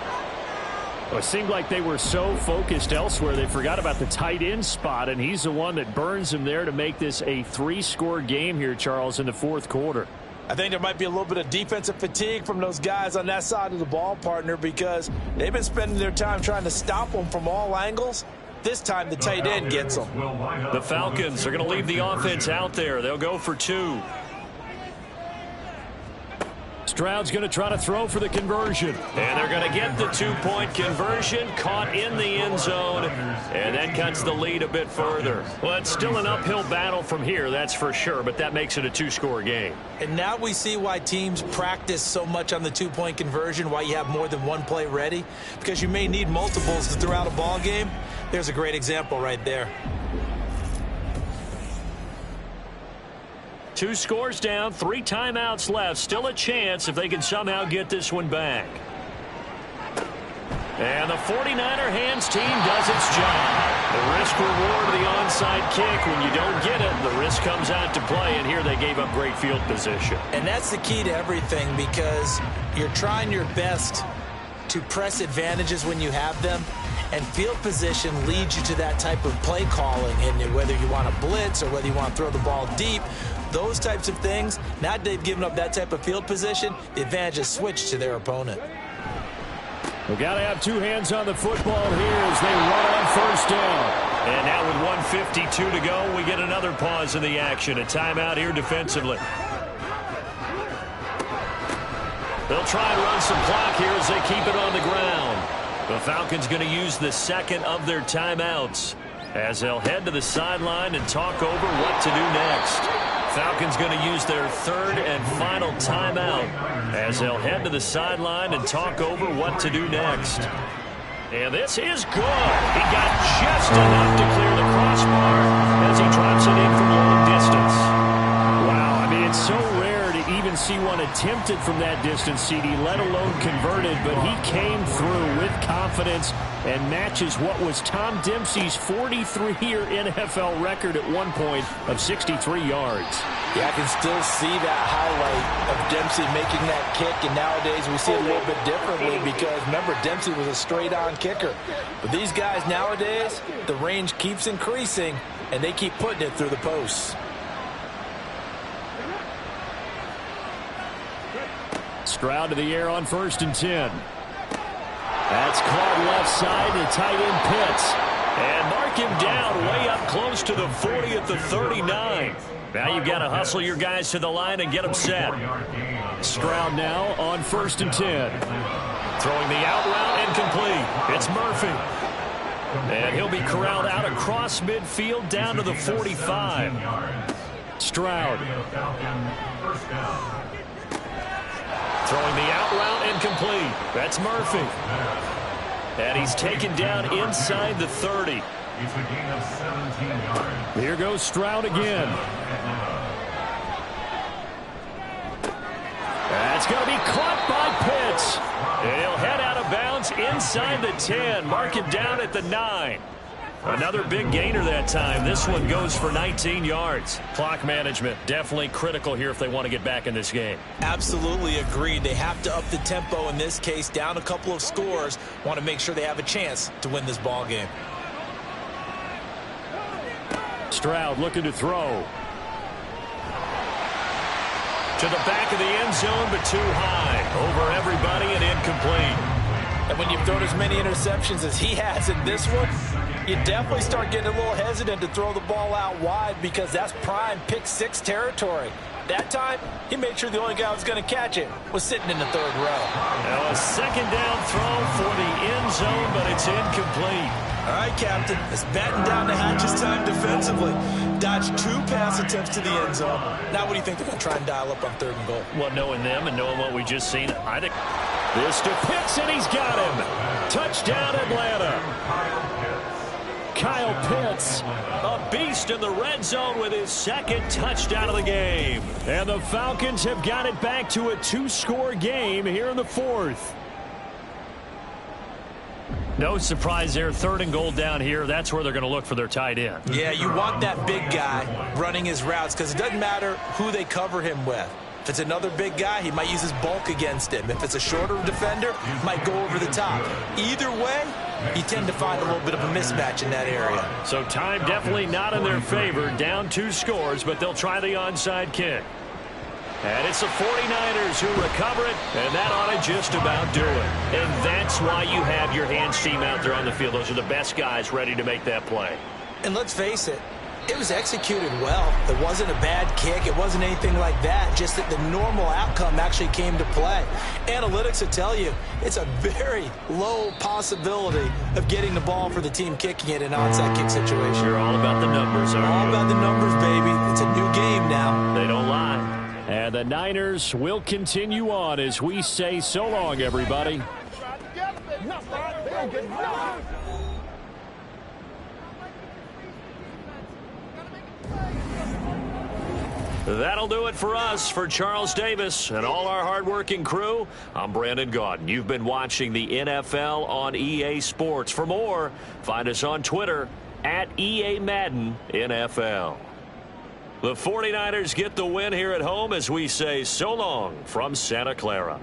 Well, it seemed like they were so focused elsewhere they forgot about the tight end spot, and he's the one that burns them there to make this a 3-score game here, Charles, in the 4th quarter. I think there might be a little bit of defensive fatigue from those guys on that side of the ball, partner, because they've been spending their time trying to stop them from all angles. This time the tight end gets them. The Falcons are going to leave the offense out there. They'll go for 2. Stroud's going to try to throw for the conversion. And they're going to get the 2-point conversion, caught in the end zone, and that cuts the lead a bit further. Well, it's still an uphill battle from here, that's for sure, but that makes it a 2-score game. And now we see why teams practice so much on the 2-point conversion, why you have more than one play ready, because you may need multiples throughout a ball game. There's a great example right there. 2 scores down, 3 timeouts left. Still a chance if they can somehow get this one back. And the 49er hands team does its job. The risk-reward of the onside kick. When you don't get it, the risk comes out to play, and here they gave up great field position. And that's the key to everything, because you're trying your best to press advantages when you have them, and field position leads you to that type of play calling. And whether you want to blitz or whether you want to throw the ball deep, those types of things, now that they've given up that type of field position, the advantage is switched to their opponent. We've got to have 2 hands on the football here as they run on 1st down. And now with 1:52 to go, we get another pause in the action. A timeout here defensively. They'll try and run some clock here as they keep it on the ground. The Falcons going to use the 2nd of their timeouts as they'll head to the sideline and talk over what to do next. Falcons going to use their 3rd and final timeout as they'll head to the sideline and talk over what to do next. And this is good. He got just enough to clear the crossbar as he drops it in from long distance. Wow, I mean, it's so rare to even see one attempted from that distance, CD, let alone converted, but he came through with confidence and matches what was Tom Dempsey's 43-year NFL record at one point of 63 yards. Yeah, I can still see that highlight of Dempsey making that kick, and nowadays we see it a little bit differently because, remember, Dempsey was a straight-on kicker. But these guys nowadays, the range keeps increasing, and they keep putting it through the posts. Stroud to the air on 1st and 10. That's caught left side to tight end Pitts. And mark him down way up close to the 40 at the 39. Now you've got to hustle your guys to the line and get them set. Stroud now on 1st and 10. Throwing the out route incomplete. It's Murphy. And he'll be corralled out across midfield down to the 45. Stroud. Throwing the out route incomplete. That's Murphy. And he's taken down inside the 30. Here goes Stroud again. That's going to be caught by Pitts. And he'll head out of bounds inside the 10. Mark it down at the 9. Another big gainer that time. This one goes for 19 yards. Clock management definitely critical here if they want to get back in this game. Absolutely agreed. They have to up the tempo in this case, down a couple of scores. Want to make sure they have a chance to win this ball game. Stroud looking to throw. To the back of the end zone, but too high. Over everybody and incomplete. And when you've thrown as many interceptions as he has in this one, you definitely start getting a little hesitant to throw the ball out wide because that's prime pick six territory. That time, he made sure the only guy who was going to catch it was sitting in the third row. Now a second down throw for the end zone, but it's incomplete. All right, Captain, it's batten down the hatches time defensively. Dodged 2 pass attempts to the end zone. Now what do you think they're going to try and dial up on 3rd and goal? Well, knowing them and knowing what we just seen, I think this to Pitts, and he's got him. Touchdown, Atlanta. Kyle Pitts, a beast in the red zone with his 2nd touchdown of the game. And the Falcons have got it back to a 2-score game here in the 4th. No surprise there. 3rd and goal down here. That's where they're going to look for their tight end. Yeah, you want that big guy running his routes because it doesn't matter who they cover him with. If it's another big guy, he might use his bulk against him. If it's a shorter defender, he might go over the top. Either way, you tend to find a little bit of a mismatch in that area. So time definitely not in their favor. Down 2 scores, but they'll try the onside kick. And it's the 49ers who recover it, and that ought to just about do it. And that's why you have your hands team out there on the field. Those are the best guys ready to make that play. And let's face it, it was executed well. It wasn't a bad kick. It wasn't anything like that. Just that the normal outcome actually came to play. Analytics will tell you it's a very low possibility of getting the ball for the team kicking it in an onside kick situation. You're all about the numbers, aren't you? All about the numbers, baby. It's a new game now. They don't lie. And the Niners will continue on as we say so long, everybody. That'll do it for us. For Charles Davis and all our hardworking crew, I'm Brandon Gaudin. You've been watching the NFL on EA Sports. For more, find us on Twitter at EA Madden NFL. The 49ers get the win here at home as we say so long from Santa Clara.